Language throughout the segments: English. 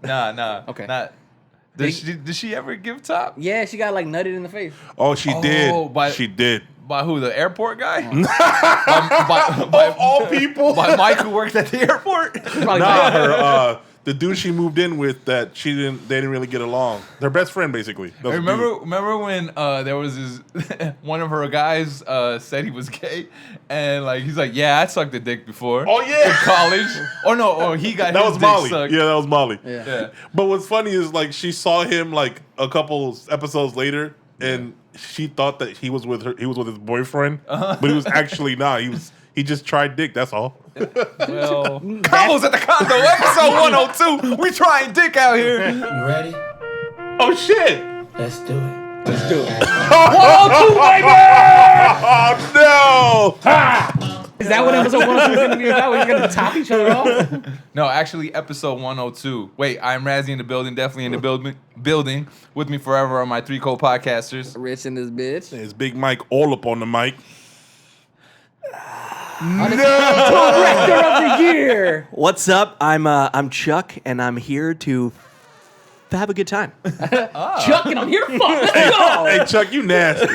Nah. Okay. Not. Did she ever give top? Yeah, she got like nutted in the face. Oh, she did. She did. By who? The airport guy? Of all people. By Mike who worked at the airport? Nah, the dude she moved in with that they didn't really get along. Their best friend, basically. Remember when there was this one of her guys said he was gay, and like he's like, yeah, I sucked a dick before. Oh yeah, in college. He got that his was Molly. dick sucked. Yeah, that was Molly. Yeah. But what's funny is like she saw him like a couple episodes later, and she thought that he was with her. He was with his boyfriend, but he was actually not. He just tried dick. That's all. Well, Convos at the Condo, episode 102. We trying dick out here. You ready? Oh shit! Let's do it. Let's do it. 102, baby! Oh no! Is that what episode 102 is going to be about? We're going to top each other off? No, actually, episode 102. Wait, I'm Razzie in the building, definitely in the building. With me forever are my three co-podcasters. Rich in this bitch. It's Big Mike all up on the mic. Director of the year. What's up? I'm Chuck, and I'm here to have a good time. Chuck, and I'm here for fun. Let's go. Hey Chuck, you nasty.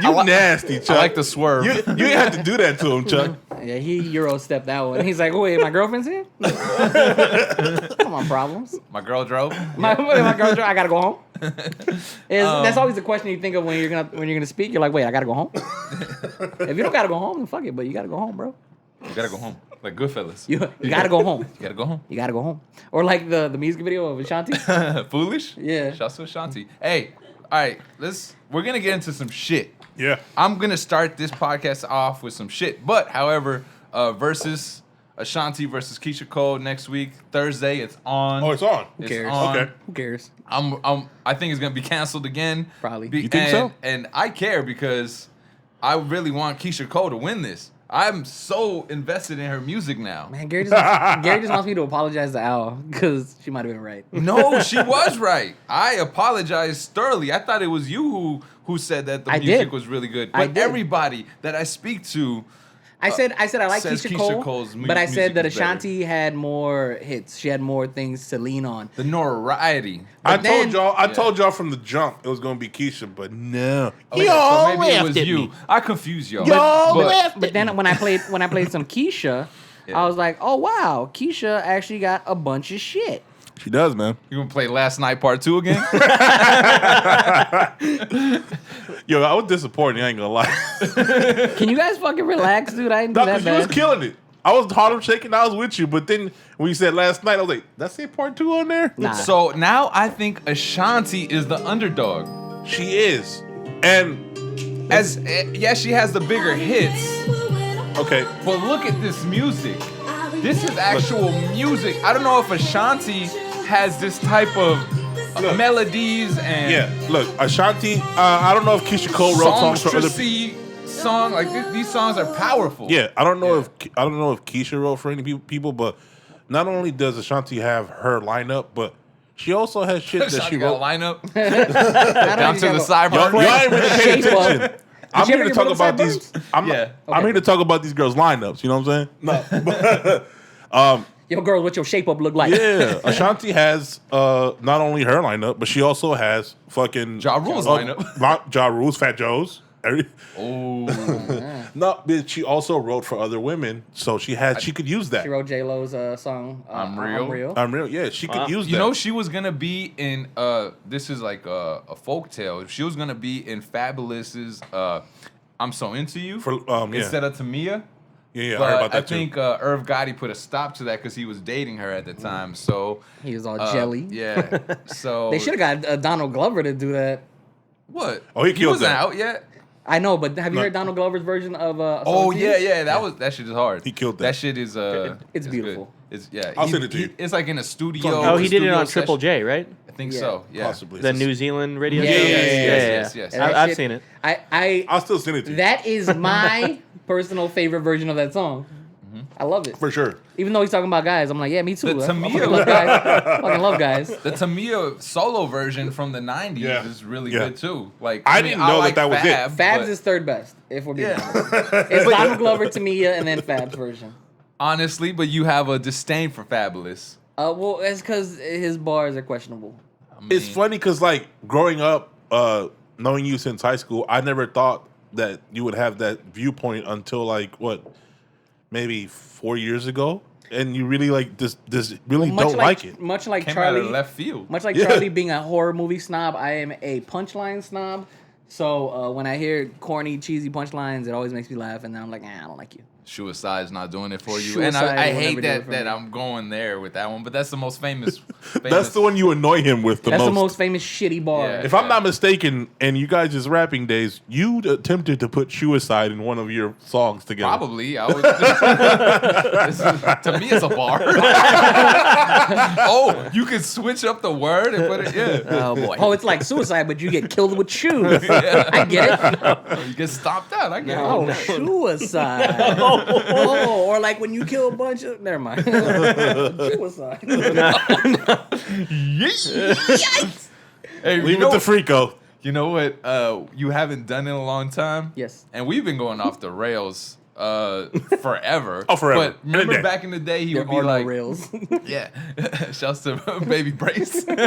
You nasty, Chuck. I like the swerve. You didn't have to do that to him, Chuck. Yeah, he Euro stepped that one. He's like, wait, my girlfriend's here? Come on, problems. My girl drove. My girl, I gotta go home. That's always the question you think of when you're gonna speak. You're like, wait, I gotta go home. If you don't gotta go home, then fuck it. But you gotta go home, bro. You gotta go home. Like Goodfellas. You gotta go home. You gotta go home. You gotta go home. Or like the music video of Ashanti. Foolish? Yeah. Shouts to Ashanti. Hey, all right, we're gonna get into some shit. Yeah. I'm gonna start this podcast off with some shit. But however, versus Ashanti versus Keisha Cole next week, Thursday, it's on. Oh, it's on. Who cares? Okay. Who cares? I think it's gonna be canceled again. Probably. You think so? And I care because I really want Keisha Cole to win this. I'm so invested in her music now. Man, Gary just wants me to apologize to Al because she might have been right. No, she was right. I apologize thoroughly. I thought it was you who said that the music was really good. But everybody that I speak to, I said I like says Keisha Cole, but I said that music is Ashanti had more hits. She had more things to lean on. the notoriety. I told y'all from the jump it was gonna be Keisha, but no. Okay, so maybe it was you. I confused y'all. But then when I played some Keisha, I was like, oh wow, Keisha actually got a bunch of shit. She does, man. You gonna play Last Night Part 2 again? Yo, I was disappointed. I ain't gonna lie. Can you guys fucking relax, dude? I didn't do that You bad. was killing it. I was Harlem shaking. I was with you, but then when you said last night, I was like, "That's it, part 2 on there." Nah. So now I think Ashanti is the underdog. She is, and She has the bigger hits. okay, But look at this music. This is actual music. I don't know if Ashanti has this type of melodies and yeah. Look, Ashanti. I don't know if Keisha Cole wrote songs for other. Song like these songs are powerful. Yeah, I don't know if Keisha wrote for any people, but not only does Ashanti have her lineup, but she also has shit that she wrote. Lineup down to the side. Y'all ain't really paying attention. I'm you here ever to hear talk about these. I'm here to talk about these girls' lineups. You know what I'm saying? No. Yo, girl, what your shape up look like? Yeah, Ashanti has not only her lineup, but she also has fucking Ja Rule's lineup. Not Ja Rule's, Fat Joe's. Oh, No, but she also wrote for other women, so she could use that. She wrote J-Lo's song, I'm Real. I'm real. Yeah, she could use that. You know, she was gonna be in. This is like a folktale. She was gonna be in Fabulous's. I'm So Into You instead of Tamia. Yeah, But I heard about that I think Irv Gotti put a stop to that because he was dating her at the time. So He was all jelly. Yeah. So They should have got Donald Glover to do that. What? Oh, he killed wasn't that. out yet. I know, but have you heard Donald Glover's version of Oh yeah. That shit is hard. He killed that. That shit is It's beautiful. Good. I'll send it to you. It's like in a studio. Oh, he did it studio on Triple session. J, right? I think so. Yeah. Possibly. The New Zealand radio Yeah, show? yes. And that I've shit- seen it. I'll still send it to you. That is my personal favorite version of that song. I love it. For sure. Even though he's talking about guys, I'm like, yeah, me too. The I Tamia- fucking love guys. Fucking love guys. The Tamia solo version from the 90s is really good too. Like I didn't know like that was it. Fab's is third best, if we're being honest. It's Donald Glover, Tamia, and then Fab's version. honestly, but you have a disdain for Fabulous. Well, it's because his bars are questionable. I mean, It's funny because, like, growing up, knowing you since high school, I never thought that you would have that viewpoint until, like, what, maybe 4 years ago? And you really, like, this really don't like it. Much like came Charlie. out of left field. Much like Charlie being a horror movie snob, I am a punchline snob. So when I hear corny, cheesy punchlines, it always makes me laugh, and then I'm like, I don't like you. Suicide's not doing it for you. Suicide And I will hate never do it that for that me. I'm going there with that one, but that's the most famous. That's the one you annoy him with the That's most. the most famous shitty bar. Yeah. If I'm not mistaken, and you guys' rapping days, you attempted to put suicide in one of your songs together. Probably. I would, to me, it's a bar. Oh, you can switch up the word and put it. Yeah. Oh boy. Oh, it's like suicide, but you get killed with shoes. I get it. You get stomped out. I get Oh, it. suicide. Oh, or like when you kill a bunch of. Never mind. Suicide. Yikes. Hey, Leave it to Frico. You know what? You haven't done in a long time. Yes. And we've been going off the rails forever. Oh, forever. But remember In a day. back in the day, he There would be are like, no rails. yeah. Shouts to Baby Brace. Shout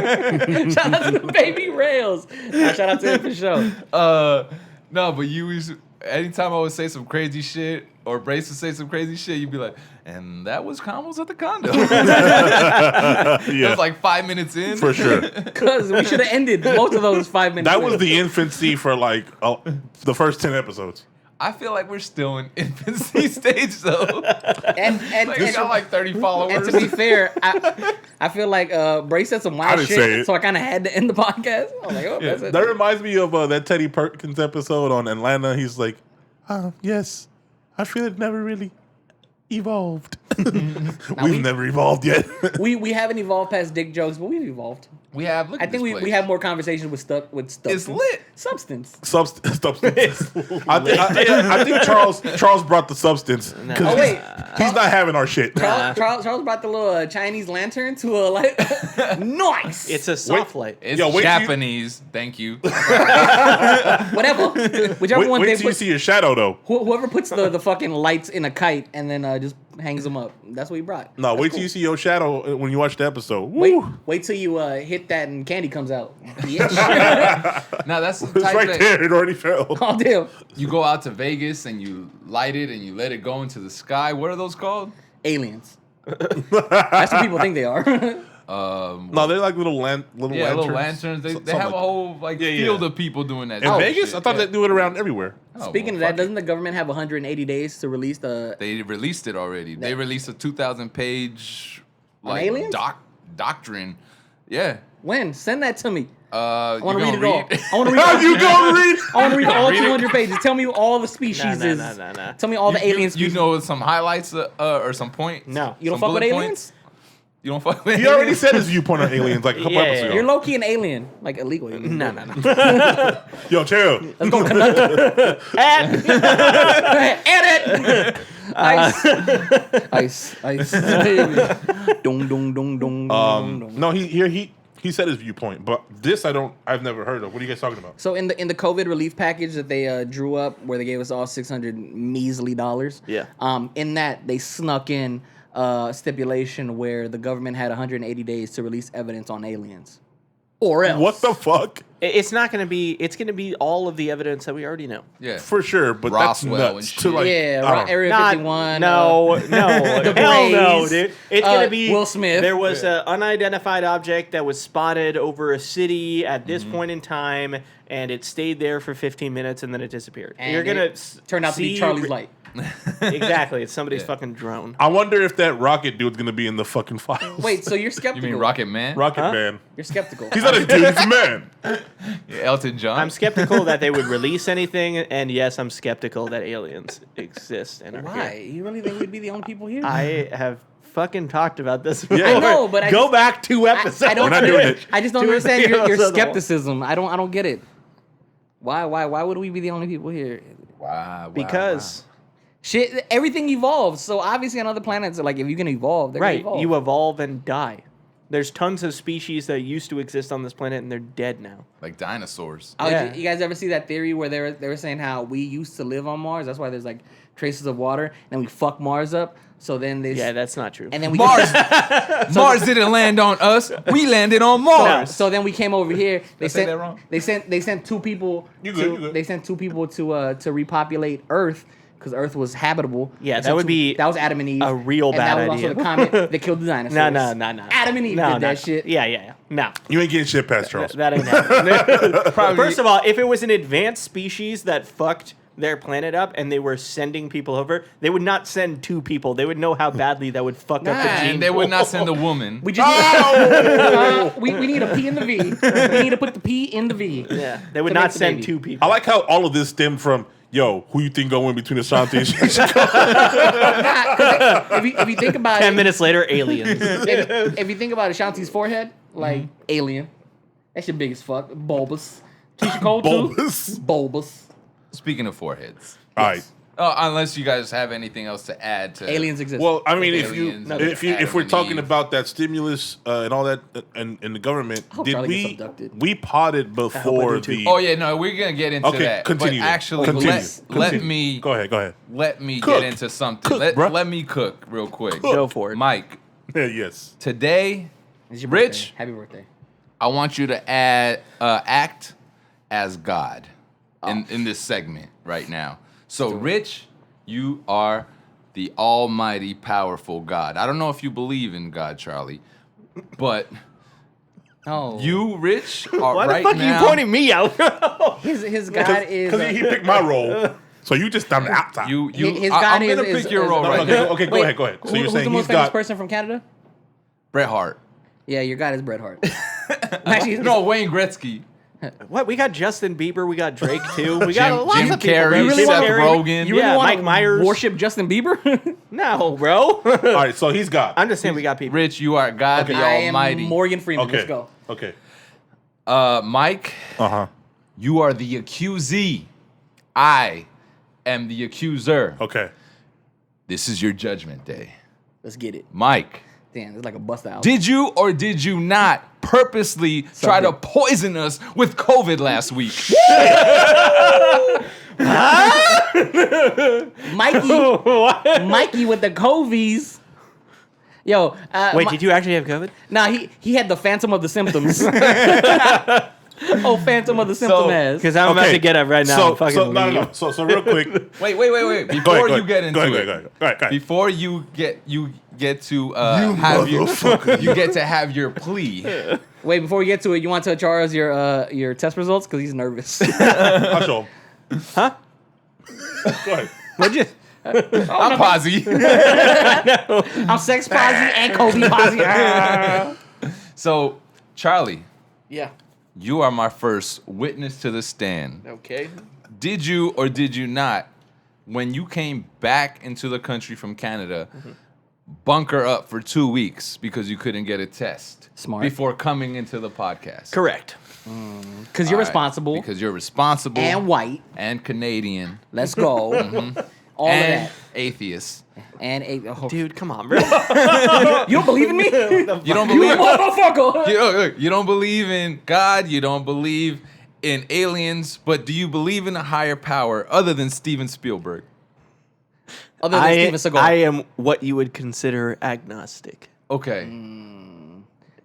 out to Baby Rails. Shout out to him for sure. No, but you was anytime I would say some crazy shit or Brace would say some crazy shit, you'd be like, and that was Convos at the Condo. It Yeah, was like 5 minutes in. for sure. Because we should have ended both of those 5 minutes. That was in. the infancy for, like, the first 10 episodes. I feel like we're still in infancy stage though. And Like, we got like 30 followers. and to be fair, I feel like Bray said some I wild didn't shit, say it. so I kind of had to end the podcast. I was like, oh, that's it. That reminds me of that Teddy Perkins episode on Atlanta. He's like, yes, I feel it never really evolved. We've never evolved yet. We haven't evolved past dick jokes, but we've evolved. we have. Look I at think this we place. have more conversations with stuff. It's lit. Substance. Substance. I think Charles brought the substance. 'Cause Oh wait, he's not having our shit. Charles brought the little Chinese lantern to a light. Nice. It's a soft light. It's Yo, wait till you- Japanese. Thank you. Whatever. Whichever one Wait they till you put. see your shadow, though. Whoever puts the fucking lights in a kite and then just hangs them up. That's what he brought. No, That's wait cool. till you see your shadow when you watch the episode. Woo. Wait till you hit that and candy comes out. Bitch. Now that's the It's type right that there. It already fell. Oh damn. you go out to Vegas and you light it and you let it go into the sky. What are those called? Aliens. That's what people think they are. No, they're like little lanterns. little lanterns. They Something have a like whole Yeah, yeah. field of people doing that. In shit. Vegas? I thought Yeah. they do it around everywhere. Oh, Speaking well, of that, fuck doesn't the government have 180 days to release the? They released it already. They released a 2,000-page like aliens? doctrine. Yeah. When? Send that to me. I I want to read it all. I want to read. How all, you gonna read? I want to read all Read it. 200 pages. Tell me all the species is. No. Tell me all the alien You species. know some highlights or some points? No. You don't Some fuck with bullet aliens? points? You don't fuck with He already aliens? said his viewpoint on aliens like a couple Yeah, episodes You're ago. low key an alien, like illegal. Alien. No. Yo, chill. Let's go. Edit. Ice. Baby. Dong dong dong dong dong. No, he said his viewpoint, but this I've never heard of. What are you guys talking about? So in the COVID relief package that they drew up, where they gave us all $600 measly dollars. Yeah. In that they snuck in stipulation where the government had 180 days to release evidence on aliens, or else. What the fuck? It's not going to be. It's going to be all of the evidence that we already know. Yeah. For sure, but Roswell that's and nuts. shit. To like, Yeah, I don't know. Area Not, 51. no, hell no, Braves, dude. It's gonna be Will Smith. There was an unidentified object that was spotted over a city at this point in time, and it stayed there for 15 minutes, and then it disappeared. And You're gonna it turned out to be see- Charlie's light. Exactly, it's somebody's Yeah. fucking drone. I wonder if that rocket dude's gonna be in the fucking files. Wait, so you're You skeptical? mean Rocket Man? Rocket Huh? Man. You're skeptical. He's not a dude. He's a man. Yeah, Elton John. I'm skeptical that they would release anything, and yes, I'm skeptical that aliens exist and are Why? here. You really think we'd be the only people here? I have fucking talked about this before. Yeah. I know, but I Go just- back 2 episodes. I don't. We're not doing it. I just don't Two or understand three your episodes. skepticism. I don't get it. Why would we be the only people here? wow. Because Shit, everything evolves. So obviously on other planets, like if you can evolve, they're right, gonna evolve. you evolve and die. There's tons of species that used to exist on this planet, and they're dead now. Like dinosaurs. Oh, Yeah. you guys ever see that theory where they were saying how we used to live on Mars? That's why there's like traces of water, and we fuck Mars up. So then they Yeah, that's not true. and then we Mars didn't land on us. We landed on Mars. So then we came over here. I say that wrong? They sent two people. You good. They sent two people to repopulate Earth because Earth was habitable. Yeah, And that so would be that was Adam and Eve. a real and bad that was idea. also the comet that killed the dinosaurs. No. Adam and Eve did that shit. Yeah. No. You ain't getting shit past Charles. That ain't happening. Probably- First of all, if it was an advanced species that fucked their planet up and they were sending people over, they would not send two people. They would know how badly that would fuck up the gene And they would pool. not send a woman. We just we need a P in the V. We need to put the P in the V. Yeah, they would to not make the send baby. two people. I like how all of this stemmed from, yo, who you think gonna win between Ashanti and If you think about 10 it, minutes later, aliens. if you think about Ashanti's forehead, like alien, that shit big as fuck, bulbous. Keisha Cole too, Bulbous? bulbous. Speaking of foreheads. All right. Unless you guys have anything else to add to Aliens exist. Well, I mean, Aliens, if we're Adam talking and Eve. about that stimulus and all that, and the government, hope did Charlie gets we abducted. we potted before I do too. the? Oh yeah, no, we're gonna get into Okay, that. continue. But actually, Continue. let Continue. me Go ahead. let me Cook. get into something. Cook, let, bruh. let me cook real quick. Go for it. Mike. Yes. Today, It's your Rich? birthday. Happy birthday. I want you to act as God in this segment right now. So, Rich, you are the almighty, powerful God. I don't know if you believe in God, Charlie, but Oh, you, Rich, are Why right the fuck now. are you pointing me out? his God is. Because he picked my role, so you just on the outside. His I'm God gonna is- pick your is- role No, right okay, now. okay, go Wait, ahead, go ahead. So who's you're saying the he's most famous got person from Canada? Bret Hart. Yeah, your God is Bret Hart. Actually, No, Wayne Gretzky. What? We got Justin Bieber. We got Drake too. We got lots Jim of people. Carrey, bro. really Jim wanna- Seth Carrey. Rogen. You really Yeah, want Mike Myers. worship Justin Bieber? No, bro. all right. So he's got. I'm just saying we got people. Rich, you are God the I am Almighty. Morgan Freeman. Okay. Let's go. Okay. Mike, you are the accusee. I am the accuser. Okay. This is your judgment day. Let's get it. Mike, Damn, it's like a bust out. did you or did you not purposely try to poison us with COVID last week? Mikey with the Covies. Yo, Wait, did you actually have COVID? Nah, he had the Phantom of the Symptoms. Phantom of the Symptom ass. Because I'm about to get up right now. So, and fucking so no, leave. no, no. So real quick. Wait. Before you get into it, Go ahead. before you get to have you get to have your plea. Wait, before we get to it, you want to tell Charles your test results because he's nervous. I'll show him. Huh? Go ahead. What'd you? I'm posy. I'm sex posy and Kobe posy. So, Charlie, Yeah. you are my first witness to the stand. Okay. Did you or did you not, when you came back into the country from Canada, bunker up for 2 weeks because you couldn't get a test? Smart. Before coming into the podcast. Correct. Because you're All right, responsible Because you're responsible. and white. And Canadian. Let's go. All and of that. atheist. And Dude, come on, bro. you don't believe in me? You don't You believe motherfucker. you don't believe in God, you don't believe in aliens, but do you believe in a higher power other than Steven Spielberg? Other than Steven Seagal. I am what you would consider agnostic. Okay.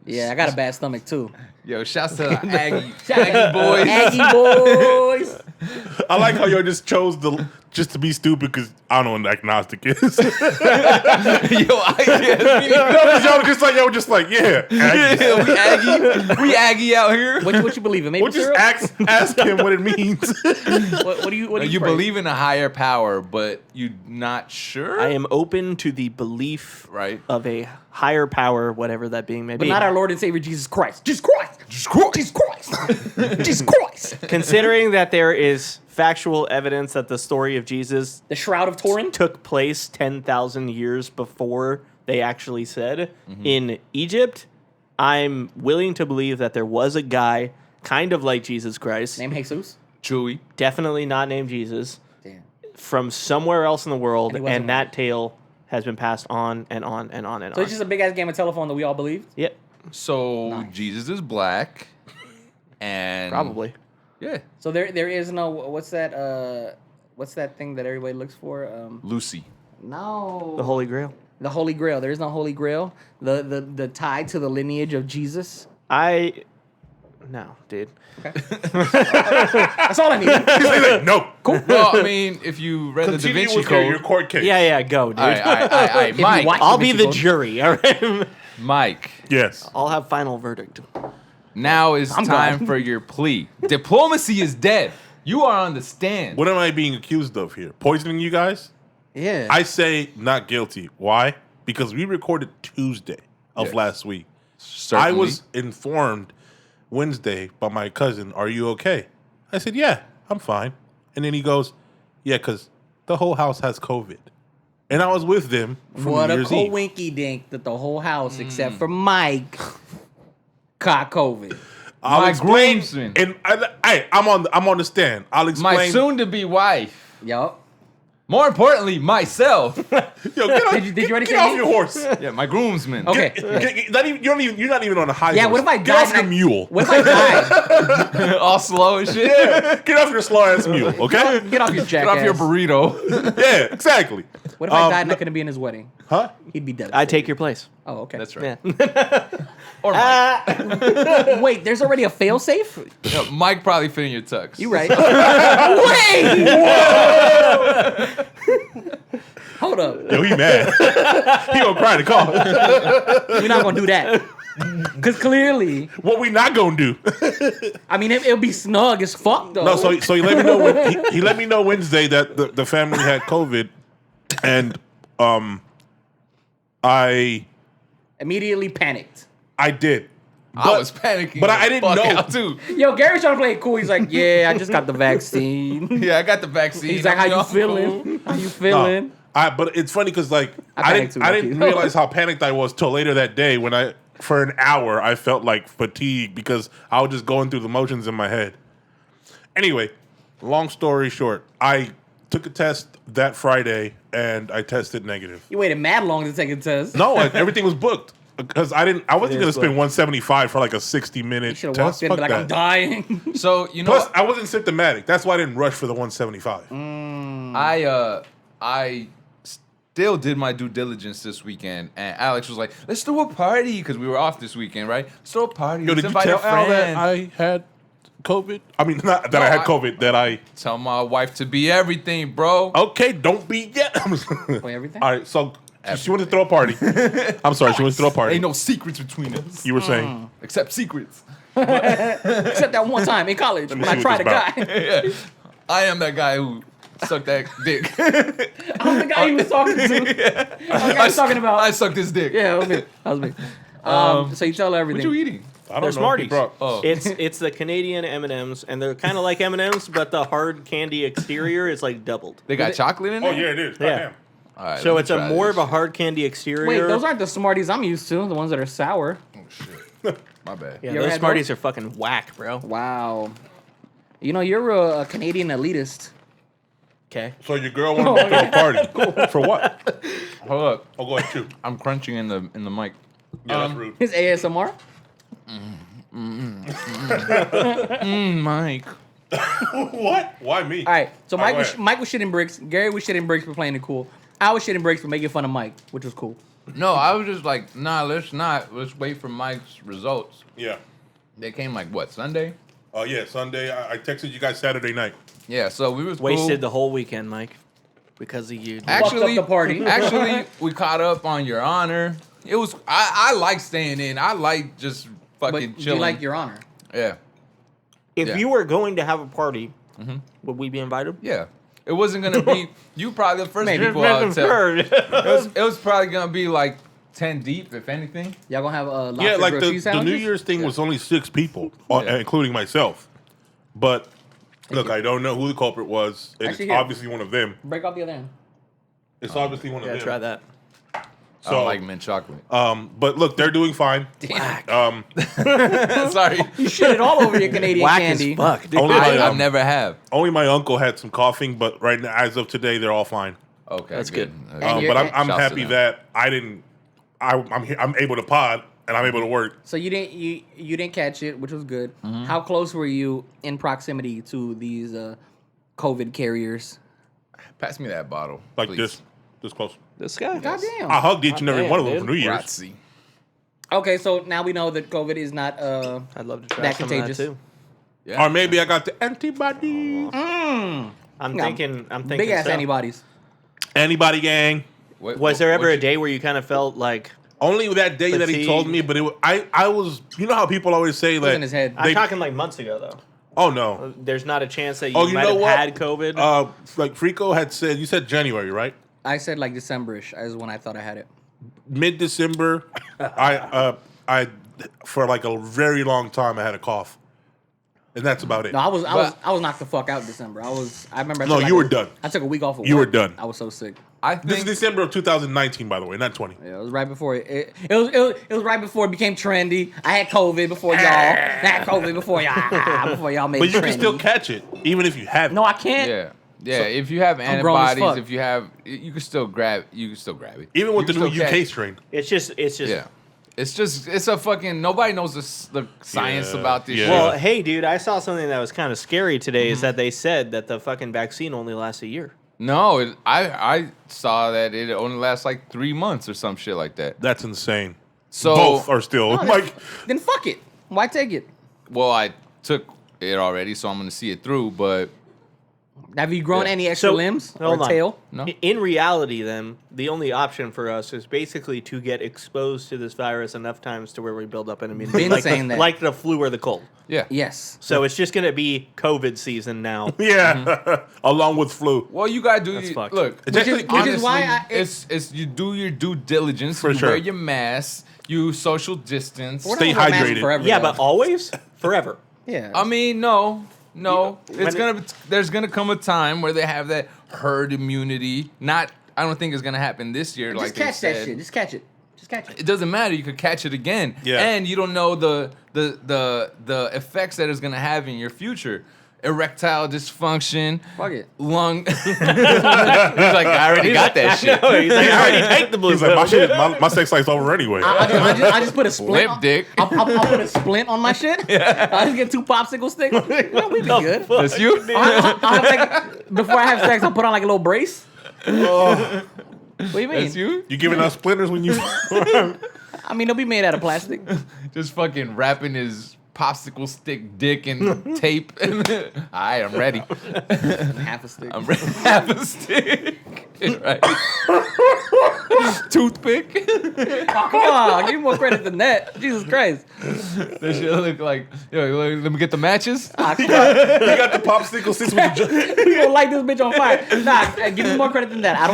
Yeah, I got a bad stomach too. Yo, shouts to the Aggie boys. Aggie boys. I like how you just chose just to be stupid because I don't know what an agnostic is. Yo, I guess. Y'all were just like, yeah. Aggie. We Aggie out here. What you believe in? Maple We'll just syrup? ask him what it means. What do you You pray? believe in a higher power, but you're not sure? I am open to the belief Right. of a higher power, whatever that being may But be. not our Lord and Savior Jesus Christ. Jesus Christ. Jesus Christ. Jesus Christ. Jesus Christ. Considering that there is factual evidence that the story of Jesus The Shroud of Turin. took place 10,000 years before they actually said in Egypt, I'm willing to believe that there was a guy kind of like Jesus Christ, Name Jesus. Chewy. definitely not named Jesus, Damn. from somewhere else in the world, And he wasn't and that tale has been passed on and on and on and So on. it's just a big ass game of telephone that we all believed. Yep. So Nice. Jesus is black, and Probably. yeah, So there is no what's that thing that everybody looks for? Lucy. No. The Holy Grail. The Holy Grail. There is no Holy Grail. The tie to the lineage of Jesus. No, dude. That's all I need. No. Cool. Well, I mean, if you read the Da Continue Vinci with your Code, court case. Yeah, go, dude. all right, you Mike, watch- I'll be the Code. jury, all right? Mike. Yes. I'll have final verdict. Now is I'm time gone. for your plea. Diplomacy is dead. You are on the stand. What am I being accused of here? Poisoning you guys? Yeah. I say not guilty. Why? Because we recorded Tuesday of Yes. last week. Certainly. I was informed Wednesday by my cousin, "Are you okay?" I said, "Yeah, I'm fine." And then he goes, "Yeah, because the whole house has COVID." And I was with them for What New a Year's Eve. coinky dink that the whole house, except for Mike, caught COVID. I'll My explain. groomsman. And I'm on the stand. I'll explain. my soon-to-be wife. Yup. More importantly, myself. Yo, get off, Did you already get say off me? your horse. Yeah, my groomsman. Okay. You're not even on a high Yeah, horse. what if I Get died off your and I- mule. What if I died? All slow and shit. Get off your slow ass mule, okay? Get off your Get jackass. off your burrito. Yeah, exactly. What if I died and I couldn't be in his wedding? Huh? He'd be dead. I take your place. Oh, okay. That's right. Yeah. Or Mike. Wait, there's already a fail-safe? No, Mike probably fit in your tux. You right. Wait! Hold up. Yo, he mad. He gonna cry in the car. We're not going to do that. Because clearly, What we not gonna do? I mean, it'll be snug as fuck, though. No, so he let me know. He let me know Wednesday that the family had COVID, and I Immediately panicked. did. I was panicking. but I the didn't fuck know. out too. Yo, Gary's trying to play it cool. He's like, yeah, I just got the vaccine. Yeah, I got the vaccine. He's like, how you I'm feeling? How you No. feeling? But it's funny because like I I panicked didn't too, I didn't low-key. realize how panicked I was till later that day when for an hour I felt like fatigue because I was just going through the motions in my head. Anyway, long story short, I took a test that Friday and I tested negative. You waited mad long to take a test. No, everything was booked because I wasn't is gonna spend booked. $175 for like a 60-minute You should have test. walked in Fuck and be like, I'm that. dying. So you know, Plus, what? I wasn't symptomatic. That's why I didn't rush for the 175. I still did my due diligence this weekend, and Alex was like, "Let's do a party," because we were off this weekend, right? Let's do a party. Yo, Let's did you invite tell a Al that friend. I had COVID? I mean, not that No, I had I- COVID. That I Tell my wife to be everything, bro. okay. Don't be yet. Wait, everything? All right, so she wanted to throw a party. I'm sorry, she wanted to throw a party. Ain't no secrets between us, You were saying except secrets. Except that one time in college when me I see tried a what guy. this I am that guy who sucked that dick. I'm the guy he was talking to. I'm the guy he was talking about. I sucked his dick. Yeah, that was me. So you tell her everything. What you eating? I don't They're know. Smarties. He brought- Oh, It's the Canadian M&Ms, and they're kind of like M&Ms, but the hard candy exterior is like doubled. they got chocolate in Oh there. yeah, it is. Yeah. Goddamn. All right, So let me it's a try more this. of a hard candy exterior. Wait, those aren't the Smarties I'm used to. The ones that are sour. Oh shit. My bad. Yeah, You ever those had Smarties are fucking whack, bro. Wow. You know, you're a Canadian elitist. Okay. So your girl wanted to throw a party for what? Hold up. Oh, go ahead, shoot. I'm crunching in the mic. Yeah, that's rude. His ASMR? Mike. What? Why me? All right. So All right, Mike was, go ahead. Mike was shitting bricks. Gary was shitting bricks for playing it cool. I was shitting bricks for making fun of Mike, which was cool. No, I was just like, nah, let's not. Let's wait for Mike's results. Yeah. They came like what, Sunday? Oh yeah, Sunday. I texted you guys Saturday night. Yeah, so we was Wasted cool. the whole weekend, Mike, because of you. Actually, the party. actually, we caught up on Your Honor. It was I like staying in. I like just But fucking do chilling. you like Your Honor? Yeah, If Yeah. you were going to have a party, would we be invited? yeah. It wasn't gonna be you. Probably the first Maybe. people I would tell. Heard. It was probably gonna be like 10 deep, if anything. Y'all gonna have a lobster Yeah, like grilled the cheese New sandwiches? Year's thing Yeah. was only 6 people, Yeah. including myself. But look, I don't know who the culprit was. And Actually, it's here. obviously one of them. Break off the other end. It's obviously one of Yeah, them. try that. I don't like mint chocolate. But look, they're doing fine. Sorry, You shit it all over your Canadian Whack candy. as fuck, dude. Only my, I never have. only my uncle had some coughing, but right now, as of today, they're all fine. Okay, That's good. And But I'm Shouts to happy them. that I didn't. I'm able to pod and I'm able to work. So you didn't catch it, which was good. How close were you in proximity to these COVID carriers? Pass me that bottle, Like please. this close. This guy. Goddamn. I hugged each and every Damn, one of them dude. for New Year's. Grazie. Okay, so now we know that COVID is not I'd love to try that some contagious. of that too. Yeah. Or maybe I got the antibodies. I'm Yeah. thinking. big ass so. antibodies. Antibody gang. Was there ever a day where you kind of felt like Only that day that he Fatigue. told me, but I was. You know how people always say It was like in his head. I'm talking like months ago though? Oh no. There's not a chance that you, Oh, you might know have what? had COVID. Like Frico had said. You said January, right? I said like December-ish is when I thought I had it. Mid-December. I for like a very long time I had a cough, and that's about it. No, I was knocked the fuck out in December. I remember. I No, took, you were done. I took a week off of work. You were done. I was so sick. I This is think December of 2019, by the way, not 20. Yeah, it was right before it was right before it became trendy. I had COVID before y'all. I had COVID before y'all made But it you trendy. can still catch it, even if you have it. No, I can't. yeah. If you have grown as antibodies, fuck. if you have, you can still grab. You can still grab it. Even with You the can new still UK catch- strain. it's just. Yeah. It's a fucking, nobody knows the science Yeah, about this yeah. shit. Well, hey, dude, I saw something that was kind of scary today. Is that they said that the fucking vaccine only lasts a year. No, I saw that it only lasts like 3 months or some shit like that. That's insane. So Both are still like. Then fuck it. Why take it? well, I took it already, so I'm gonna see it through. But Have you grown Yeah. any extra So, limbs or hold on. tail? no, In reality, then, the only option for us is basically to get exposed to this virus enough times to where we build up an immunity. Been saying that. Like the flu or the cold. yeah. Yes. So it's just going to be COVID season now. Yeah, along with flu. Well, you gotta do. That's fucked. Look, Which is- which is why honestly, it's you do your due diligence. For You sure. wear your mask. You social distance. We're not Stay gonna wear masks hydrated. Forever, Yeah, though. but always? Forever. yeah. I mean, no. It's when there's gonna come a time where they have that herd immunity. Not, I don't think it's gonna happen this year. just like they catch that said. shit. Just catch it. Just catch it. It doesn't matter. You could catch it again. Yeah. And you don't know the effects that it's gonna have in your future. Erectile dysfunction. Fuck it. Lung. He's like, I already got that shit. He's like, I already take the blue He's like, pill. my sex life's over anyway. I just put a splint. Lip dick. I'll put a splint on my shit. I just get 2 popsicle sticks. Yeah, we be good. That's you. I'll have like, before I have sex, I'll put on like a little brace. What do you mean? That's you. You giving us splinters when you? I mean, they'll be made out of plastic. Just fucking wrapping his popsicle stick dick in tape. All right, I'm ready. Half a stick. I'm ready to have a stick. Right. Toothpick. Come on, give me more credit than that. Jesus Christ. That shit look like, yo, let me get the matches. Ah, come on. You got the popsicle sticks with the. You gonna light this bitch on fire? Nah, give me more credit than that. I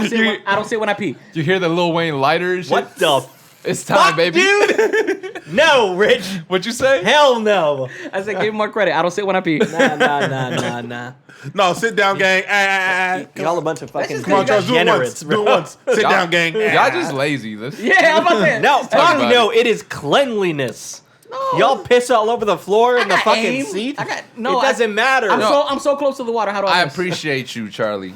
don't sit when I pee. You hear the Lil Wayne lighter and shit? What the It's time, fuck, baby. dude? No, Rich. What you say? Hell no. I said, give me more credit. I don't sit when I pee. Nah. No, sit down, gang. Y'all a bunch of fucking just Come on, Charles, do it once. degenerates, Do it bro. once. Sit down, gang. Y'all just lazy. Let's, Yeah, I'm about to say. No, talk fuck about no. It is cleanliness. No. Y'all piss all over the floor and the got fucking aim. seat. I got- no, It doesn't matter. I'm so close to the water. How do I I miss? appreciate you, Charlie.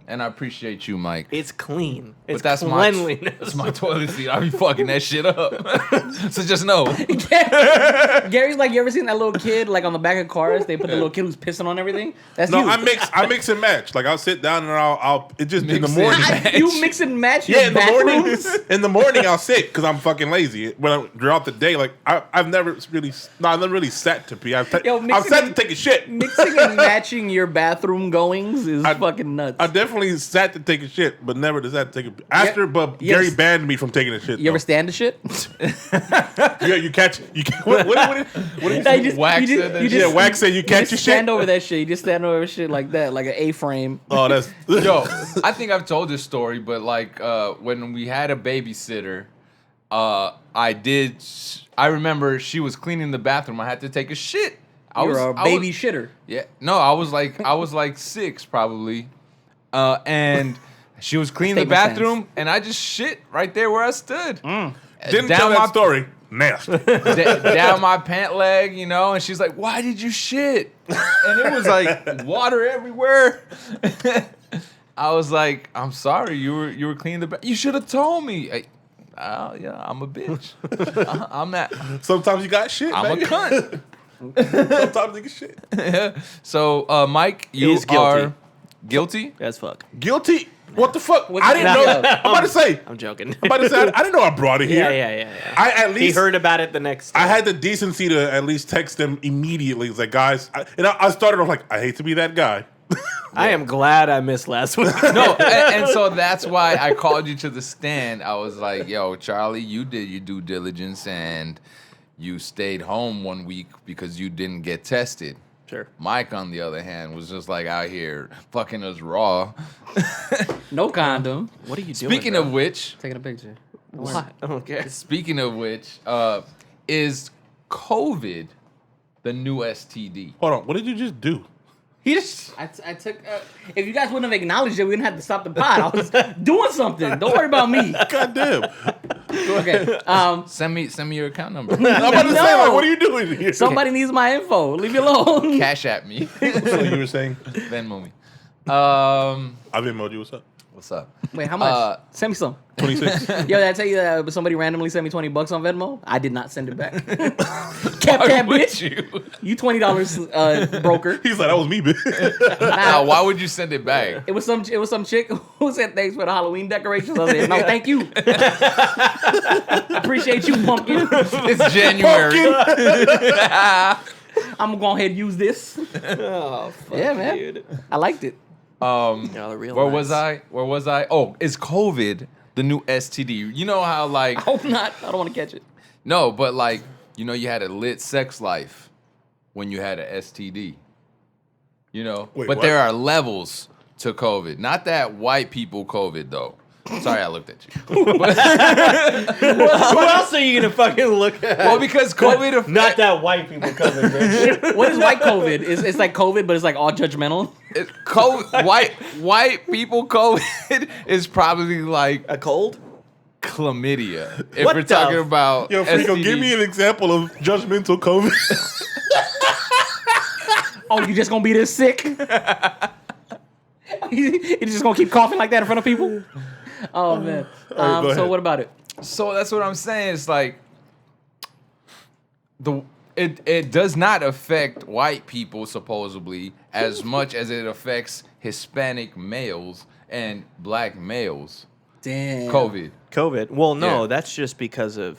And I appreciate you, Mike. It's clean. It's But that's cleanliness. that's my toilet seat. I be fucking that shit up. So just know. Gary's like, you ever seen that little kid like on the back of cars? They put the little kid who's pissing on everything. That's No, you. I mix and match. Like I'll sit down and I'll it just in the Mix morning. and match. You mix and match your Yeah, in the morning. bathrooms? In the morning, I'll sit because I'm fucking lazy. When I'm throughout the day, like I've never really sat to pee. I've sat to take a shit. Mixing and matching your bathroom goings is I- fucking nuts. I definitely sat to take a shit, but never sat to take a after. But you ever- Gary banned me from taking a shit. You ever though. stand to shit? Yeah, you catch. You what did you No, say? you just, Wax you said just, that you shit. just, Yeah, Wax said you catch just your stand shit. over that shit. You just stand over shit like that, like an A-frame. Oh, that's Yo, I think I've told this story, but like when we had a babysitter, I remember she was cleaning the bathroom. I had to take a shit. You're a baby shitter. Yeah, no, I was like 6 probably, and she was cleaning the Statement stands. bathroom, and I just shit right there where I stood. didn't tell that story. Nasty. Down my pant leg, you know, and she's like, "Why did you shit?" And it was like water everywhere. I was like, "I'm sorry, you were cleaning the bathroom. You should have told me." Yeah, I'm a bitch. I'm that. Sometimes you got shit. I'm a baby. cunt. Sometimes nigga shit. So, Mike, you He's guilty. are guilty. As fuck. Guilty. What the fuck? What's I didn't the- know. I'm about to say. I'm joking. I'm about to say. I didn't know I brought it here. Yeah. I at He least heard about it the next day. I had the decency to at least text them immediately. It's like, guys, I started off like, I hate to be that guy. I am glad I missed last week. No, and so that's why I called you to the stand. I was like, yo, Charlie, you did your due diligence and you stayed home 1 week because you didn't get tested. Sure. Mike, on the other hand, was just like out here fucking us raw. No condom. What are you doing? Speaking of which, Taking a picture. what? Okay. speaking of which, is COVID the new STD? Hold on. What did you just do? He just, I took. If you guys wouldn't have acknowledged it, we didn't have to stop the pod. I was doing something. Don't worry about me. God damn. Okay. Send me your account number. I'm about to say, like, what are you doing here? Somebody needs my info. Leave me alone. Cash at me. So you were saying? Venmo me. I've emoji. What's up? What's up? Wait, how much? Send me some. 26. Yo, did I tell you that somebody randomly sent me $20 on Venmo? I did not send it back. Kept that Would bitch. You $20 broker. He's like, that was me, bitch. Nah, why would you send it back? It was some chick who said thanks for the Halloween decorations. I said, no, thank you. Appreciate you, pumpkin. It's January. I'm gonna go ahead and use this. Oh, fuck, Yeah, man. dude. I liked it. Yeah, the real Where nice. was I? Oh, is COVID the new STD? You know how like I hope not. I don't want to catch it. no, but like you know you had a lit sex life when you had a STD. You know, Wait, but what? there are levels to COVID. Not that white people COVID though. Sorry, I looked at you. Who else are you gonna fucking look at? Well, because COVID Not that white people coming, bitch. What is white COVID? It's like COVID, but it's like all judgmental. white people COVID is probably like A cold? chlamydia. If What we're the talking about Yo, Frico, STD. give me an example of judgmental COVID. Oh, you just gonna be this sick? You just gonna keep coughing like that in front of people? Oh man. go ahead. So what about it? So that's what I'm saying. It's like it does not affect white people supposedly as much as it affects Hispanic males and black males. Damn. COVID, Well, no, Yeah. that's just because of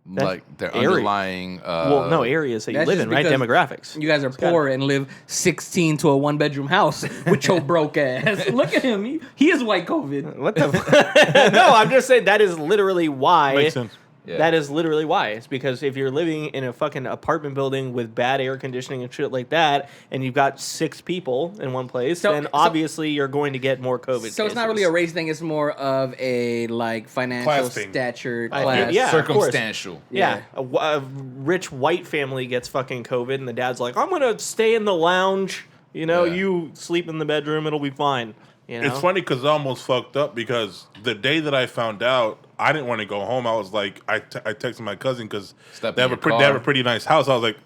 like their area. underlying. areas that you That's live just in, right? because Demographics. You guys are poor and live 16 to a 1-bedroom house with your broke ass. Look at him. He is white COVID. What the? No, I'm just saying that is literally why. Makes sense. Yeah. That is literally why. It's because if you're living in a fucking apartment building with bad air conditioning and shit like that, and you've got 6 people in one place, then obviously you're going to get more COVID. So it's not really a race thing. It's more of a like financial Class thing. stature I class. think- yeah. of course. circumstantial. Yeah, a rich white family gets fucking COVID, and the dad's like, "I'm gonna stay in the lounge. You know, Yeah. you sleep in the bedroom. It'll be fine." You know? It's funny because I almost fucked up because the day that I found out, I didn't want to go home. I was like, I texted my cousin because Step they in have your they have car. a pretty nice house. I was like,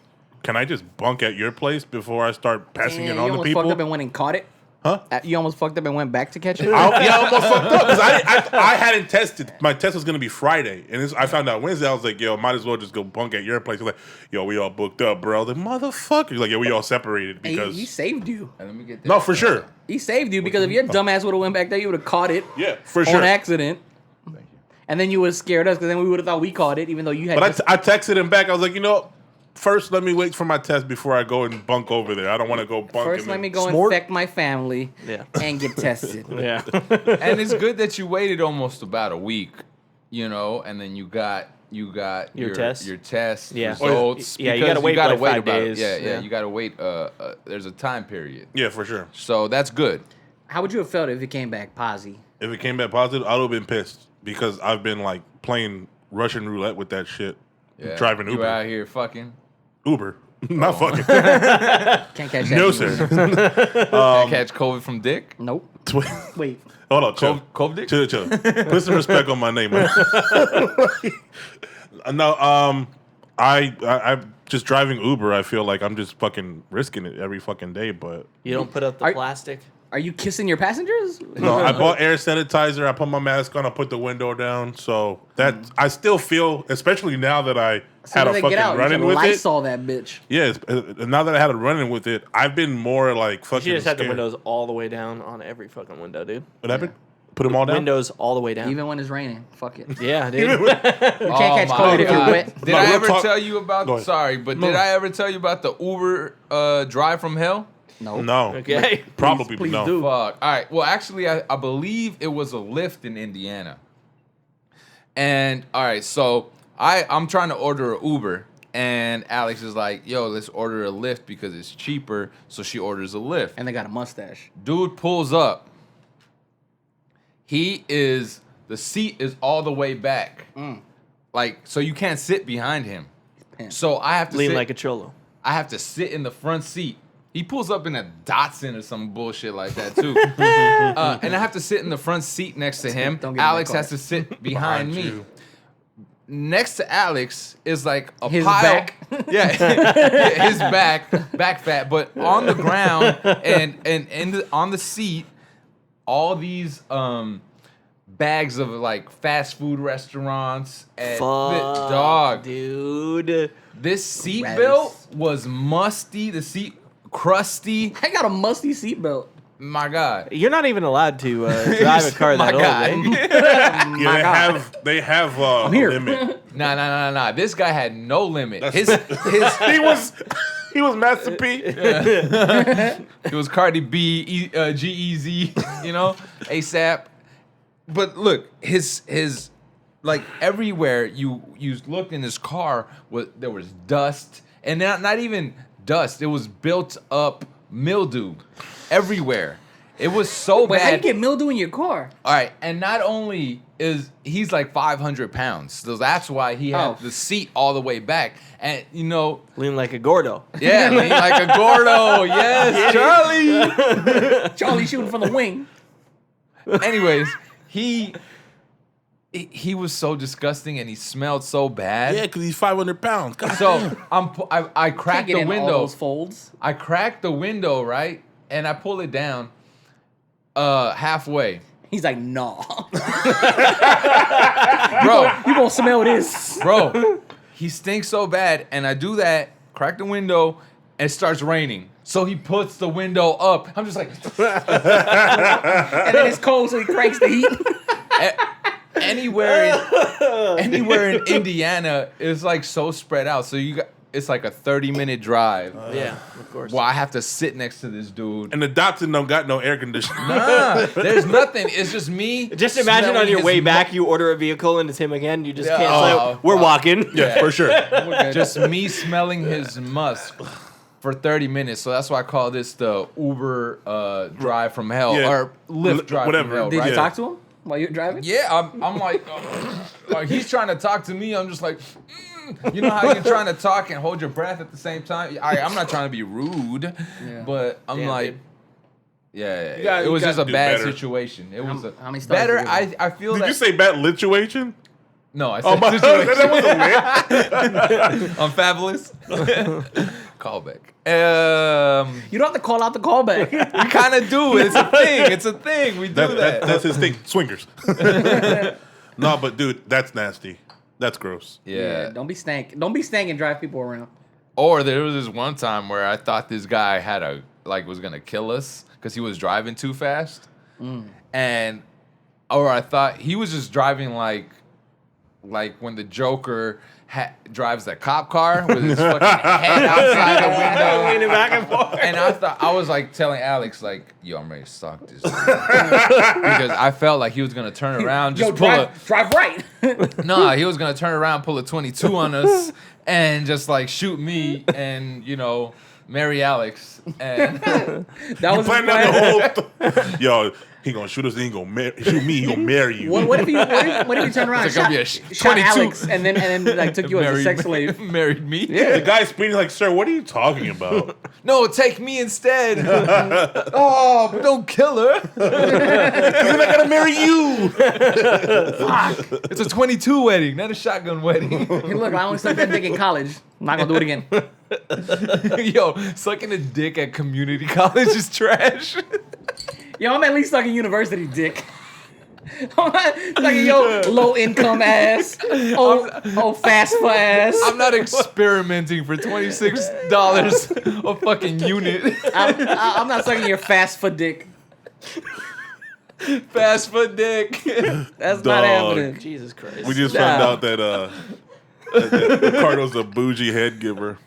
can I just bunk at your place before I start passing Damn, it you on to almost people? fucked up and went and caught it. Huh? You almost fucked up and went back to catch it. I almost fucked up because I hadn't tested. My test was gonna be Friday, and I found out Wednesday. I was like, yo, might as well just go bunk at your place. He's like, yo, we all booked up, bro. I was like, motherfucker. He's like, yeah, we all separated because He saved you. Let me get no, for sure. He saved you because if your dumbass would have went back there, you would have caught it Yeah, for on sure. accident. Thank you. And then you would have scared us because then we would have thought we caught it, even though you had. But just, I texted him back. I was like, you know, first let me wait for my test before I go and bunk over there. I don't want to go bunk. first, and let then- me go Smart. infect my family Yeah. and get tested. Yeah. And it's good that you waited almost about a week, you know, and then you got your test? your test Yeah. results. Yeah, you because gotta wait like 5 about it. days. Yeah, Yeah. you gotta wait. There's a time period, Yeah, for sure. so that's good. How would you have felt if it came back posy? If it came back positive, I would have been pissed because I've been like playing Russian roulette with that shit. Yeah. Driving You Uber. out here fucking. Uber. Not fucking. Can't catch that. No, either. sir. Can't catch COVID from dick. Nope. Wait. Hold on, chill. COVID dick. Chill. Put some respect on my name, man. No, I'm just driving Uber. I feel like I'm just fucking risking it every fucking day. But You don't put up the Are- plastic. Are you kissing your passengers? No, I bought air sanitizer. I put my mask on. I put the window down. So that I still feel, especially now that I had a fucking run-in with it. Lysol that bitch. Yeah, now that I had a run-in with it, I've been more like fucking You just had the scared. windows all the way down on every fucking window, dude. What happened? Put them all down? Windows all the way down. Even when it's raining. Fuck it. Yeah, dude. You can't catch COVID if you're wet. Did I real ever talk- tell you about? Go ahead. Sorry, but did I ever tell you about the Uber drive from hell? No. No. Okay. Probably Please no. do. Fuck. All right. Well, actually, I believe it was a Lyft in Indiana. And all right, so I'm trying to order an Uber, and Alex is like, "Yo, let's order a Lyft because it's cheaper." So she orders a Lyft. And they got a mustache. Dude pulls up. The seat is all the way back. Like, so you can't sit behind him. Pimp. So I have to Lean sit, like a cholo. I have to sit in the front seat. He pulls up in a Datsun or some bullshit like that too. And I have to sit in the front seat next to him. Don't get in Alex that car. has to sit behind me. you. Next to Alex is like a His pile. back. Yeah, his back fat. But on the ground and on the seat, all these bags of like fast food restaurants and Fuck, dog. dude. This seat Rice. belt was musty. The seat crusty. I got a musty seatbelt. My God. You're not even allowed to drive a car My that old, God. eh? Yeah, they have a here. limit. Nah. This guy had no limit. His He was Master P. it was Cardi B, G-Eazy, ASAP. But look, his like everywhere you looked in his car, there was dust, and not even dust. It was built up mildew everywhere. It was so Wait, bad. how you get mildew in your car? All right, and not only he's like 500 pounds, so that's why he had Oh. the seat all the way back, and Lean like a gordo. yeah, lean like a gordo. Yes, Charlie. Charlie shooting from the wing. Anyways, he was so disgusting, and he smelled so bad. Yeah, because he's 500 pounds. God. So I Can't cracked get the in all window. those folds. I cracked the window, right, and I pull it down halfway. He's like, nah. Bro, You gonna smell this. bro, he stinks so bad, and I do that, crack the window, and it starts raining. So he puts the window up. I'm just like, And then it's cold, so he cranks the heat. anywhere in Indiana is like so spread out. So it's like a 30-minute drive. Yeah, of course. Well, I have to sit next to this dude. And the Datsun don't got no air conditioning. Nah, there's nothing. It's just me. Just imagine on smelling your his way mu- back, you order a vehicle and it's him again. You just Yeah, can't. oh, We're walking. Yeah, for sure. Just me smelling his musk for 30 minutes. So that's why I call this the Uber drive from hell, Yeah. or Lyft drive Whatever. from hell. Did right? you talk to him while you're driving? Yeah, I'm like, he's trying to talk to me. I'm just like, you know how you're trying to talk and hold your breath at the same time? I'm not trying to be rude, but I'm Damn, like, dude. yeah, gotta- it you was just a gotta do bad better. situation. It was how many stars better. did you give I feel Did that. you say bad lituation? No, I Oh, said my situation. that was a I'm fabulous. Callback. You don't have to call out the callback. We kind of do. It's a thing. It's a thing. We do that. That's his thing. Swingers. No, but dude, that's nasty. That's gross. Yeah. Don't be stank. Don't be stank and drive people around. Or there was this one time where I thought this guy was gonna kill us because he was driving too fast, or I thought he was just driving like when the Joker drives the cop car with his fucking head outside the window. Leaning back and forth. And I was like telling Alex, like, yo, I'm ready to stalk this dude. Because I felt like he was gonna turn around, just drive right. No, he was gonna turn around, pull a 22 on us, and just like shoot me and marry Alex. And That was his Plan plan. the whole Yo, he gonna shoot us, he ain't gonna shoot me, he gonna marry you. What if he turned around It's and gonna shot, be a shot 22. Alex and then like took you as a married sex me- slave? married me. The guy's speeding like, sir, what are you talking about? No, take me instead. Oh, but don't kill her. Then I gotta marry you. It's a 22 wedding, not a shotgun wedding. Hey, look, I only sucked that dick in college. I'm not gonna do it again. Yo, sucking a dick at community college is trash. Yo, I'm at least sucking university dick. I'm not sucking your low income ass. Oh, fast for ass. I'm not experimenting for $26 a fucking unit. I'm not sucking your fast for dick. Fast foot dick. That's not Dog. happening. Jesus Christ. We just found out that Ricardo's a bougie head giver.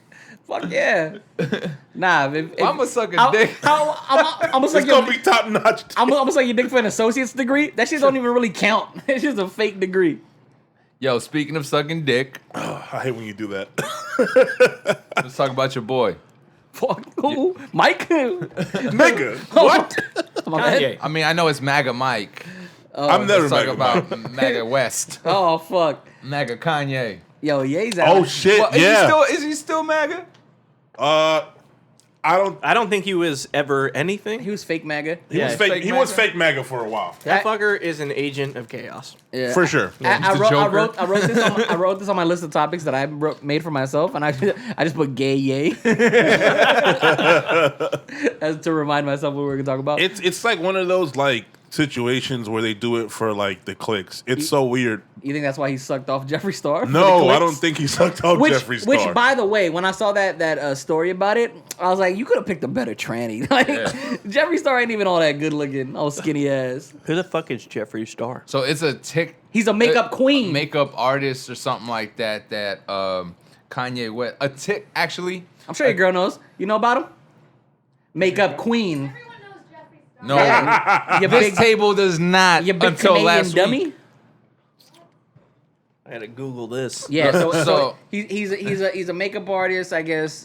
Fuck yeah. Nah, if I'm gonna suck a dick. I'm gonna suck It's your gonna be top notch. I'm gonna suck your dick for an associate's degree. That shit don't even really count. It's just a fake degree. Yo, speaking of sucking dick, I hate when you do that. let's talk about your boy. Fuck who? Mike? Nigga, what? My bad. Kanye. I mean, I know it's MAGA Mike. I'm never Let's talk mad about MAGA West. Oh fuck. MAGA Kanye. Yo, Ye's out. Oh shit, Well, yeah. Is he still MAGA? I don't think he was ever anything. He was fake MAGA. He was Yeah, fake. fake He was MAGA. fake MAGA for a while, That fucker is an agent of chaos. Yeah. for sure. I he's the wrote Joker. I wrote this on my list of topics that I made for myself, and I just put gay yay as to remind myself what we were gonna talk about. It's like one of those like situations where they do it for like the clicks. It's so weird. You think that's why he sucked off Jeffree Star? for the No, I clicks? don't think he sucked off Jeffree Star. Which, by the way, when I saw that story about it, I was like, you could have picked a better tranny. Like, Jeffree Star ain't even all that good looking, all skinny ass. Who the fuck is Jeffree Star? So it's a tick. He's a makeup queen. Makeup artist or something like that. That Kanye West. A tick actually. I'm sure your girl knows. You know about him? Makeup queen. Everyone knows Jeffree Star. No, You this big, table does not you big until Canadian last dummy. week. I had to Google this. Yeah, so So- he's a makeup artist, I guess.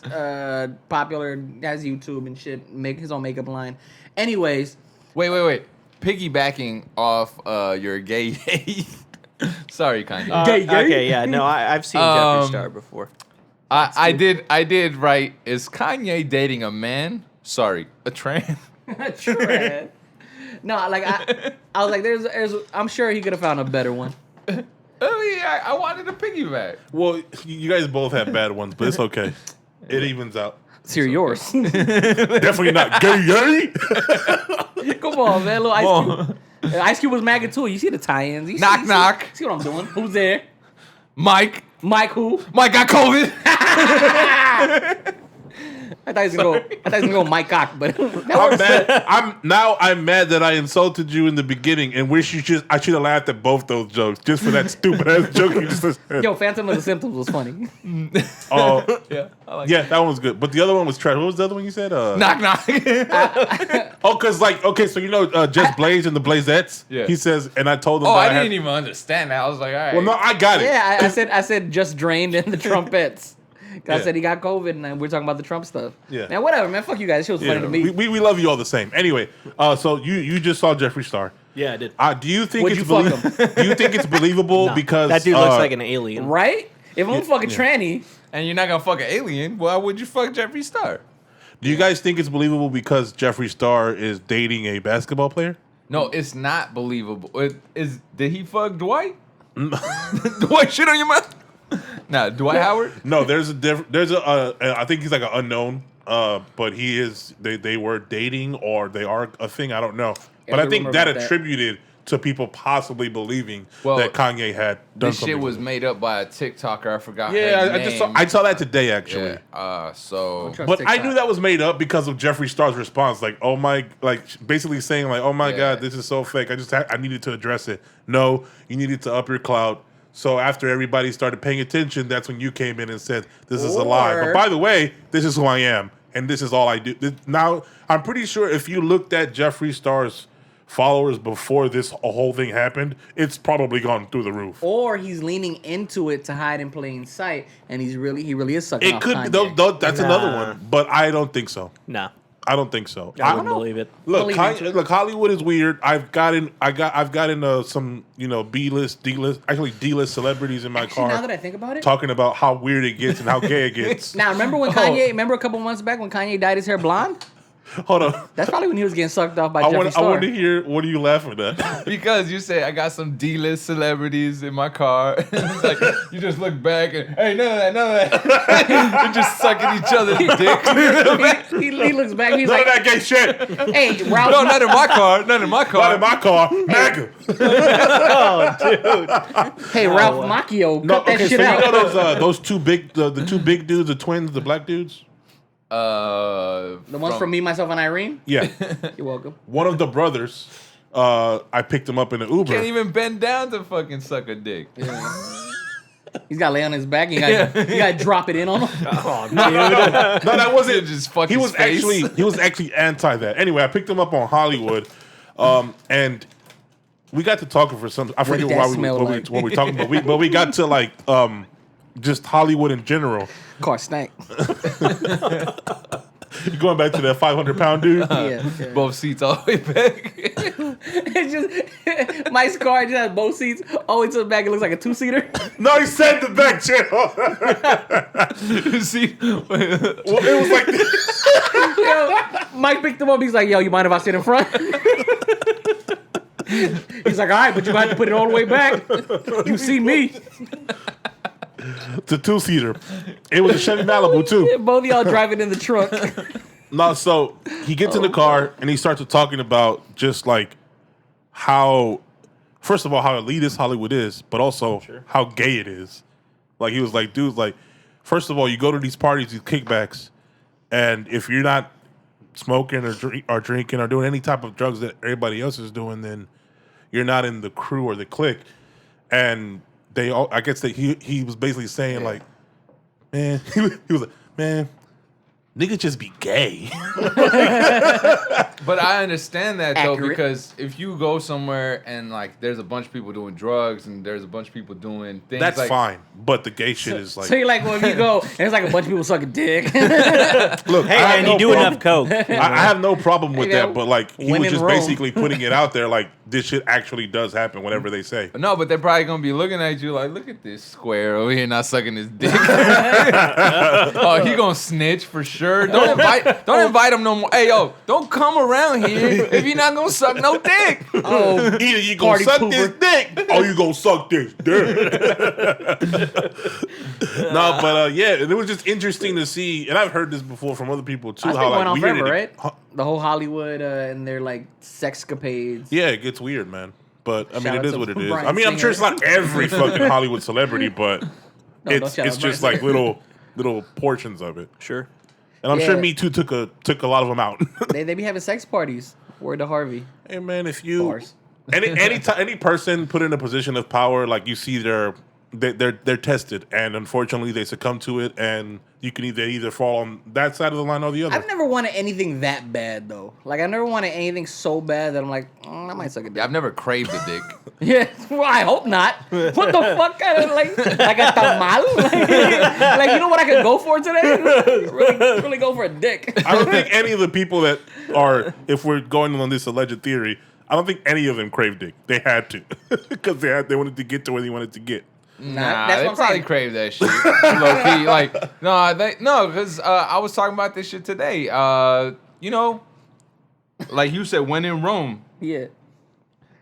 Popular, has YouTube and shit. Make his own makeup line. Anyways, Wait. Piggybacking off your gay. Sorry, Kanye. Gay, gay? Okay, yeah, no, I've seen Jeffree Star before. I did write. Is Kanye dating a man? Sorry, a trans. Trent. No, like I was like, there's I'm sure he could have found a better one. Oh yeah, I wanted to piggyback. Well, you guys both have bad ones, but it's okay. It evens out. It's yours. Definitely not gay. Come on, man. Little Ice Cube. Ice Cube was MAGA too. You see the tie-ins. You Knock, see, knock. See what I'm doing? Who's there? Mike Mike who? got COVID. I thought he was gonna go Mike Cock, but that I'm works. mad. I'm mad that I insulted you in the beginning and wish I should have laughed at both those jokes just for that stupid ass joke you just said. Yo, Phantom of the Symptoms was funny. Oh, Yeah, I like yeah, that one was good. But the other one was trash. What was the other one you said? knock knock. Oh, because like, okay, so you know Just Blaze and the Blazettes? Yeah. He says, and I told him Oh, that I had- didn't even understand that. I was like, all right. Well, no, I got it. Yeah, I said just drained in the trumpets. I Yeah. said he got COVID, and we're talking about the Trump stuff. Yeah. Man, whatever, man. Fuck you guys. She was funny to me. We love you all the same. Anyway, so you just saw Jeffree Star. Yeah, I did. Do you think Would it's you fuck do you think it's believable No, because that dude looks like an alien. Right? If I'm fucking tranny, and you're not gonna fuck an alien. Why would you fuck Jeffree Star? Do you guys think it's believable because Jeffree Star is dating a basketball player? No, it's not believable. Did he fuck Dwight? Dwight shit on your mouth? Nah, Dwight Howard. No, there's a I think he's like an unknown, but he is they were dating or they are a thing. I don't know, but I Every think rumor that about that. attributed to people possibly believing Well, that Kanye had done This something. shit was with him. made up by a TikToker. I forgot. Yeah, her I just name. saw that today actually. Yeah. So Trust But I TikTok. knew that was made up because of Jeffree Star's response, like, "Oh my," like basically saying, "Like, oh my Yeah. God, this is so fake." I needed to address it. No, you needed to up your clout. So after everybody started paying attention, that's when you came in and said, "This is a lie." Or- But by the way, this is who I am, and this is all I do. Now, I'm pretty sure if you looked at Jeffree Star's followers before this whole thing happened, it's probably gone through the roof. or he's leaning into it to hide in plain sight, and he really is sucking It off could be. Kanye. That's Nah. another one, but I don't think so. Nah, I don't think so. I wouldn't believe it. Look, Believe into it. look, Hollywood is weird. I've gotten some B-list, D-list, actually D-list celebrities in my Actually, now car that I think about it, talking about how weird it gets and how gay it gets. now remember when Kanye? Remember a couple months back when Kanye dyed his hair blonde? Hold on. That's probably when he was getting sucked off by I Jeffree want Star. to hear, what are you laughing at? Because you say I got some D-list celebrities in my car. It's like you just look back and hey, none of that. They're just sucking each other's dick. he looks back. He's None like, of that gay shit. "Hey, Ralph." No, not in my car. Not in my Not car. in my car. MAGA. Oh, dude. Hey, Ralph Macchio, cut that shit so out. you know those two big, the two big dudes, the twins, the black dudes? The ones from Me, Myself, and Irene. Yeah. You're welcome. One of the brothers, I picked him up in an Uber. Can't even bend down to fucking suck a dick. He's got to lay on his back. You got to drop it in on him. Oh, dude. No, that wasn't. Just fuck He his was face. actually anti that. Anyway, I picked him up on Hollywood, and we got to talking for some. I forget that why smell what like? we talking about. But we got to like just Hollywood in general. Car stank. You going back to that 500-pound dude? Yeah. Both seats all the way back. It's just Mike's car just has both seats all the way to the back. It looks like a 2-seater. No, he said the back channel. See, Well, it was like this. Yo, Mike picked him up. He's like, "Yo, you mind if I sit in front?" He's like, "All right, but you have to put it all the way back. You see me." It's a 2-seater. It was a Chevy Malibu too. Both of y'all driving in the trunk. No, so he gets in the car and he starts talking about just like how, first of all, how elitist Hollywood is, but also how gay it is. Like he was like, dude, like, first of all, you go to these parties, these kickbacks, and if you're not smoking or drinking or doing any type of drugs that everybody else is doing, then you're not in the crew or the clique. And they all, I guess that he was basically saying like, man, he was like, man, nigga just be gay. but I understand that though, Accurate. because if you go somewhere and like there's a bunch of people doing drugs and there's a bunch of people doing things That's like, fine, but the gay shit is like. So you're like, well, if you go, and it's like a bunch of people sucking dick. Look, Hey, I have man, no you do problem- enough coke. I have no problem with You know, that, but like he when was in just Rome. basically putting it out there, like this shit actually does happen, whatever they say. No, but they're probably gonna be looking at you like, look at this square over here not sucking his dick. Oh, he gonna snitch for sure. Don't invite him no more. Hey yo, don't come around here if you're not gonna suck no dick. Oh, Either you gonna Party suck pooper. this dick, or you gonna suck this dick. No, but yeah, it was just interesting to see, and I've heard this before from other people too. that's How been going like on weird forever, it- right? Huh? The whole Hollywood and their like sexcapades. Yeah, it gets weird, man. But I mean, Shout it out is to what it is. Bryan I mean, I'm sure it's Singer. not every fucking Hollywood celebrity, but don't it's shout out just Bryan like little portions of it. Sure. And I'm Yeah. sure Me Too took a lot of them out. They be having sex parties. Word to Harvey. Hey man, if you Bars. any person put in a position of power, like you see they're tested, and unfortunately they succumb to it, and you can either fall on that side of the line or the other. I've never wanted anything that bad though. Like I never wanted anything so bad that I'm like, I might suck a dick. I've never craved a dick. Yeah, well, I hope not. What the fuck? Kind of like a tamal? Like you know what I could go for today? Really go for a dick. I don't think any of the people that are, if we're going on this alleged theory, I don't think any of them craved dick. They had to because they wanted to get to where they wanted to get. Nah, that's they what I'm probably saying. crave that shit. Low key, like no, because I was talking about this shit today. You know, like you said, when in Rome. Yeah.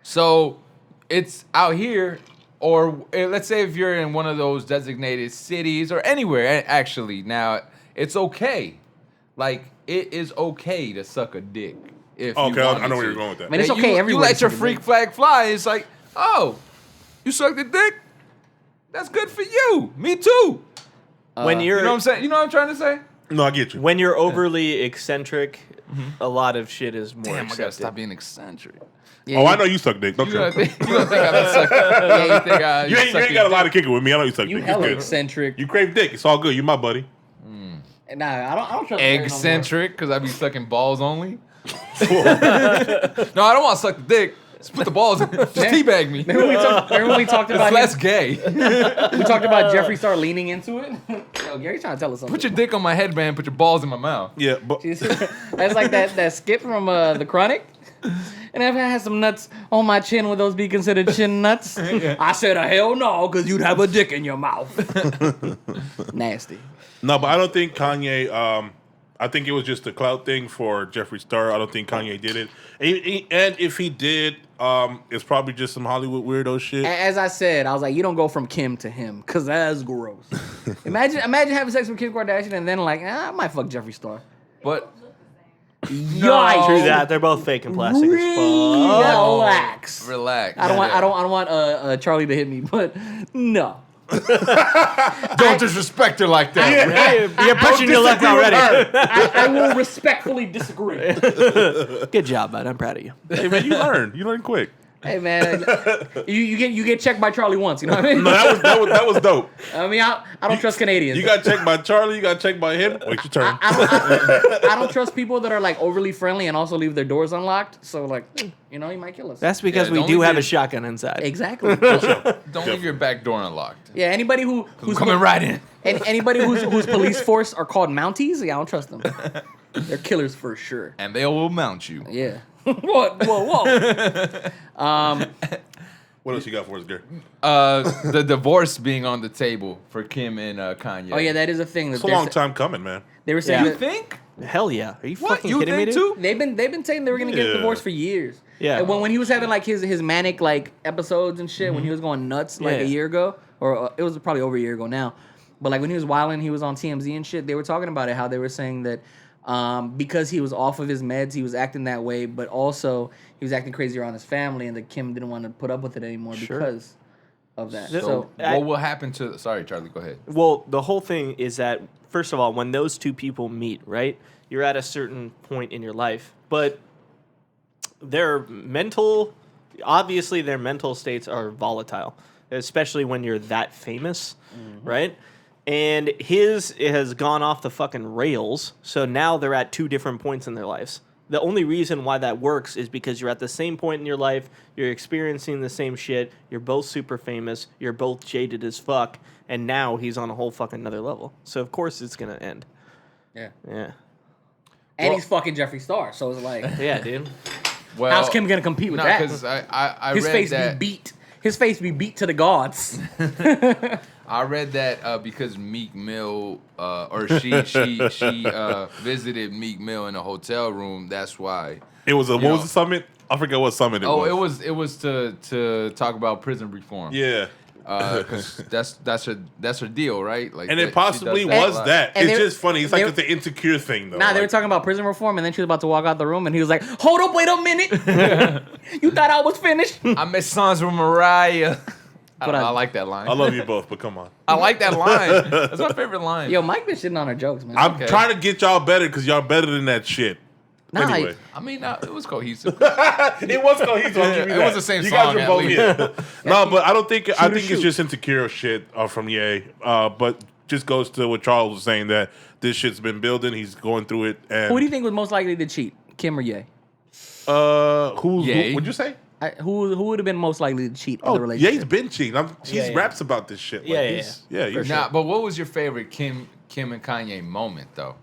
So it's out here, or let's say if you're in one of those designated cities or anywhere, actually, now it's okay. Like it is okay to suck a dick. If Okay, you I wanted know where to. you're going with that. I mean, it's You- okay You everywhere. let to your suck a freak dick. flag fly. It's like, oh, you sucked a dick. That's good for you. Me too. When you're You know what I'm saying? You know what I'm trying to say? No, I get you. when you're overly eccentric, a lot of shit is more Damn, I accepted. gotta stop being eccentric. Yeah, Oh, I know you suck dick. Don't You you? gonna think I've been sucking? Yeah, you think You ain't got a lot of kicking with me. I know you suck You dick. It's hella good. eccentric. You crave dick. It's all good. You my buddy. Nah, I don't trust Larry no more. Eccentric because I be sucking balls only. No, I don't want to suck the dick. Just put the balls in. Just teabag me. Remember when we talked It's about less gay. we talked about Jeffree Star leaning into it? Yo, Gary's trying to tell us something. Put your dick on my headband. Put your balls in my mouth. Yeah, but That's like that skit from The Chronic. And if I had some nuts on my chin, would those be considered chin nuts? I said, hell no, because you'd have a dick in your mouth. Nasty. no, but I don't think Kanye I think it was just a clout thing for Jeffree Star. I don't think Kanye did it. And if he did, it's probably just some Hollywood weirdo shit. As I said, I was like, you don't go from Kim to him because that's gross. imagine having sex with Kim Kardashian and then like, I might fuck Jeffree Star. But Yikes. True that. They're both fake and plastic as fuck. Relax. relax. I don't want Charlie to hit me, but no. Don't disrespect her like that. Yeah, you're pushing your luck already. I will respectfully disagree. Good job, bud. I'm proud of you. Hey man, you learn quick. Hey man, you get checked by Charlie once. You know what I mean? No, that was dope. I mean, I don't trust Canadians. You got checked by Charlie. You got checked by him. Wait your turn. I don't trust people that are like overly friendly and also leave their doors unlocked. So like, you might kill us. That's because Yeah, we don't do leave have your- a shotgun inside. Exactly. Don't leave your back door unlocked. Yeah, anybody who's Coming right in. And anybody whose police force are called Mounties, yeah, I don't trust them. They're killers for sure. And they will mount you. Yeah. What? Whoa. What else you got for us, Gary? The divorce being on the table for Kim and Kanye. Oh yeah, that is a thing. That It's a long time coming, man. They were saying Yeah. that Think? Hell yeah. Are you What? fucking You kidding me, think dude? too? they've been saying they were gonna get Yeah. divorced for years. Yeah. And when he was having like his manic like episodes and shit, when he was going nuts like Yeah. a year ago, or it was probably over a year ago now. But like when he was wilding, he was on TMZ and shit. They were talking about it, how they were saying that because he was off of his meds, he was acting that way, but also he was acting crazy around his family, and that Kim didn't want to put up with it anymore because of that. So- What will happen to... Sorry, Charlie, go ahead. Well, the whole thing is that, first of all, when those two people meet, right, you're at a certain point in your life, but obviously their mental states are volatile, especially when you're that famous, right? And his has gone off the fucking rails, so now they're at two different points in their lives. The only reason why that works is because you're at the same point in your life, you're experiencing the same shit, you're both super famous, you're both jaded as fuck, and now he's on a whole fucking another level. So of course it's gonna end. Yeah. Yeah. And he's fucking Jeffree Star, so it's like, Yeah, dude. Well, how's Kim gonna compete with that? because I His read face that... be beat. His face be beat to the gods. I read that because Meek Mill, or she visited Meek Mill in a hotel room. That's why. It was what know. was the summit? I forget what summit it was. It was to talk about prison reform. Yeah. Because that's her deal, right? Like, And that- it she possibly does that a was lot. that. And It's they- just funny. It's they- like the insecure thing, though. Nah, they were Like, talking about prison reform, and then she was about to walk out the room, and he was like, "Hold up, wait a minute. You thought I was finished?" I miss songs with Mariah. But I like that line. I love you both, but come on. I like that line. That's my favorite line. Yo, Mike been shitting on her jokes, man. I'm Okay. trying to get y'all better because y'all better than that shit. Nah, Anyway. I mean, it was cohesive. It was cohesive. I'll give you It that. was the same you song, Guys at were both, least. yeah. No, but I don't think. I think shoot. it's just insecure shit from Ye. But just goes to what Charles was saying, that this shit's been building. He's going through it. And Who do you think was most likely to cheat, Kim or Ye? Who would you say? Who would have been most likely to cheat in the Oh, relationship? Ye's been cheating. He Yeah. raps about this shit. Like, Yeah, yeah. For Nah, but what was your favorite Kim and Kanye moment though?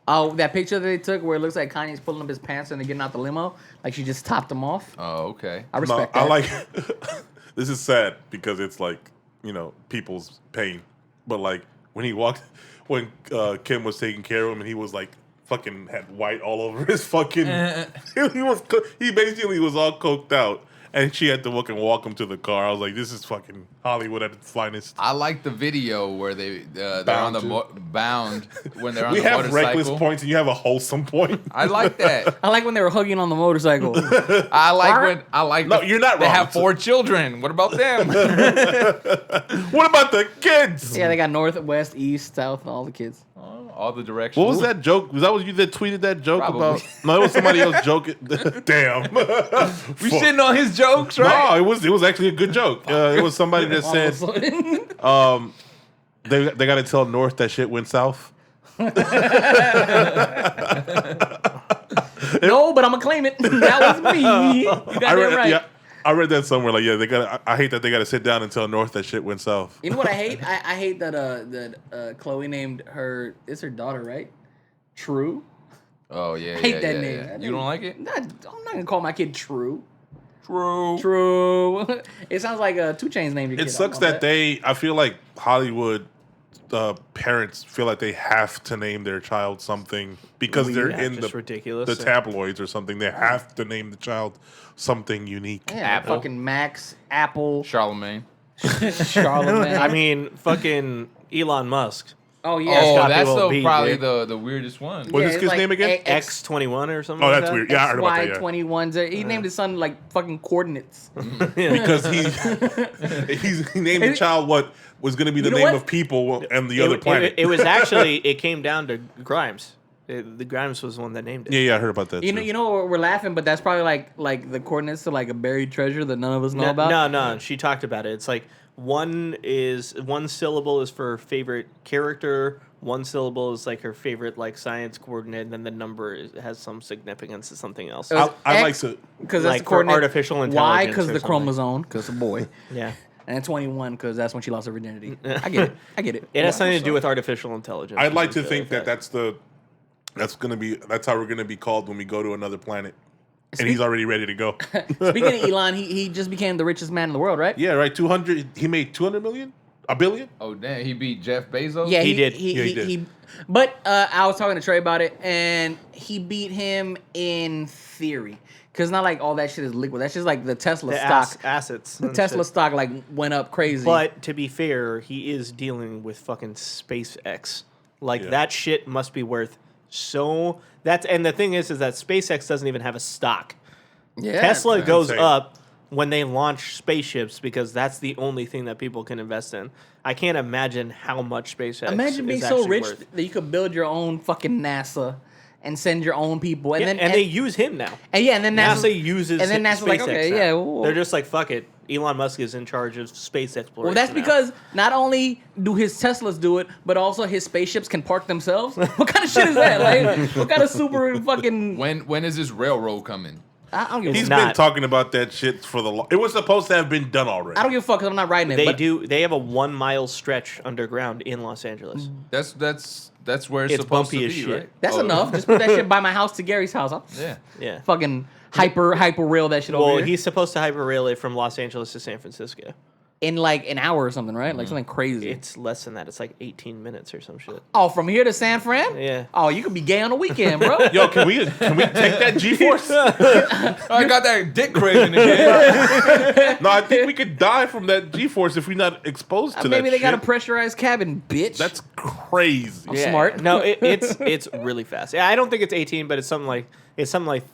Oh, that picture that they took where it looks like Kanye's pulling up his pants and they're getting out the limo, like she just topped him off. Oh, okay. I No, respect I that. like. This is sad because it's like, people's pain. But like when Kim was taking care of him and he was like fucking had white all over his fucking. he basically was all coked out. And she had to fucking walk him to the car. I was like, this is fucking Hollywood at its finest. I like the video where they're on Bound the to. bound when they're on We the have motorcycle. reckless points and you have a wholesome point. I like that. I like when they were hugging on the motorcycle. No, you're not They wrong. have 4 children. What about them? What about the kids? Yeah, they got north, west, east, south, and all the kids. All the directions. What was that joke? Was that you that tweeted that joke Probably. about? No, it was somebody else joking. Damn. We shitting on his jokes, right? No, it was actually a good joke. It was somebody that All of a said sudden. they got to tell North that shit went south. No, but I'm gonna claim it. That was me. You got that right. Yeah, I read that somewhere. Like, they got. I hate that they got to sit down and tell North that shit went south. You know what I hate? I hate that Chloe named her. It's her daughter, right? True. Oh yeah. I hate yeah, that yeah, name. yeah. That You name- don't like it? I'm not gonna call my kid True. True. True. It sounds like a 2 Chainz named your kid. It sucks that I feel like Hollywood parents feel like they have to name their child something because they're in just the ridiculous. tabloids or something. They have to name the child something unique. Yeah, Apple. fucking Max, Apple, Charlemagne. Charlemagne. I mean, fucking Elon Musk. oh yeah. Oh, got that's people beat, probably dude. the weirdest one. What's Yeah, this it's kid's like name again? X21 or something. Oh, like that's that? weird. Yeah, I heard about that. Yeah. XY21s. He named his son like fucking coordinates. Because he named the child what was going to be the You know name what? of people and the other planet. It was actually, it came down to Grimes. The Grimes was the one that named it. yeah, I heard about that. You too. know, we're laughing, but that's probably like the coordinates to like a buried treasure that none of us know about. No. She talked about it. It's like one syllable is for favorite character. One syllable is like her favorite like science coordinate, and then the number has some significance to something else. Uh, I like X- to. Because Like that's the for coordinate. artificial Y intelligence because or the something. chromosome because a boy, Yeah, and then 21 because that's when she lost her virginity. I get it. it has something to do with artificial intelligence. I'd like or to something think that that's how we're gonna be called when we go to another planet, and he's already ready to go. Speaking of Elon, he just became the richest man in the world, right? Yeah, right. 200. He made 200 million, a billion. Oh damn, he beat Jeff Bezos. Yeah, He did. He did. But I was talking to Trey about it, and he beat him in theory. Because not like all that shit is liquid. That's just like the Tesla the stock. assets. The and Tesla shit. stock like went up crazy. But to be fair, he is dealing with fucking SpaceX. Like Yeah. that shit must be worth so. And the thing is that SpaceX doesn't even have a stock. yeah, Tesla goes insane. up when they launch spaceships because that's the only thing that people can invest in. I can't imagine how much SpaceX. Imagine being is so actually rich worth. that you could build your own fucking NASA and send your own people, and Yeah, then and they use him now. and then NASA uses and then SpaceX NASA's like, okay, now. yeah, well- They're just like, fuck it. Elon Musk is in charge of space exploration. Well, that's now. because not only do his Teslas do it, but also his spaceships can park themselves. What kind of shit is that? Like, what kind of super fucking? When is this railroad coming? I don't give a He's fuck. been not. talking about that shit for it was supposed to have been done already. I don't give a fuck because I'm not riding it. They but do. They have a 1 mile stretch underground in Los Angeles. That's where it's It's supposed bumpy to as be, shit. right? That's Oh, enough. Just put that shit by my house to Gary's house. I'll Yeah. Yeah. fucking hyper rail that shit over Well, here he's supposed to hyperrail it from Los Angeles to San Francisco. in like an hour or something, right? Like something crazy. It's less than that. It's like 18 minutes or some shit. Oh, from here to San Fran? Yeah. Oh, you could be gay on the weekend, bro. Yo, can we take that G-force? I got that dick craving again. No, I think we could die from that G-force if we're not exposed to that. Maybe they got a shit. pressurized cabin, bitch. That's crazy. Yeah. Smart. No, it's really fast. Yeah, I don't think it's 18, but it's something like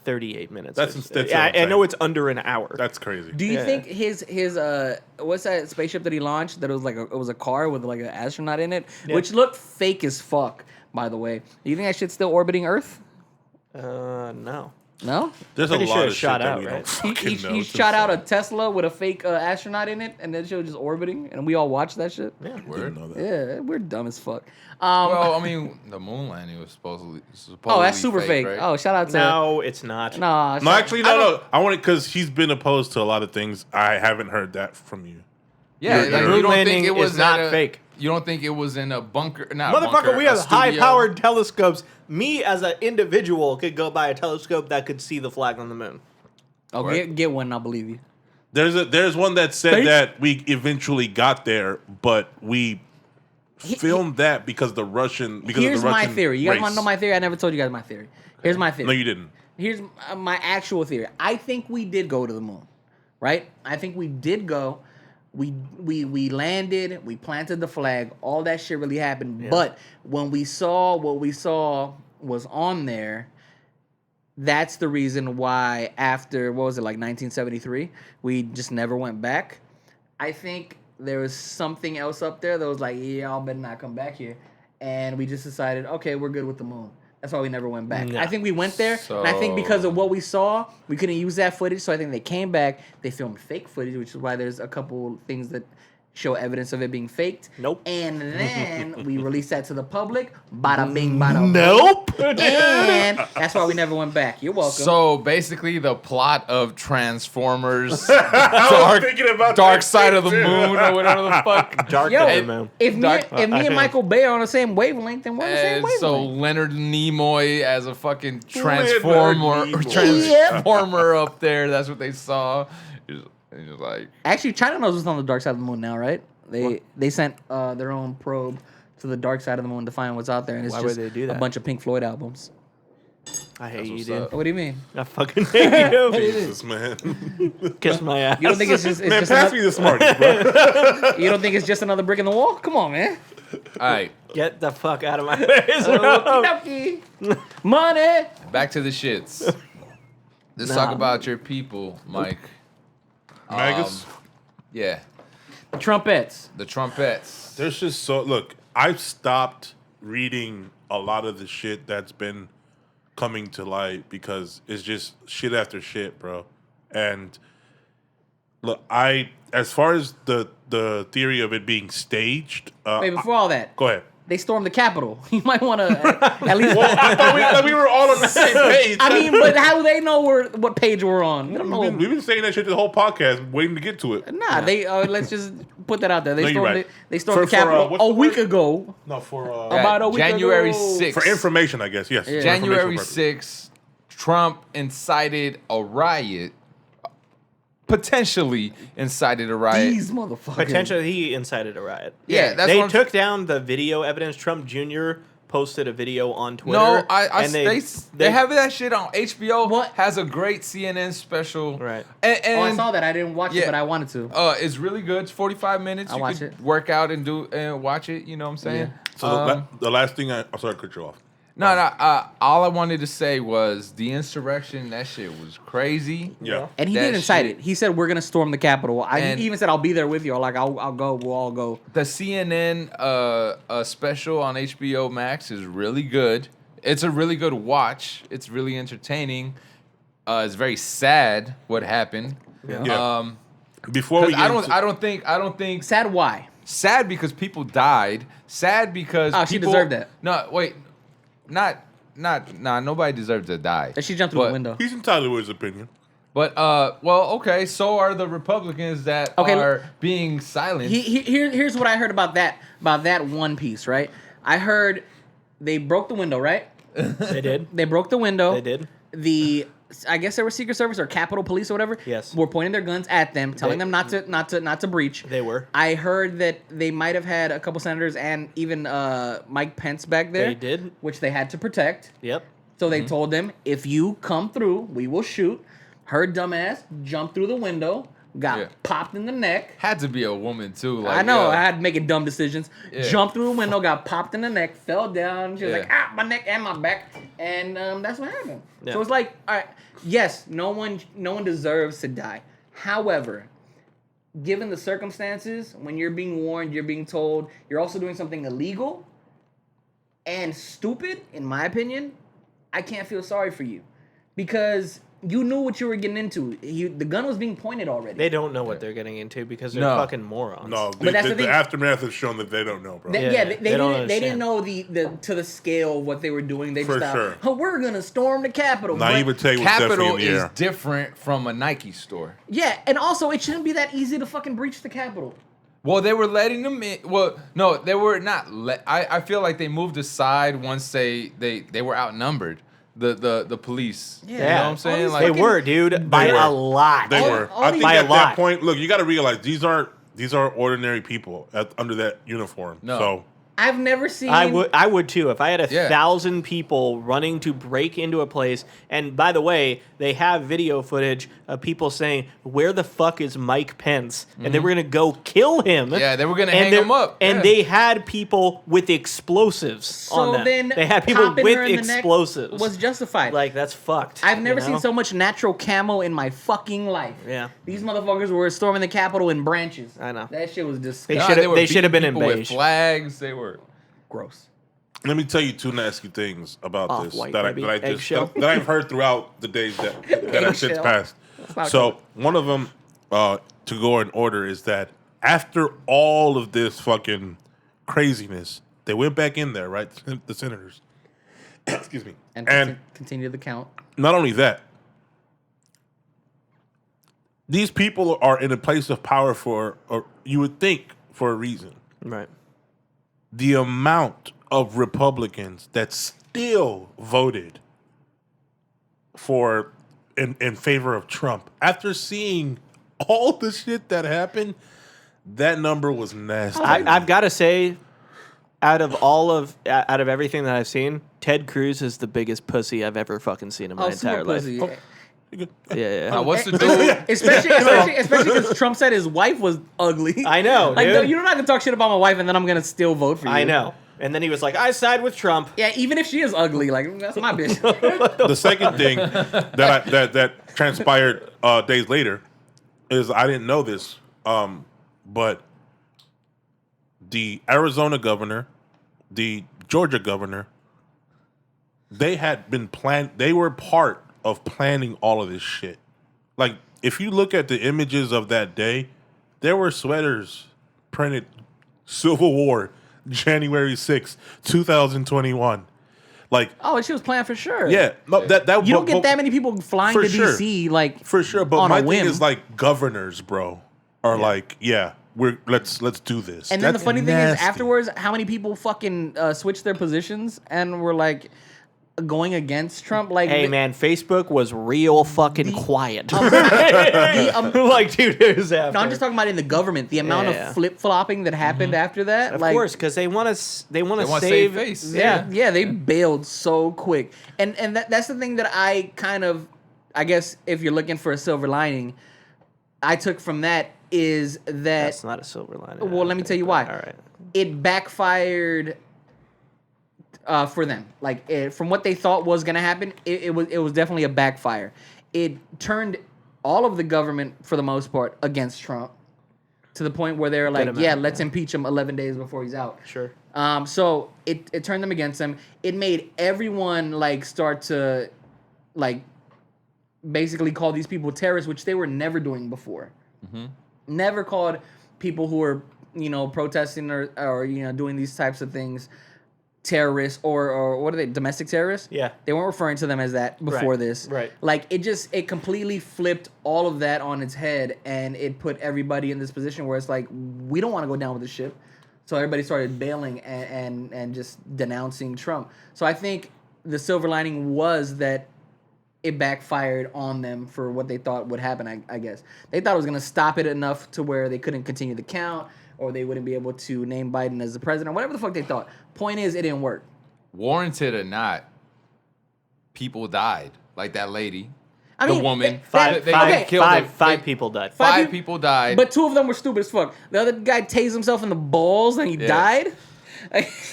38 minutes. That's yeah, what I'm I saying. know it's under an hour. That's crazy. Do you Yeah. think his what's that spaceship that he launched that it was like it was a car with like an astronaut in it, which looked fake as fuck, by the way. Do you think that shit's still orbiting Earth? No. No? There's a Pretty lot sure of it shit shot that out, we right? don't fucking He know. It's shot out a insane. Tesla with a fake astronaut in it, and that shit was just orbiting, and we all watched that shit. Yeah. Didn't know that. Yeah, we're dumb as fuck. Well, I mean, the moon landing was supposedly Oh, that's super fake. right? Oh, shout out to No, it's not. Nah, No, actually, no. I want it because he's been opposed to a lot of things. I haven't heard that from you. Yeah, Your like, moon you don't landing think it was is not at a- fake. You don't think it was in a bunker? Not Motherfucker, bunker, we a have studio? high-powered telescopes. Me, as an individual, could go by a telescope that could see the flag on the moon. Oh, get one, and I'll believe you. There's one that said Fake? that we eventually got there, but we filmed that because of the Russian. Here's of the my Russian theory. You guys race. want to know my theory? I never told you guys my theory. Here's my theory. No, you didn't. Here's my actual theory. I think we did go to the moon, right? I think we did go. We landed. We planted the flag. All that shit really happened. But when we saw what we saw was on there, that's the reason why after what was it like 1973, we just never went back. I think there was something else up there that was like, yeah, y'all better not come back here, and we just decided, okay, we're good with the moon. That's why we never went back. No. I think we went there, and I think because of what we saw, we couldn't use that footage. So I think they came back. They filmed fake footage, which is why there's a couple things that show evidence of it being faked. Nope. And then we released that to the public. Bada bing, bada boom. Nope. And that's why we never went back. You're welcome. So basically, the plot of Transformers, thinking about Dark that Side shit, of the too. Moon, or whatever the fuck. Dark Yo, Day, man. if me, Dark- if me and Michael Bay are on the same wavelength, then we're on the same And wavelength. so Leonard Nimoy as a fucking transformer, Nimoy. transformer up there. That's what they saw. It's just like, Actually, China knows what's on the dark side of the moon now, right? They sent their own probe to the dark side of the moon to find what's out there, and it's Why would just they do a that? bunch of Pink Floyd albums. I hate That's you, what's dude. up. What do you mean? I fucking hate you. Jesus, man. Kiss my ass. You don't think it's just Man, just pass me another, the Smarties, bro. you don't think it's just another brick in the wall? Come on, man. All right, Get the fuck out of my face. Money. back to the shits. Let's Nah. talk about your people, Mike. Magus? Yeah, The trumpets. the trumpets. There's just so look. I've stopped reading a lot of the shit that's been coming to light because it's just shit after shit, bro. And look, as far as the theory of it being staged, Wait, before all that, go ahead. they stormed the Capitol. You might want to at least. Well, I thought we were all on the same page. I mean, but how do they know what page we're on? We don't know. We've been saying that shit the whole podcast, waiting to get to it. Nah, they let's just put that out there. They No, you're stormed right. They stormed For- the Capitol what's a the week word? ago. No, for About a week January ago. 6th. for information, I guess. Yes, Yeah. for January information 6th, Trump incited a riot. Potentially incited a riot. These motherfuckers. Potentially, he incited a riot. Yeah, that's they what I'm- took down the video evidence. Trump Jr. posted a video on Twitter. No, and they have that shit on HBO. What? Has a great CNN special. Right. And, Oh, I saw that. I didn't watch it, Yeah. but I wanted to. It's really good. It's 45 minutes. I'll You watch could it. work out and watch it. You know what I'm saying? Yeah. So the last thing I'm sorry to cut you off. No. All I wanted to say was the insurrection. That shit was crazy. Yeah. And he That did incite shit. it. He said, we're going to storm the Capitol. And- He even said, I'll be there with you. Like, I'll go. We'll all go. The CNN special on HBO Max is really good. It's a really good watch. It's really entertaining. It's very sad what happened. Yeah. Before we 'Cause get I don't think Sad why? sad because people died. Sad because Oh, she people, deserved that. No, wait, nobody deserved to die. That she jumped through But- the window. he's entitled to his opinion. But well, okay, so are the Republicans that Okay, are being silenced. Here's what I heard about that one piece, right? I heard they broke the window, right? They did. They broke the window. They did. I guess they were Secret Service or Capitol Police or whatever. Yes. Were pointing their guns at them, telling They- them not to breach. They were. I heard that they might have had a couple senators and even Mike Pence back there. They did. Which they had to protect. Yep. So they told them, if you come through, we will shoot. Her dumbass jumped through the window, got Yeah. popped in the neck. Had to be a woman too. Like, I know, yo. I had making dumb decisions. Yeah. Jumped through the window, got popped in the neck, fell down. She was Yeah. like, my neck and my back. And that's what happened. Yeah. So it's like, all right, yes, no one deserves to die. However, given the circumstances, when you're being warned, you're being told, you're also doing something illegal and stupid, in my opinion, I can't feel sorry for you. Because you knew what you were getting into. The gun was being pointed already. They don't know what they're getting into because they're No. fucking morons. No, But that's the the thing. aftermath has shown that they don't know, bro. They, Yeah, yeah, they they don't didn't understand. know the to the scale of what they were doing. They For just thought, sure. oh, we're gonna storm the Capitol. But- Naivete was definitely Capital in the is air. different from a Nike store. yeah, and also it shouldn't be that easy to fucking breach the Capitol. Well, they were letting them in. Well, no, they were not. I feel like they moved aside once they were outnumbered. The police. Yeah. You know what I'm saying? All Like They fucking- were, dude, by were. a lot. They All- were. all I these- think By a at lot. that point, look, you got to realize these are ordinary people under that uniform. No. So I've never seen. I would too. If I had Yeah. 1,000 people running to break into a place, and by the way, they have video footage of people saying, "Where the fuck is Mike Pence?" And they were gonna go kill him. Yeah, they were gonna And hang they're- him up. And Yeah. they had people with explosives So on them. then They had people popping with her in the neck explosives. was justified. Like that's fucked. I've never you seen know? so much natural camo in my fucking life. Yeah. These motherfuckers were storming the Capitol in branches. I know. That shit was They disgusting. Nah, should've- were they should've beating been in people with beige. flags. They were. Gross. let me tell you two nasty things about this Off-white, that baby. I just Eggshell. that I've heard throughout the days that have since Eggshell. passed. not So one of them, to go in order, is that after all of this fucking craziness, they went back in there, right? The senators. Excuse me. And, And continue the count. not only that, these people are in a place of power or you would think, for a reason. Right. The amount of Republicans that still voted in favor of Trump after seeing all the shit that happened, that number was nasty. I've got to say, out of everything that I've seen, Ted Cruz is the biggest pussy I've ever fucking seen in my entire life. pussy. Yeah. What's the dude? Especially because Trump said his wife was ugly. I know, Like, dude. no, you're not gonna talk shit about my wife, and then I'm gonna still vote for you. I know. And then he was like, I side with Trump. Yeah, even if she is ugly, like that's my bitch. The second thing that transpired days later is I didn't know this, but the Arizona governor, the Georgia governor, they had been They were part of planning all of this shit. Like, if you look at the images of that day, there were sweaters printed Civil War, January 6th, 2021. Like, Oh, she was playing for sure. yeah, no, that You don't get that many people flying for to sure. DC, like for sure. But on my a whim. thing is like governors, bro, are like, yeah, let's do this. And then the That's funny thing is, nasty. afterwards, how many people fucking switched their positions and were like going against Trump? Like, Hey, man, Facebook was real fucking quiet. no, like 2 days after. I'm just talking about in the government. The amount Yeah. of flip flopping that happened after that. Of like, course, because they want to wanna save save face. Yeah, they bailed so quick, and that's the thing that I kind of, I guess, if you're looking for a silver lining, I took from that is that That's not a silver lining. Well, let me tell you why. All right. It backfired for them. Like from what they thought was going to happen, it was definitely a backfire. It turned all of the government, for the most part, against Trump to the point where they're like, amount, yeah, let's impeach him 11 days before he's out. Sure. So it turned them against him. It made everyone like start to like basically call these people terrorists, which they were never doing before. Never called people who were, protesting or doing these types of things terrorists or what are they, domestic terrorists? Yeah. They weren't referring to them as that before Right, this. right. Like it completely flipped all of that on its head, and it put everybody in this position where it's like, we don't want to go down with the ship. So everybody started bailing and just denouncing Trump. So I think the silver lining was that it backfired on them for what they thought would happen, I guess. They thought it was going to stop it enough to where they couldn't continue the count, or they wouldn't be able to name Biden as the president, or whatever the fuck they thought. Point is, it didn't work. Warranted or not, people died. Like that lady. I mean, the woman. that- They okay. killed her. Five people died. Five people died. But two of them were stupid as fuck. The other guy tased himself in the balls and he died.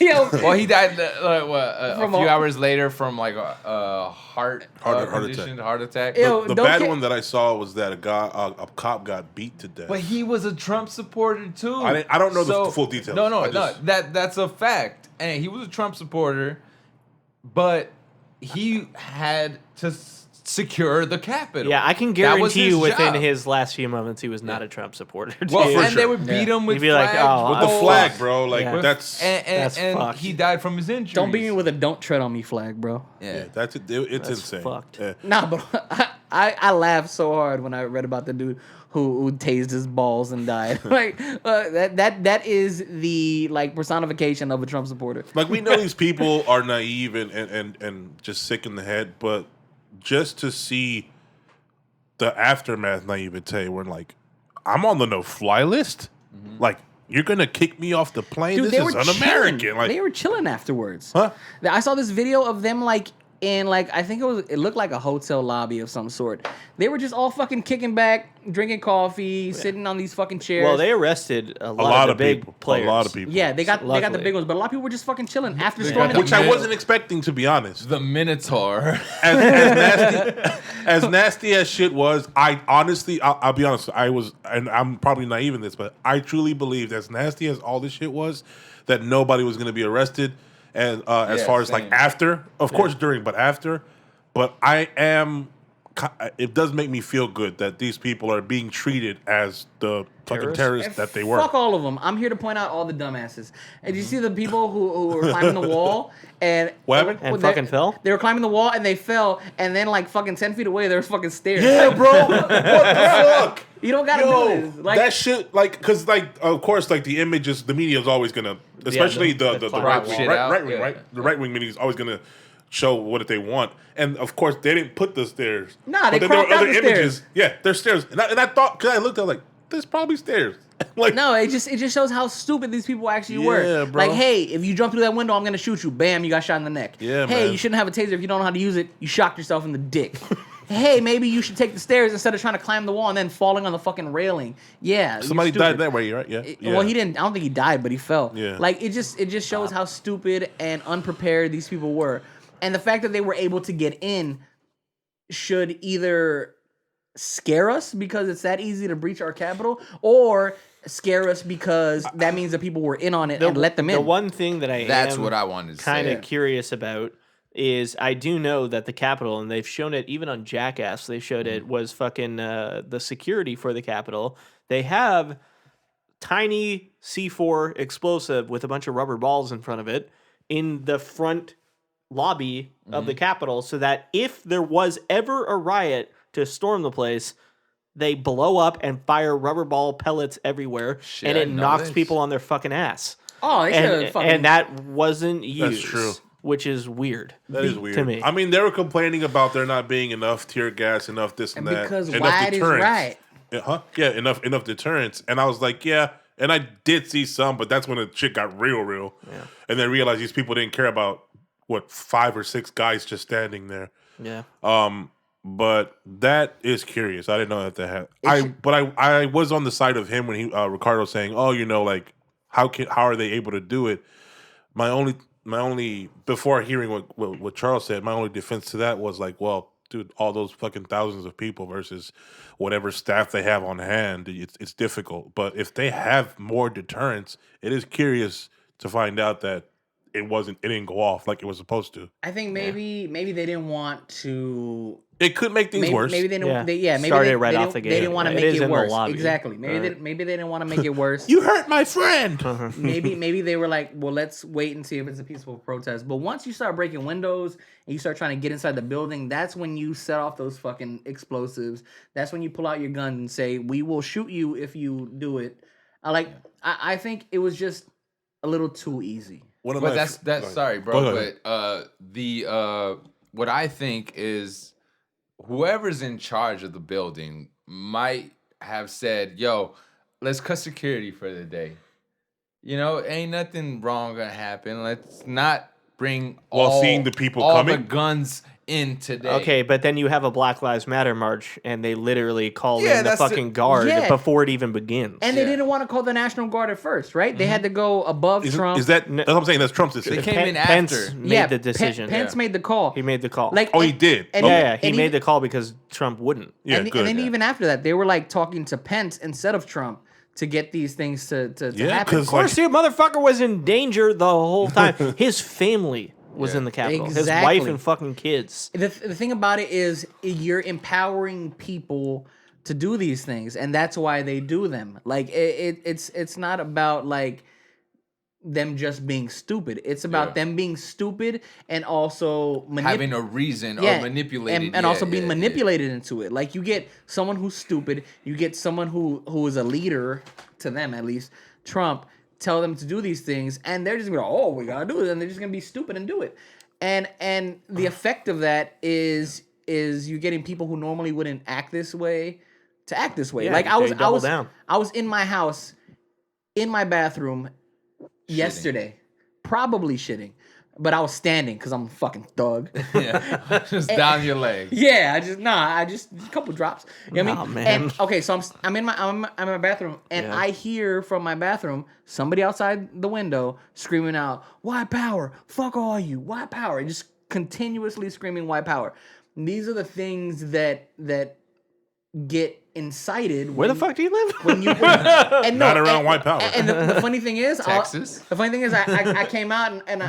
Well, he died a From few a- hours later from like a heart condition, heart attack. Ew. The Don't bad ca- one that I saw was that a cop got beat to death. But he was a Trump supporter too. I don't know the full details. No. That's a fact. And he was a Trump supporter, but he had to secure the Capitol. Yeah, I can That was guarantee you his within job. his last few moments, he was not a Trump supporter. Well, dude. for and they sure. would beat him with He'd be like, flags. oh, with the Oh, flag, bro. Like Yeah. that's That's and fucked. he died from his injuries. Don't beat me with a "Don't tread on me" flag, bro. yeah, it's That's insane. fucked. Yeah. Nah, but I laughed so hard when I read about the dude who tased his balls and died. Like that is the like personification of a Trump supporter. Like, we know these people are naive and just sick in the head, but just to see the aftermath naivete, we're like, I'm on the no-fly list. Like, you're gonna kick me off the plane? Dude, this they is were un-American. chilling. Like, They were chilling afterwards. huh? I saw this video of them like in like I think it looked like a hotel lobby of some sort. They were just all fucking kicking back, drinking coffee, sitting on these fucking chairs. Well, they arrested a lot, lot of of the big people. players. A lot of people. yeah, they got the Luckily. big ones, but a lot of people were just fucking chilling after They storming. got the Which I middle- wasn't expecting, to be honest. The Minotaur. As nasty as shit was, I honestly, I'll be honest, and I'm probably naive in this, but I truly believed, as nasty as all this shit was, that nobody was going to be arrested. And as Yeah, far as same. like after, of course during, but after. But it does make me feel good that these people are being treated as the fucking terrorists And that they were. Fuck all of them. I'm here to point out all the dumbasses. And you see the people who were climbing the wall and What happened? And they- fucking fell? They were climbing the wall and they fell, and then like fucking 10 feet away there was fucking stairs. Yeah, Like, bro. What the fuck? you don't gotta Yo, do this. Like that shit, like, because, like, of course, like, the images, the media is always gonna, especially the the clout right shit wing, out, right wing, yeah. right? The right wing media is always gonna show what they want, and of course, they didn't put the stairs. Nah, they but then there were cropped out other the images. stairs. Yeah, there's stairs, and I thought, because I looked, I was like, there's probably stairs. Like, No, it just shows how stupid these people actually Yeah, were. bro. Like, hey, if you jump through that window, I'm gonna shoot you. Bam, you got shot in the neck. Yeah, hey, man. you shouldn't have a taser if you don't know how to use it. You shocked yourself in the dick. Hey, maybe you should take the stairs instead of trying to climb the wall and then falling on the fucking railing. Yeah, you're somebody stupid. died that way, right? Yeah. Yeah. Well, he didn't. I don't think he died, but he fell. Yeah. Like it just shows how stupid and unprepared these people were, and the fact that they were able to get in should either scare us because it's that easy to breach our capital, or scare us because that means that people were in on it and let them in. The one thing that That's what I wanted to say. kind of curious about is I do know that the Capitol, and they've shown it even on Jackass, they showed it, was fucking the security for the Capitol. They have tiny C4 explosive with a bunch of rubber balls in front of it in the front lobby of the Capitol, so that if there was ever a riot to storm the place, they blow up and fire rubber ball pellets everywhere, Shit, and I it didn't know knocks this. people on their fucking ass. Oh, they should have fucking. And that wasn't used. true. Which is weird. That is weird to me. I mean, they were complaining about there not being enough tear gas, enough this and that, because enough wide is deterrence. right. Yeah, enough deterrence. And I was like, yeah. And I did see some, but that's when the shit got real. Yeah. And then realized these people didn't care about 5 or 6 guys just standing there. Yeah. But that is curious. I didn't know that happened. I was on the side of him when he Ricardo saying, "Oh, like how are they able to do it?" My only before hearing what Charles said, my only defense to that was like, well, dude, all those fucking thousands of people versus whatever staff they have on hand, it's difficult. But if they have more deterrence, it is curious to find out that it didn't go off like it was supposed to. I think maybe they didn't want to. It could make things worse. Maybe they didn't. Yeah. Maybe Started they, right they off didn't- the gate. They didn't want to It make is it in the worse. lobby. Exactly. Maybe they didn't want to make it worse. You hurt my friend. maybe they were like, well, let's wait and see if it's a peaceful protest. But once you start breaking windows and you start trying to get inside the building, that's when you set off those fucking explosives. That's when you pull out your gun and say, we will shoot you if you do it. I think it was just a little too easy. But that's sorry, bro. But what I think is whoever's in charge of the building might have said, "Yo, let's cut security for the day. Ain't nothing wrong gonna happen. Let's not bring seeing the people all coming? the guns in today." Okay, but then you have a Black Lives Matter march, and they literally call Yeah, in the that's fucking guard Yeah. before it even begins. And they didn't want to call the National Guard at first, right? They had to go above Trump. That's what I'm saying. That's Trump's decision. They came in Pence after. made the decision. Pence made the call. He made the call. He did. And yeah, he and made even- the call because Trump wouldn't. Yeah, and, good. and then even after that, they were like talking to Pence instead of Trump to get these things to Yeah, happen. 'cause, Of course, the motherfucker was in danger the whole time. His family was Yeah. in the Capitol. His Exactly. wife and fucking kids. The thing about it is you're empowering people to do these things, and that's why they do them. Like it's not about like them just being stupid. It's about them being stupid and also Having a reason or manipulated. and also being manipulated into it. Like you get someone who's stupid, you get someone who is a leader to them at least, Trump, tell them to do these things, and they're just gonna go, oh, we gotta do it, and they're just gonna be stupid and do it. And the effect of that is you getting people who normally wouldn't act this way to act this way. Yeah, like they double down. I was in my house, in my bathroom yesterday, probably shitting, but I was standing because I'm a fucking thug. Yeah, just down your leg. Yeah, I just a couple drops. You know what I mean? man. And okay, so I'm in my bathroom, and Yeah. I hear from my bathroom somebody outside the window screaming out, "White power! Fuck all you! White power!" And just continuously screaming "White power." And these are the things that get incited. Where the fuck do you live? When you and Not around white power. And the funny thing is, Texas? The funny thing is, I came out and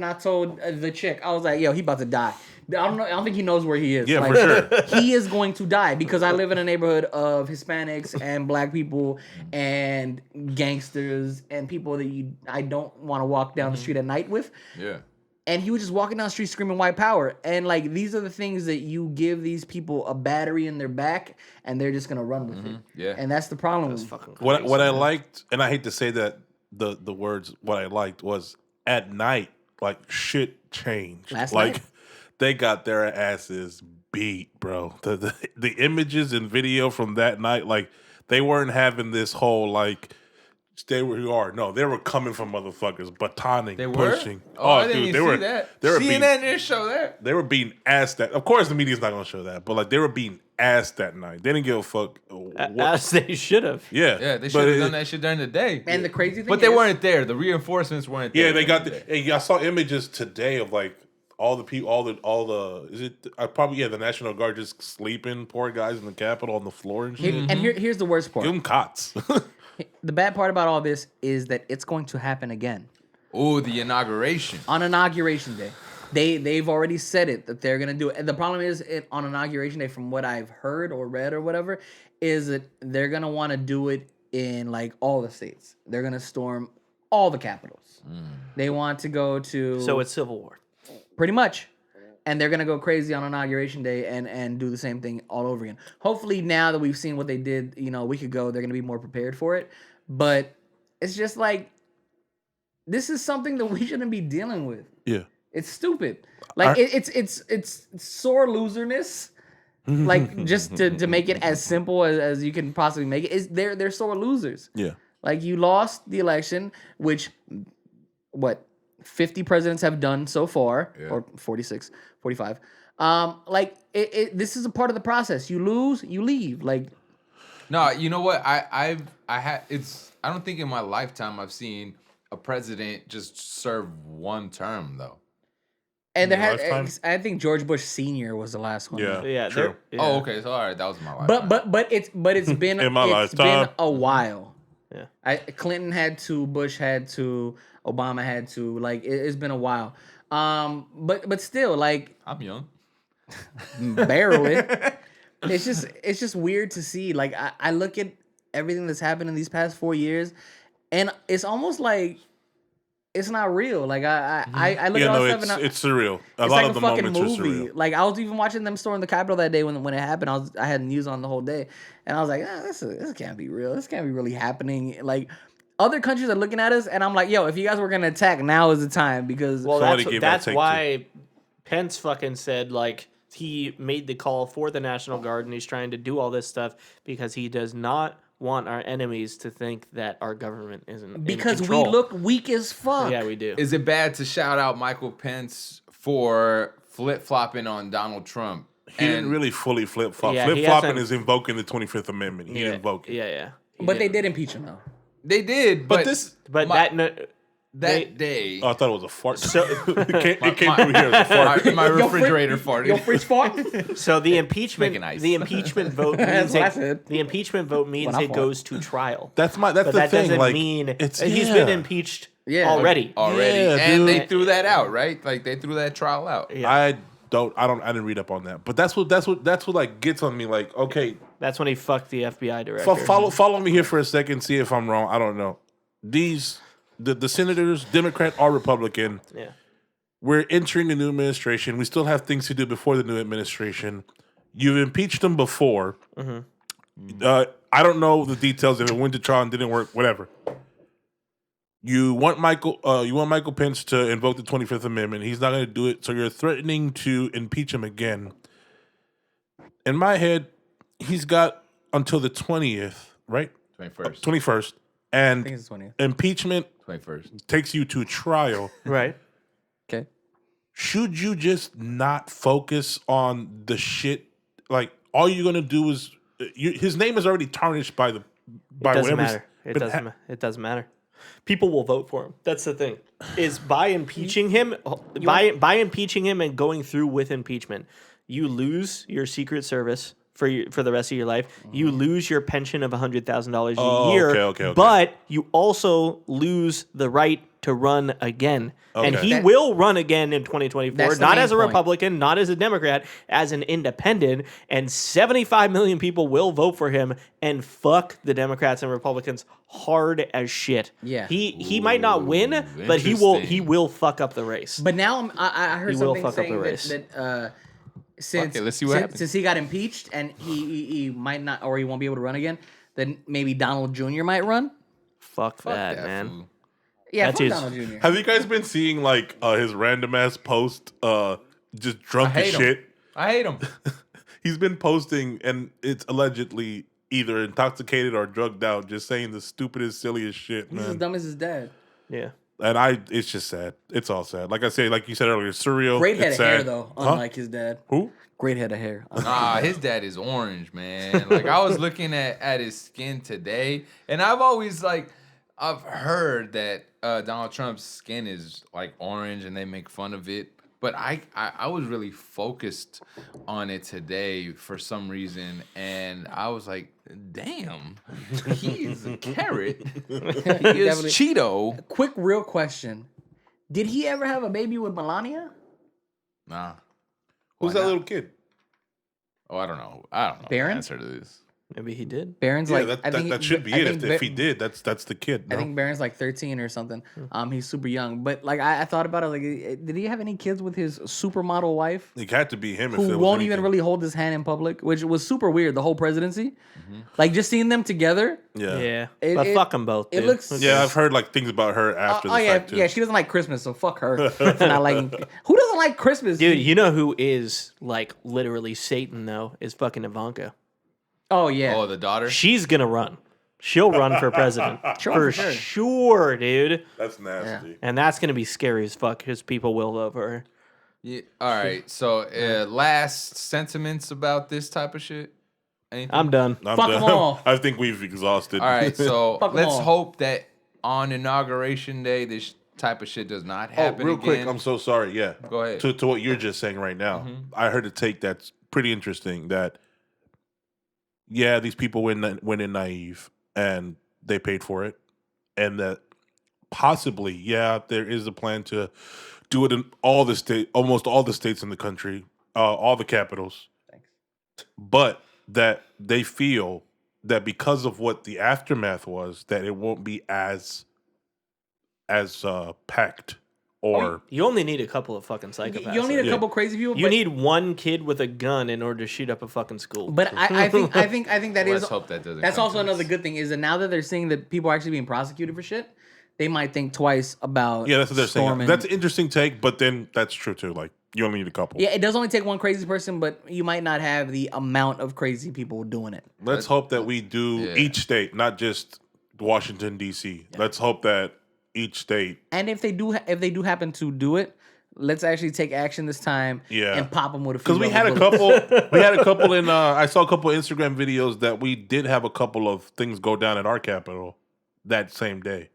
I told the chick, I was like, "Yo, he about to die." I don't think he knows where he is. Yeah, Like, for sure. He is going to die because I live in a neighborhood of Hispanics and Black people and gangsters and people that I don't want to walk down the street at night with. Yeah. And he was just walking down the street screaming white power. And like these are the things that you give these people a battery in their back and they're just gonna run with it. Yeah. And that's the problem. That's fucking crazy. What I liked, and I hate to say that the words what I liked was at night, like shit changed. Last like night? they got their asses beat, bro. The images and video from that night, like they weren't having this whole like stay where you are. No, they were coming from motherfuckers, batoning, They were? pushing. Oh, I didn't even see that. They were CNN didn't show that. They were being asked that. Of course, the media's not going to show that, but like they were being asked that night. They didn't give a fuck. As they should have. Yeah, they should have done that shit during the day. And the crazy thing But they weren't there. The reinforcements weren't there. Yeah, they got the. Hey, I saw images today of like all the people, all the. Is it? The National Guard just sleeping, poor guys in the Capitol on the floor and shit. And here's the worst part. Give them cots. The bad part about all this is that it's going to happen again. Oh, the inauguration. On Inauguration Day. They've already said it, that they're going to do it. And the problem is, on Inauguration Day, from what I've heard or read or whatever, is that they're going to want to do it in, like, all the states. They're going to storm all the capitals. They want to go to... So it's Civil War. Pretty much. And they're going to go crazy on Inauguration Day and do the same thing all over again. Hopefully, now that we've seen what they did, a week ago, they're going to be more prepared for it. But it's just like, this is something that we shouldn't be dealing with. Yeah. It's stupid. Like, it's sore loserness. Like, just to make it as simple as you can possibly make it. They're sore losers. Yeah. Like, you lost the election, which, 50 presidents have done so far, or 46, 45. This is a part of the process. You lose, you leave. Like, no, you know what? I don't think in my lifetime I've seen a president just serve one term though. And I think George Bush Sr. was the last one. Yeah, true. Yeah. Oh, okay. So all right, that was my lifetime. But it's been In my it's lifetime. been a while. Yeah. Clinton had to, Bush had to, Obama had to. Like, it's been a while. But still, like, I'm young. barely. It's just weird to see. Like, I look at everything that's happened in these past 4 years, and it's almost like it's not real. Like, I look at all this stuff and it's surreal. A it's lot like of the a fucking moments are movie. surreal. Like, I was even watching them storm the Capitol that day when it happened. I had news on the whole day, and I was like, this can't be real. This can't be really happening. Like, other countries are looking at us, and I'm like, yo, if you guys were gonna attack, now is the time, because that's why Pence fucking said, like, he made the call for the National Guard, and he's trying to do all this stuff because he does not want our enemies to think that our government isn't because in we control. look weak as fuck. Yeah, we do. Is it bad to shout out Michael Pence for flip-flopping on Donald Trump? He didn't really fully flip-flop. Yeah, he Flip-flopping hasn't- is invoking the 25th Amendment. He didn't invoke it. Yeah. But they did impeach him though. They did, but That day. Oh, I thought it was a fart. So it came through here as a fart. My refrigerator farted. Your fridge fart. So the impeachment, Making ice. the impeachment vote That's means what I said. the impeachment vote means When I it fought. goes to trial. That's But the that thing. doesn't Like, mean it's he's been impeached already. Yeah, and dude. they threw that out, right? Like they threw that trial out. Yeah. I didn't read up on that. But that's what like gets on me. Like, okay, That's when he fucked the FBI director. follow me here for a second. See if I'm wrong. I don't know. The senators, Democrat or Republican, Yeah. we're entering the new administration. We still have things to do before the new administration. You've impeached them before. I don't know the details if it went to trial and didn't work. Whatever. You want Michael Pence to invoke the 25th Amendment. He's not going to do it, so you're threatening to impeach him again. In my head, he's got until the 20th, right? 21st. 21st. I And think it's 20th. impeachment 21st. takes you to trial. Right. Okay. Should you just not focus on the shit? Like, all you're going to do is... his name is already tarnished by It doesn't whatever's matter. It doesn't matter. People will vote for him. That's the thing. Is by impeaching him, by impeaching him and going through with impeachment, you lose your Secret Service for the rest of your life. You lose your pension of $100,000 a year. Okay. But you also lose the right to run again. And Okay. he will run again in 2024, That's the not main as a point. Republican, not as a Democrat, as an independent, and 75 million people will vote for him and fuck the Democrats and Republicans hard as shit. Yeah. He might not win, but he will interesting. fuck up the race. But now I heard He will something fuck up saying the race. that since let's see what happens. since he got impeached and he might not, or he won't be able to run again, then maybe Donald Jr. might run. Fuck, Fuck that, that man. fool. Yeah, That's fuck his- Donald Jr. Have you guys been seeing like his random ass post just drunk I as hate him. shit? I hate him. He's been posting and it's allegedly either intoxicated or drugged out, just saying the stupidest, silliest shit, He's as man. dumb as his dad. Yeah. And it's just sad. It's all sad. Like I say, like you said earlier, surreal. Great head it's of hair sad. though, Huh? unlike his dad. Who? Great head of hair. Nah, his dad is orange, man. Like I was looking at his skin today, and I've heard that Donald Trump's skin is like orange, and they make fun of it. But I was really focused on it today for some reason, and I was like, damn, he's a carrot. He is Definitely. Cheeto. Quick, real question: did he ever have a baby with Melania? Nah. Who's Why that not? little kid? Oh, I don't know. I don't know Baron? the answer to this. Maybe he did. Barron's Yeah, like that should be I it. think If he did, that's the kid. I No? think Barron's like 13 or something. He's super young, but like I thought about it. Like, did he have any kids with his supermodel wife, It had to be him. If who there was won't even anything. really hold his hand in public, which was super weird. The whole presidency, like just seeing them together. Yeah. Yeah. It- But it- fuck them both. it Dude. looks- Yeah, I've heard like things about her after the yeah, fact too. yeah. She doesn't like Christmas, so fuck her for not liking. Who doesn't like Christmas, Dude, you know who is like literally Satan though? Is fucking Ivanka. Oh yeah. Oh, the daughter? She's gonna run. She'll run for president for sure. sure, dude. That's nasty. And that's gonna be scary as fuck because people will love her. Yeah. All right. So, last sentiments about this type of shit? Anything? I'm done. I'm Fuck 'em all. I think we've exhausted. All right. So, Fuck 'em let's all. hope that on Inauguration Day, this type of shit does not Oh, happen real again. quick, I'm so sorry. Yeah. Go ahead. To what you're just saying right now, I heard a take that's pretty interesting. That these people went in naive and they paid for it, and that possibly there is a plan to do it in almost all the states in the country, all the capitals. Thanks. But that they feel that because of what the aftermath was, that it won't be as packed or You only need a couple of fucking psychopaths. You don't need a Yeah. couple crazy people. You but, need one kid with a gun in order to shoot up a fucking school. But I think that Let's is. hope that doesn't. That's come also to another this. good thing is that now that they're seeing that people are actually being prosecuted for shit, they might think twice about. that's what they're saying. storming. That's an interesting take, but then that's true too. Like you only need a couple. Yeah, it does only take one crazy person, but you might not have the amount of crazy people doing it. Let's hope that we do each state, not just Washington D.C. Let's hope that each state. And if they do happen to do it, let's actually take action this time. Yeah. And pop them with a few. Because we had a bullets. couple. We had a couple in. I saw a couple Instagram videos that we did have a couple of things go down at our capital that same day.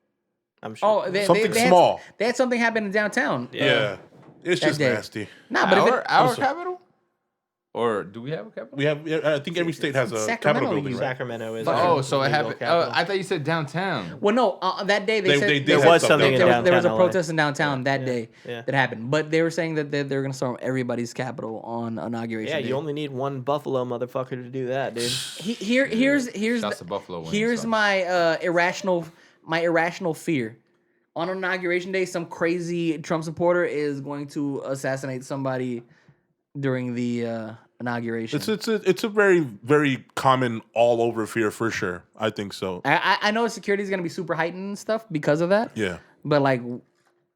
I'm sure. Oh, Something had- small. They had something happen in downtown. Yeah, it's that just day. nasty. Nah, but if it, Our capital? Or do we have a capital? We have. I think every state has a Sacramento, capital building. you- Right? Sacramento is. Oh, our so it legal happened. capital. I thought you said downtown. well, no, that day they said They did There have was something something in downtown. there was a downtown LA. protest in downtown that day yeah. that happened, but they were saying that they're going to storm everybody's capital on inauguration. Yeah, day. you only need one Buffalo motherfucker to do that, dude. Here's Shouts to Buffalo Wings, here's so. my irrational fear. On inauguration day, some crazy Trump supporter is going to assassinate somebody during the inauguration. It's a very very common all over fear for sure. I think so. I know security is going to be super heightened and stuff because of that. Yeah. But like,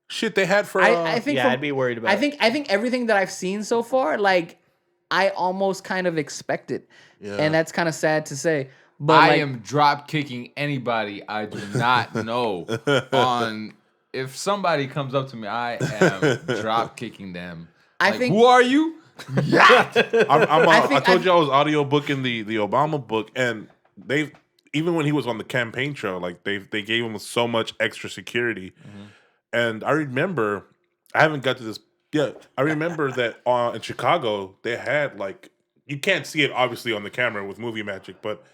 Shit, they had for. I think Yeah, from- I'd be worried about I think everything that I've seen so far, like, I almost kind of expect it, and that's kind of sad to say. But I like, am drop kicking anybody I do not know. If somebody comes up to me, I am drop kicking them. I Like, think- who are you? I told you I was audio booking the Obama book, and they even when he was on the campaign trail, like they gave him so much extra security. And I remember, I haven't got to this yet. I remember that in Chicago they had like you can't see it obviously on the camera with movie magic, but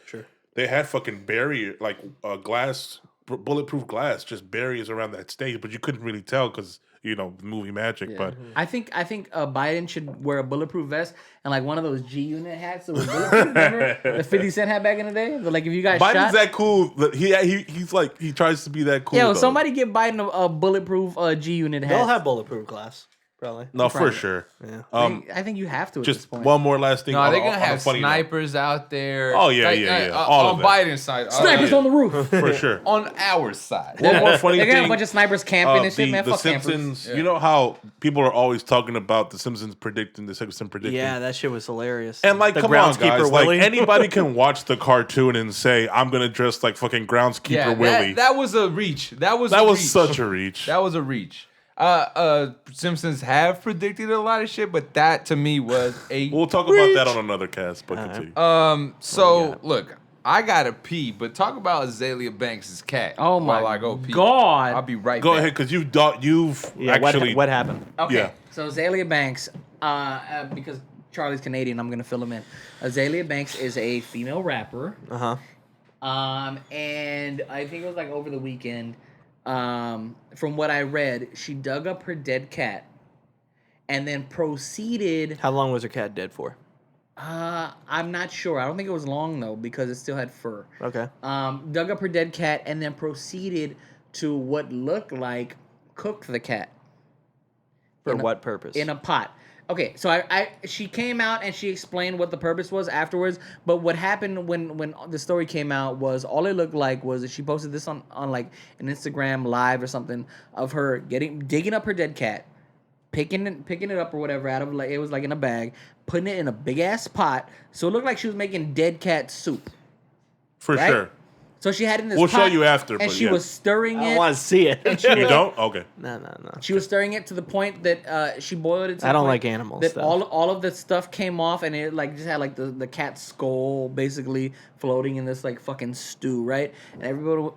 they had fucking barrier like glass, bulletproof glass, just barriers around that stage, but you couldn't really tell because movie magic. But I think Biden should wear a bulletproof vest and like one of those G Unit hats that was bulletproof. Remember the 50 Cent hat back in the day? But like if you guys Biden's shot, that cool. That he's tries to be that cool. yeah, though. somebody get Biden a bulletproof G Unit hat. They'll have bulletproof glass. Probably. No, for sure. Yeah. I think you have to at this Just point. one more last thing. No, they're on gonna a have funny note. snipers out there. Oh, yeah. All on of that. Biden's side, Snipers on the roof. For sure. on our side. One more funny They're gonna have thing. a bunch of snipers camping and shit, man. The Fuck Simpsons. campers. You know how people are always talking about the Simpsons predicting. Yeah, that shit was hilarious. And like, the come on, guys! Willie. Like anybody can watch the cartoon and say, "I'm gonna dress like fucking groundskeeper Yeah, Willie." that was a reach. That was such a reach. That was a reach. Simpsons have predicted a lot of shit, but that to me was a We'll talk about that on another cast, but continue. So look, I gotta pee, but talk about Azalea Banks' cat. Oh my while I go pee. God. I'll be right Go back. ahead, because you've Yeah, actually what happened? Okay. Yeah. So Azalea Banks, because Charlie's Canadian, I'm gonna fill him in. Azalea Banks is a female rapper. And I think it was like over the weekend. From what I read, she dug up her dead cat, and then proceeded. How long was her cat dead for? I'm not sure. I don't think it was long though, because it still had fur. Okay. Dug up her dead cat and then proceeded to what looked like cook the cat. For In a- what purpose? In a pot. Okay, so she came out and she explained what the purpose was afterwards. But what happened when the story came out was all it looked like was that she posted this on like an Instagram live or something of her digging up her dead cat, picking it up or whatever out of like it was like in a bag, putting it in a big ass pot. So it looked like she was making dead cat soup. for right? sure. So she had it in this We'll pot, show you after, and but she yeah. was stirring I it. don't want to see it. You don't? Okay. No. She was stirring it to the point that she boiled it. To I the don't point like animal that stuff. all of the stuff came off, and it like just had like the cat's skull basically floating in this like fucking stew, right? And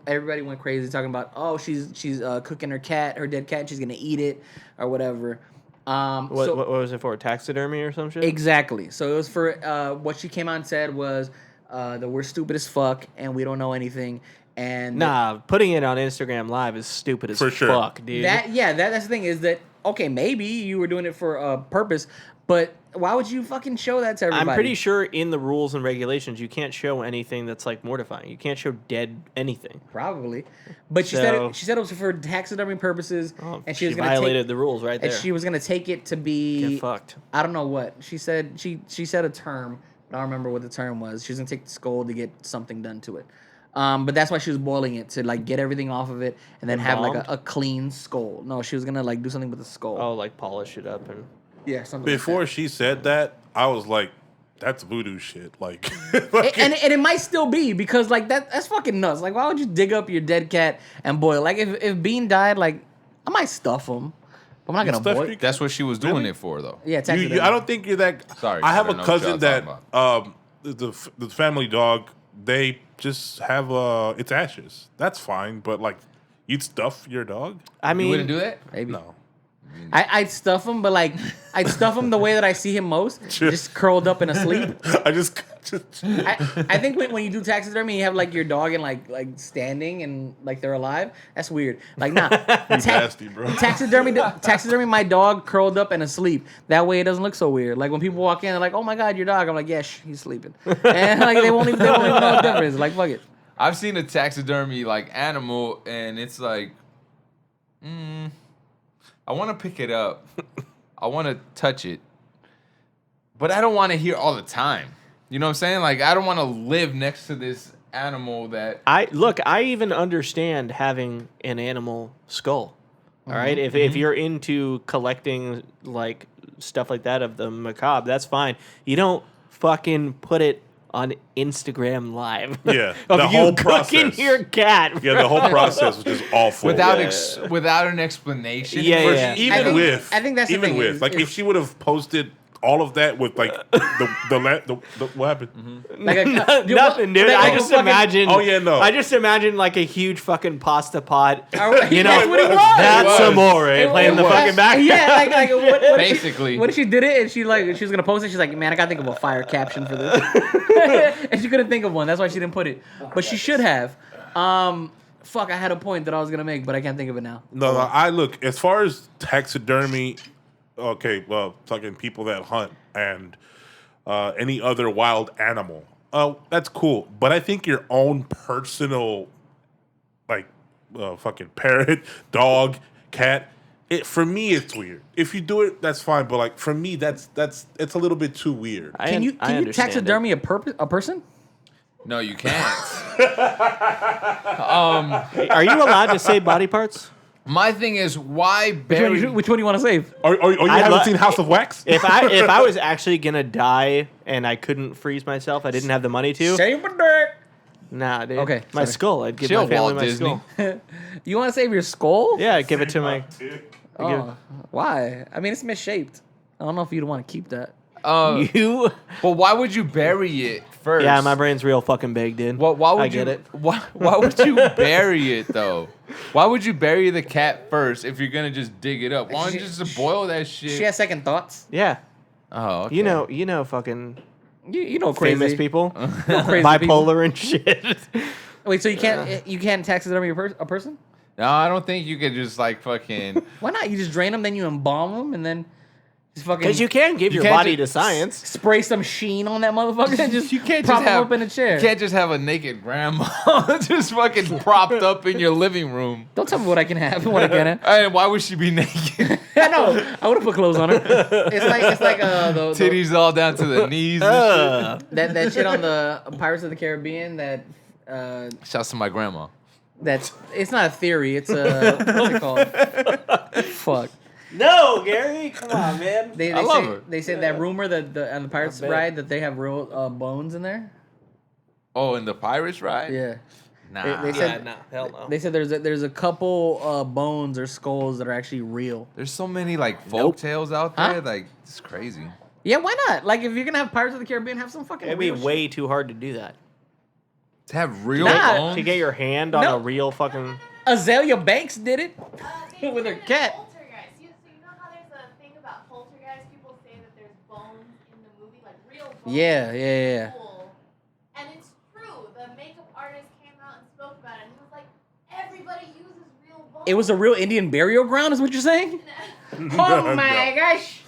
everybody went crazy talking about she's cooking her dead cat, and she's gonna eat it or whatever. What was it for? Taxidermy or some shit? Exactly. So it was for what she came out and said was that we're stupid as fuck and we don't know anything. And Nah, putting it on Instagram Live is stupid as For sure. fuck, dude. that's the thing is that okay, maybe you were doing it for a purpose, but why would you fucking show that to everybody? I'm pretty sure in the rules and regulations you can't show anything that's like mortifying. You can't show dead anything. Probably, but she said it was for taxidermy purposes, and she was gonna violated the rules right there. and she was gonna take it to be Get fucked. I don't know what she said. She said a term, but I don't remember what the term was. She was gonna take the skull to get something done to it. But that's why she was boiling it to like get everything off of it and then have like Embalmed? a clean skull. No, she was gonna like do something with the skull. Oh, like polish it up and. Yeah, something. Before like she said that, I was like, that's voodoo shit. Like, that. And it might still be because like that's fucking nuts. Like, why would you dig up your dead cat and boil? Like, if Bean died, like I might stuff him. But I'm not gonna stuff boil. your- That's what she was doing Really? it for, though. Yeah, taxidermy. I don't think you're that. Sorry, I have I a don't know what cousin y'all that the family dog. They just have its ashes. That's fine, but like, you'd stuff your dog? I mean, You wouldn't do that? Maybe. No. I'd stuff him, but like I'd stuff him the way that I see him most, just curled up and asleep. I just I think when you do taxidermy, you have like your dog and like standing and like they're alive. That's weird. Like nah, nasty, bro. taxidermy my dog curled up and asleep. That way it doesn't look so weird. Like when people walk in, they're like, "Oh my god, your dog." I'm like, "Yeah, he's sleeping," and like they won't even know the difference. Like fuck it. I've seen a taxidermy like animal, and it's like, I want to pick it up, I want to touch it, but I don't want to hear all the time. You know what I'm saying? Like I don't want to live next to this animal that. I even understand having an animal skull. All right, if you're into collecting like stuff like that of the macabre, that's fine. You don't fucking put it on Instagram Live. Yeah, of the you whole cooking process. your cat. Yeah, the whole process was just awful. Without an explanation. Yeah, For- yeah. I think that's the even thing with is- like is- if she would have posted all of that with like the what happened? Like Nothing, dude. I just imagine. Oh, yeah, no. I just imagine like a huge fucking pasta pot. That's You know, what it was. that's It was. amore playing the was. fucking back. Yeah, like what Basically. What if she did it and she was gonna post it? She's like, man, I gotta think of a fire caption for this, and she couldn't think of one. That's why she didn't put it. But she should have. Fuck, I had a point that I was gonna make, but I can't think of it now. No, I look as far as taxidermy. Okay, well, talking people that hunt and any other wild animal. That's cool, but I think your own personal, like, fucking parrot, dog, cat. For me, it's weird. If you do it, that's fine. But like for me, it's a little bit too weird. Can you taxidermy a person? No, you can't. Are you allowed to say body parts? My thing is, why bury? Which one do you want to save? Are you haven't seen House of Wax? If I was actually gonna die and I couldn't freeze myself, I didn't have the money to. Save a dirt. Nah, dude. Okay, my sorry. skull. I'd give Chill, my family Walt my Disney. skull. You want to save your skull? Yeah, I'd give it to my. Oh, why? I mean, it's misshaped. I don't know if you'd want to keep that. You. Well, why would you bury it first? Yeah, my brain's real fucking big, dude. Why would I you? get it. Why would you bury it though? Why would you bury the cat first if you're gonna just dig it up? Why don't you just boil that shit? She has second thoughts. Yeah. Oh, okay. You know, fucking You know, crazy famous people, crazy bipolar and shit. Wait, so you can't taxidermy a person? No, I don't think you could just like fucking. Why not? You just drain them, then you embalm them, and then just fucking. Because you can give your can't body ju- to science. spray some sheen on that motherfucker and just You can't prop just have him up in a chair. You can't just have a naked grandma just fucking propped up in your living room. Don't tell me what I can have and what I can't have. And why would she be naked? I know. I would have put clothes on her. It's like the Titties all down to the knees. And that shit on the Pirates of the Caribbean. That shit. Shouts to my grandma. that's it's not a theory. It's a what's it called? Fuck. No, Gary, come on, man. They I love say her. they said that rumor that on the Pirates bet. ride that they have real bones in there. Oh, in the Pirates ride? Yeah. Nah. They said no, hell no. they said there's a couple bones or skulls that are actually real. There's so many like folk tales out there. Huh? Like it's crazy. Yeah, why not? Like if you're gonna have Pirates of the Caribbean, have some fucking. It'd be real way too hard to do that. To have real Nah. bones. To get your hand on No. a real fucking. shit. Azalea Banks did it. They With her say cat. Poltergeist. So you know how there's a thing about poltergeist? People say that there's bones in the movie, like real bones. Yeah. Cool. And it's true. The makeup artist came out and spoke about it, and he was like, everybody uses real bones. It was a real Indian burial ground, is what you're saying? Oh my gosh!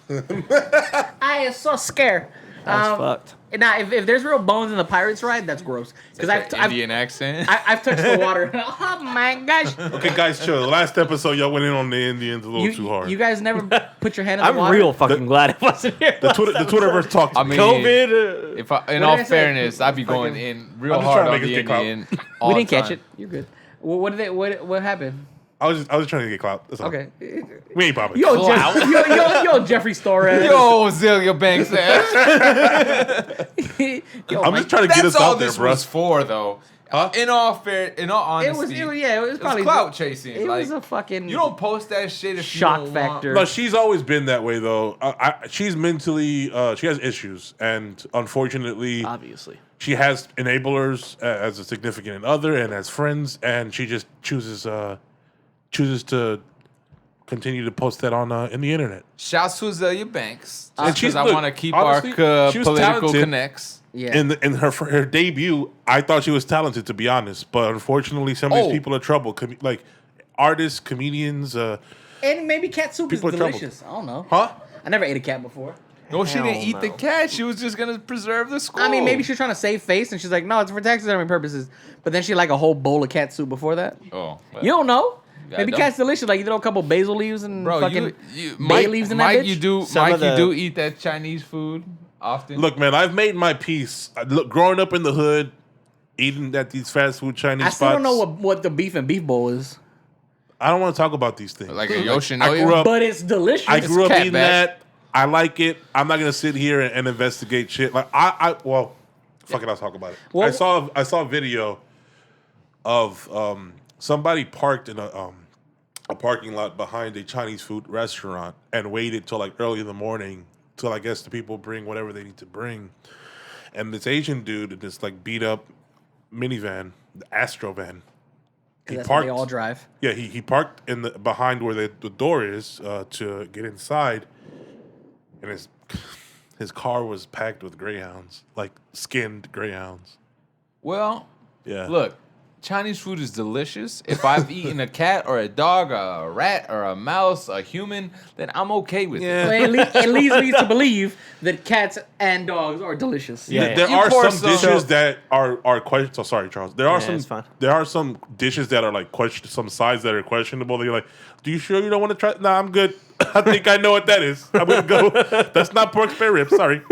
I am so scared. That's fucked. Now, if there's real bones in the Pirates ride, that's gross. Because Like an Indian accent. I've touched the water. Oh my gosh! Okay, guys, chill. The last episode, y'all went in on the Indians a little too hard. You guys never put your hand in the I'm water? real fucking glad it wasn't here. the Twitterverse talked to I me. mean, COVID. If I, in What all did I say? fairness, I'd be going Fucking- in real I'm just hard trying on to the make us get Indian. We all didn't the catch time. it. You're good. What did they? What happened? I was just trying to get clout. That's all. Okay. We ain't popping. Yo, Clout. yo, Jeffree Star. Yo, Azalea Banks ass. I'm just trying to get That's us all out there, this bro. was for, though. Huh? In all honesty, It was probably clout chasing. It like, was a fucking. you don't post that shit if shock you don't factor. No, she's always been that way though. She's mentally, she has issues, and unfortunately, Obviously. she has enablers as a significant other and as friends, and she just chooses to continue to post that on in the internet. Shouts to Azalea Banks. And Because I look, want to keep honestly, our she was political talented. connects. Yeah. In her debut, I thought she was talented, to be honest, but unfortunately, some of Oh. these people are trouble. Like artists, comedians, and maybe cat soup is People are troubled. delicious. I don't know. huh? I never ate a cat before. No, she didn't Hell eat the no. cat. She was just gonna preserve the skull. I mean, maybe she's trying to save face, and she's like, "No, it's for taxidermy purposes." But then she like a whole bowl of cat soup before that. Oh, You don't know. Yeah, Maybe I cat's delicious. Like you throw a couple basil leaves and bro, fucking you bay Mike, leaves in that Mike, bitch. you do, Some Mike, of the- you do eat that Chinese food often. Look, man, I've made my peace. Look, growing up in the hood, eating at these fast food Chinese I still spots. don't know what the beef and beef bowl is, I don't want to talk about these things. like a I Yoshinoya. grew up. but it's delicious. I grew up cat eating back. that. I like it. I'm not gonna sit here and investigate shit. Like well, fuck it. I'll talk about it. Well- I saw a video of somebody parked in a parking lot behind a Chinese food restaurant and waited till like early in the morning till I guess the people bring whatever they need to bring. And this Asian dude in this like beat up minivan, the Astro van. 'Cause that's what they all drive. Yeah, he parked in the behind where the door is to get inside, and his car was packed with greyhounds, like skinned greyhounds. Well, Yeah, look, Chinese food is delicious. If I've eaten a cat or a dog, a rat or a mouse, a human, then I'm okay with it. Well, it leads me to believe that cats and dogs are delicious. Yeah. There You are pour some dishes that are questionable. So sorry, Charles. There are it's fine. some dishes that are like some sides that are questionable. They're like, "Do you sure you don't want to try?" Nah, I'm good. I think I know what that is. I'm gonna go. That's not pork spare ribs. Sorry.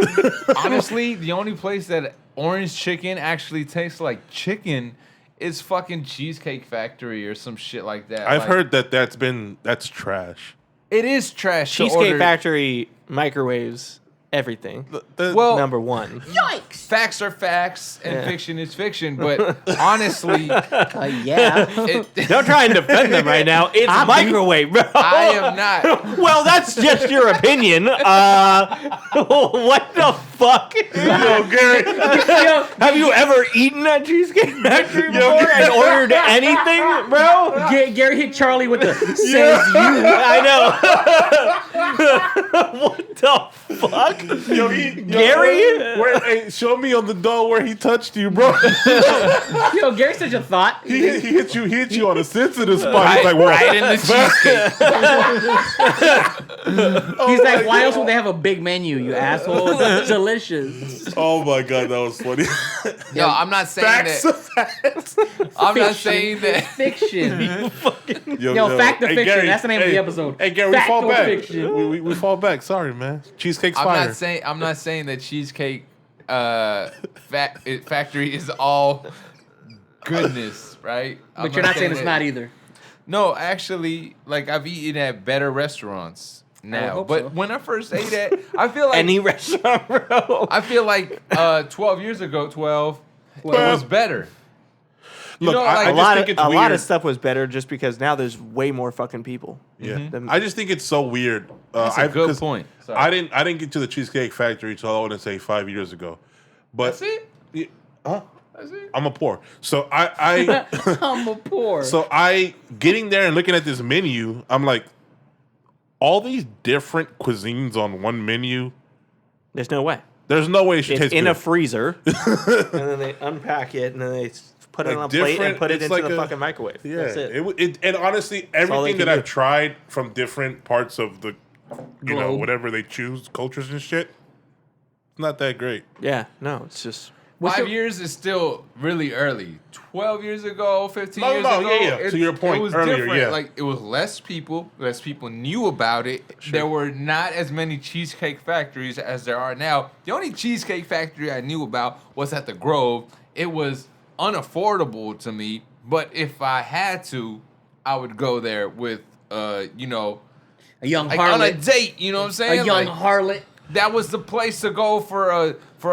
Honestly, the only place that orange chicken actually tastes like chicken is fucking Cheesecake Factory or some shit like that. I've Like, heard that's trash. it is trash. to Cheesecake order. Factory microwaves everything. Well, Number one. Yikes! facts are facts and fiction is fiction. But honestly, Yeah. Don't try and defend them right now. It's microwave, bro. I am not. Well, that's just your opinion. What the fuck? Yo, Gary. Have you ever eaten at Cheesecake Factory before and ordered anything, bro? Gary hit Charlie with the says you. I know. What the fuck? Gary? Hey, show me on the doll where he touched you, bro. Yo, Gary said your thought. he hit you on a sensitive spot. He's like, "Whoa." Right in the cheesecake. He's like, why else would they have a big menu, you asshole? It's delicious. Oh my god, that was funny. Yo, I'm not saying Facts. that. I'm not saying that. Fiction. Yo, Yo, fact or Hey, fiction. Gary, That's the name of the hey, episode. Hey, Gary, Fact we fall or back. fiction. We fall back. Sorry, man. Cheesecake's fire. I'm not saying that Cheesecake Factory is all goodness, right? But you're not saying it's not either. No, actually, like I've eaten at better restaurants now. hope But so. when I first ate at, I feel like Any restaurant, bro. I feel like 12 years ago, it was better. Look, know, I like, just think it's a weird. lot of stuff was better just because now there's way more fucking people. Yeah, I just think it's so weird. That's a good point. Sorry. I didn't get to the Cheesecake Factory until I want to say 5 years ago. But That's it? Yeah, huh? That's it? I'm a poor, so I I'm a poor. so I getting there and looking at this menu. I'm like, all these different cuisines on one menu. There's no way. There's no way it should It's taste in good. a freezer, and then they unpack it, and then they put it Like on a plate and different- put it it's into like the a- fucking microwave. Yeah, That's it. and honestly, all they everything can that do. I've tried from different parts of the, you know, Globe. whatever they choose, cultures and shit, it's not that great. Yeah, no, it's just 5 years is still really early. 12 years ago, 15 years No, ago. yeah. To your point it was earlier, different. yeah. Like, it was less people knew about it. There were not as many Cheesecake Factories as there are now. The only Cheesecake Factory I knew about was at the Grove. It was unaffordable to me, but if I had to, I would go there with, you know, a young like on a harlot. date, you know what I'm saying? A young Like, harlot. that was the place to go for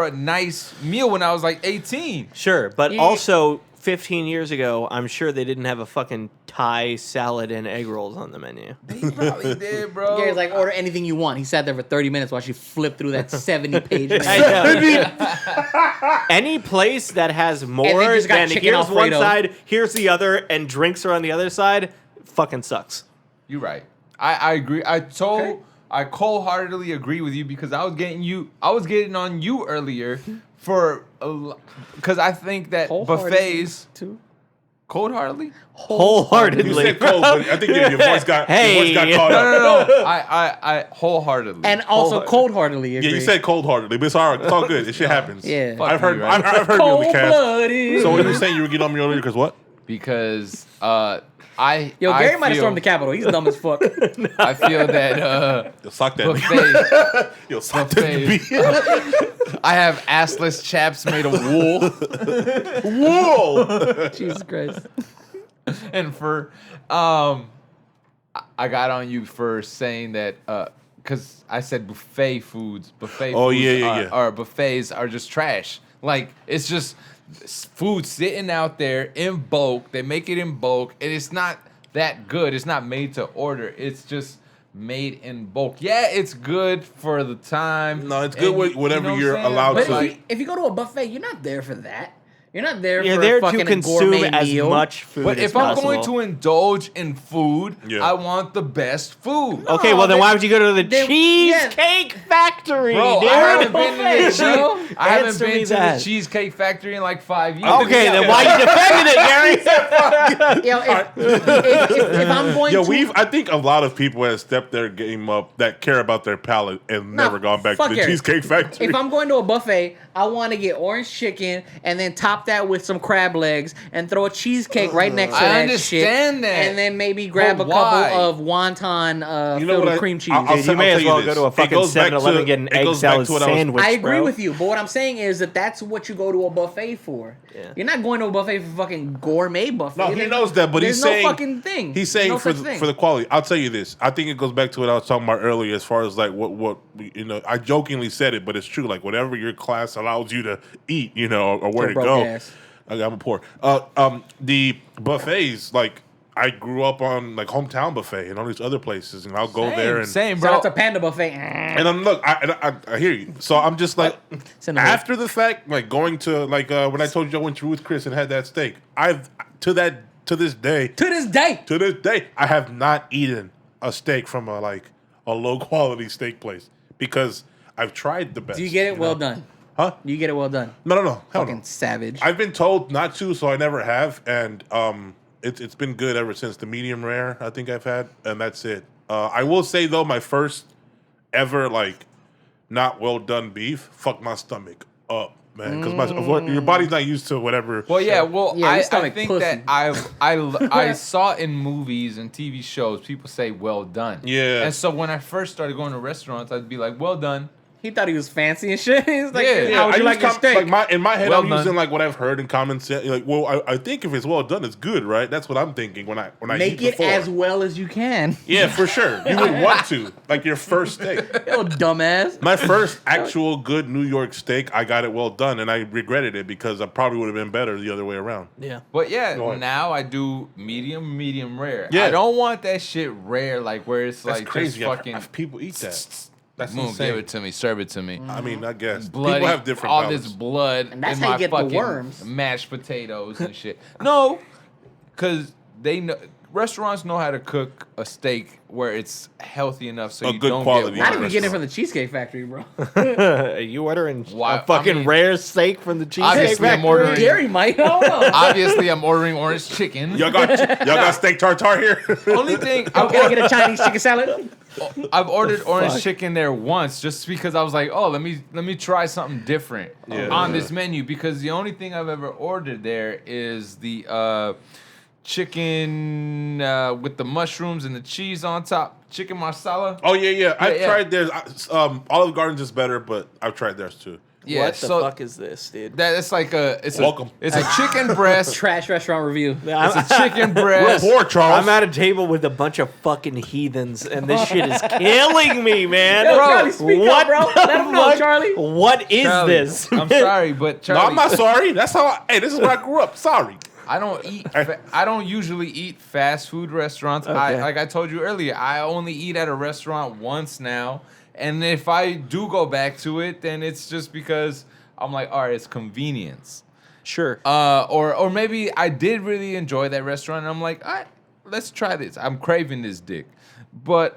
a nice meal when I was like 18. sure. But Yeah. also, 15 years ago, I'm sure they didn't have a fucking Thai salad and egg rolls on the menu. They probably did, bro. Gary's like, order anything you want. He sat there for 30 minutes while she flipped through that 70-page I menu. know. Any place that has more just got than chicken here's one Alfredo. side, here's the other, and drinks are on the other side, fucking sucks. You're right. I agree. I cold-heartedly agree with you because I was getting on you earlier for because I think that buffets Too. cold-heartedly. Wholeheartedly. You said cold, but I think your voice got your voice got Hey. caught up. No. I wholeheartedly. And also cold-heartedly agree. Yeah, you said cold-heartedly, but it's all right. It's all good. It shit happens. Yeah. Fuck I've heard. you, right? I've heard you on the cast. Cold-blooded. So what you saying? You were getting on me earlier because what? because Yo, Gary might have stormed the Capitol. He's dumb as fuck. I feel that Yo, suck that. buffet. Yo, suck that. buffet I have assless chaps made of wool. Whoa! Jesus Christ. And for I got on you for saying that because I said buffets Oh, foods yeah. or buffets are just trash. Like, it's just food sitting out there in bulk. They make it in bulk, and it's not that good. It's not made to order. It's just made in bulk. Yeah, it's good for the time. No, it's good with whatever what I'm you're saying? allowed But to. if you go to a buffet, you're not there for that. You're not there You're for there a fucking to consume gourmet as meal. much food But as if I'm possible. going to indulge in food, Yeah. I want the best food. Okay, well then why would you go to the then- Cheesecake Factory, Bro, dude? I haven't been to buffet, the bro. I haven't Answer me been to the that. Cheesecake Factory in like 5 years. Okay, then why you defending it, Gary? Yo, if I'm going Yo, to, I think a lot of people have stepped their game up that care about their palate and Nah, never gone back to fuck the Eric. Cheesecake Factory. if I'm going to a buffet, I want to get orange chicken and then top that with some crab legs and throw a cheesecake right next to I that understand shit. that. And then maybe grab But a couple why? of wonton You know filled what with I- cream cheese. I'll Dude, say- you may I'll as tell well you go this. to a It fucking goes back 7-Eleven to- and get an it egg goes back salad to what I was- sandwich, I agree bro. with you, but what I'm saying is that's what you go to a buffet for. Yeah. You're not going to a buffet for fucking gourmet buffet. No, he There's- knows that, but he's there's saying no fucking thing. He's saying no for such thing. the quality. I'll tell you this. I think it goes back to what I was talking about earlier, as far as like what you know. I jokingly said it, but it's true. Like whatever your class allows you to eat, you know, or where So to broke go. ass. I'm poor. The buffets, like I grew up on like Hometown Buffet and all these other places, and I'll go there and same, Shout bro. out to Panda Buffet. and I'm look. I hear you. So I'm just like Send 'em over. after the fact, like going to like when I told you I went to Ruth Chris and had that steak. I've to this day. To this day. To this day, I have not eaten a steak from a low quality steak place because I've tried the best. Do you get it know? well done? Huh? Do you get it well done? No. Hell Fucking no. savage. I've been told not to, so I never have, and it's been good ever since. The medium rare I think I've had, and that's it. I will say though, my first ever not well done beef fucked my stomach up, man, because your body's not used to whatever. Well, yeah. Well, Yeah, your I stomach think pussy. that I saw in movies and TV shows people say "well done." Yeah. And so when I first started going to restaurants, I'd be like, "Well done." He thought he was fancy and shit. He's like, Yeah. how would I you like your use steak? in my head, Well I'm done. using what I've heard in common sense. I think if it's well done, it's good, right? That's what I'm thinking when I Make eat it before. as well as you can. Yeah, for sure. You would want to your first steak. Yo, dumbass. My first actual good New York steak, I got it well done, and I regretted it because I probably would have been better the other way around. Yeah. But yeah, Go ahead. now I do medium rare. Yeah. I don't want that shit rare, where it's That's like crazy. just fucking. People eat that. That's Moon, insane. give it to me, serve it to me. I mean, I guess Bloody, people have different all palates. this blood And that's in how you my get the fucking worms. mashed potatoes and shit. No, because they know restaurants know how to cook a steak where it's healthy enough so A you good don't quality. get How did we worms. get it from the Cheesecake Factory, bro? Are you ordering Why- a fucking I mean, rare steak from the Cheesecake obviously I'm Factory? ordering- Gary might. I don't know. Obviously, I'm ordering orange chicken. Y'all got steak tartare here? Only thing Can I get a Chinese chicken salad? I've ordered orange fuck? chicken there once just because I was like, oh, let me try something different on this menu because the only thing I've ever ordered there is the chicken with the mushrooms and the cheese on top, chicken marsala. Oh yeah. I've yeah. tried theirs. Olive Garden's is better, but I've tried theirs too. Yeah, What the so fuck is this, dude? that's like Welcome. It's a chicken breast. Trash restaurant review. It's a chicken breast. Poor Charles. I'm at a table with a bunch of fucking heathens, and this shit is killing me, man. Yo, Charlie, speak up, what bro. the Let him know, fuck? Charlie. What is Charlie, this? I'm sorry, but No, Charlie, I'm not sorry. That's how. Hey, this is where I grew up. Sorry. I don't eat. I don't usually eat fast food restaurants. Okay. Like I told you earlier, I only eat at a restaurant once now, and if I do go back to it, then it's just because I'm like, all right, it's convenience. Sure. Or maybe I did really enjoy that restaurant, and I'm like, all right, let's try this. I'm craving this dick, but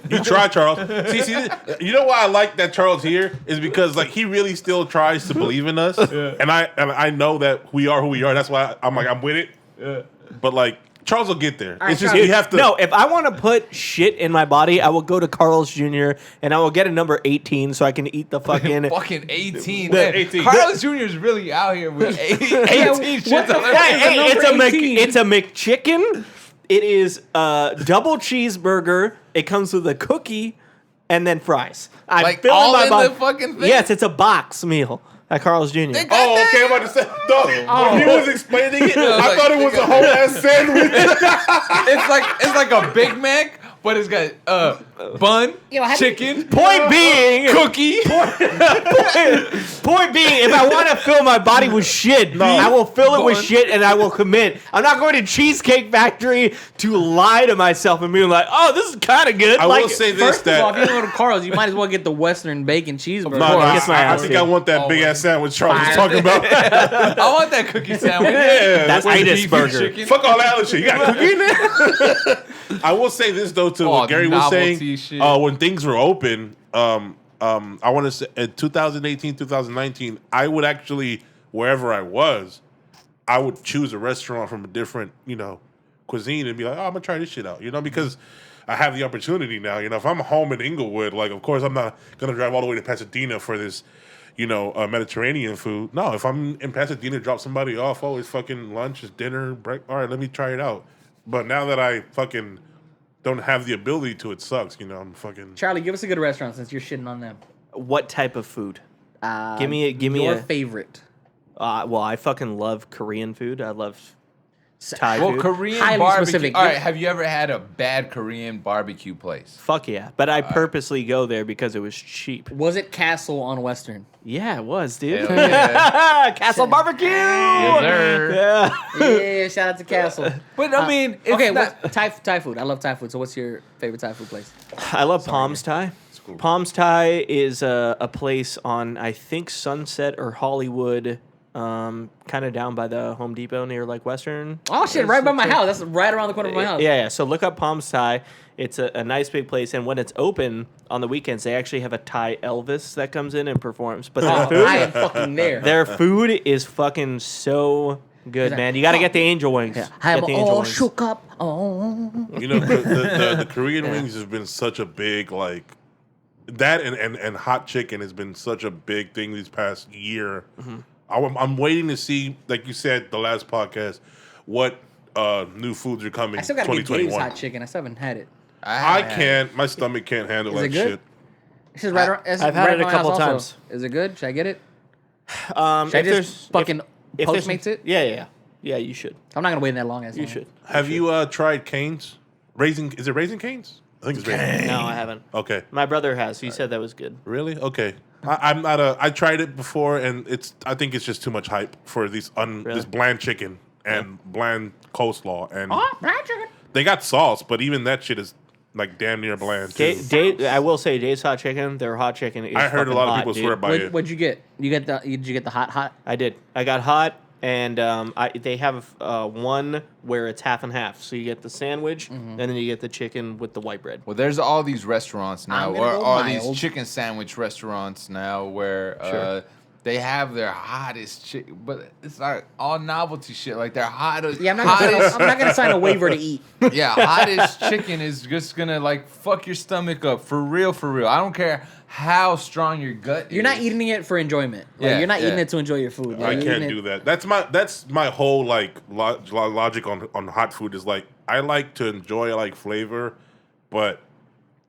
You try, Charles. See, you know why I like that Charles here is because he really still tries to believe in us, and I know that we are who we are. That's why I'm with it. Yeah. But Charles will get there. right, It's just Charles. we have to. No, if I want to put shit in my body, I will go to Carl's Jr. and I will get a number 18 so I can eat the fucking. fucking 18. The Man, 18. Carlos Jr. is really out here with 18 shit. what the on fuck everything. is Hey, the number 18? it's a McChicken. It is a double cheeseburger. It comes with a cookie and then fries. I Like, fill all my in body. the fucking thing? Yes, it's a box meal at Carl's Jr. They got Oh, that? okay. I'm about to say. No, when he was explaining it, I like- thought it was a whole ass sandwich. It's like a Big Mac, But it's got bun, chicken, Point being, cookie. point being, if I want to fill my body with shit, I will fill it with shit and I will commit. I'm not going to Cheesecake Factory to lie to myself and be like, oh, this is kind of good. I will say this, First of all, if you go to Carl's, you might as well get the Western bacon cheeseburger. No, I I think I want that big ass sandwich Charles was talking about. I want that cookie sandwich. Yeah, That's With Itis beef burger. and chicken. fuck all that other shit. You got a cookie in there? I will say this though, to what Gary was novelty saying. shit. When things were open, I want to say in 2018, 2019, I would actually, wherever I was, I would choose a restaurant from a different, cuisine and be like, oh, I'm gonna try this shit out, because I have the opportunity now. If I'm home in Inglewood, like, of course, I'm not gonna drive all the way to Pasadena for this, Mediterranean food. No, if I'm in Pasadena, drop somebody off. Oh, it's fucking lunch, it's dinner, break. All right, let me try it out. But now that I fucking don't have the ability to, it sucks. I'm fucking. Charlie, give us a good restaurant since you're shitting on them. What type of food? Give me your a favorite. Well, I fucking love Korean food. I love Thai Well, food. Korean Highly barbecue. specific. All right, have you ever had a bad Korean barbecue place? Fuck yeah. But I purposely go there because it was cheap. Was it Castle on Western? Yeah, it was, dude. Hell yeah. Castle Barbecue! Yes, sir. Yeah. Yeah, shout out to Castle. But I mean, it's Okay, not- what, Thai food. I love Thai food. So what's your favorite Thai food place? I love Palms Thai. cool. Palms Thai is a place on, I think, Sunset or Hollywood, kind of down by the Home Depot near like Western. Oh shit, right by my house. That's right around the corner of my house. Yeah. So look up Palms Thai. It's a nice big place, and when it's open on the weekends, they actually have a Thai Elvis that comes in and performs. But Oh, I am fucking there. their food is fucking so good, man. You got to get the angel wings. Yeah. I Get am the angel all wings. shook up. Oh. The Korean wings has been such a big that and hot chicken has been such a big thing these past year. Mm-hmm. I'm waiting to see, like you said, the last podcast, what new foods are coming. I still gotta get Dave's 2021. hot chicken. I still haven't had it. I can't. My stomach can't handle Is that it good? shit. It's just right around. It's I've had right it a by my house couple also. times. Is it good? Should I get it? If Should I just there's- fucking if there's- Postmates it? Yeah. Yeah, you should. I'm not gonna wait that long. As You should. Have you tried Cane's? Is it Raisin Cane's? I think it's Raisin Cane's. No, I haven't. Okay. My brother has. He said that was good. Really? Okay. I'm not I tried it before, and I think it's just too much hype for this bland chicken and bland coleslaw, and fried chicken. they got sauce, but even that shit is like damn near bland. Too. I will say, Dave's hot chicken. Their hot chicken is. I heard a fucking lot of hot, people dude. swear by it. What'd you get? Did you get the hot? I did. I got hot, and they have one where it's half and half. So you get the sandwich, and then you get the chicken with the white bread. Well, there's all these restaurants now, I'm gonna or go all these mild. chicken sandwich restaurants now where Sure. they have their hottest chicken, but it's like all novelty shit. Like their hottest, Yeah, I'm not hottest, gonna sign a waiver to eat. yeah, hottest chicken is just gonna like fuck your stomach up for real, for real. I don't care how strong your gut is. You're not eating it for enjoyment. Like, Yeah, you're not eating yeah. it to enjoy your food. I Like, you're can't eating do it- that. That's my whole logic on hot food is like I like to enjoy flavor, but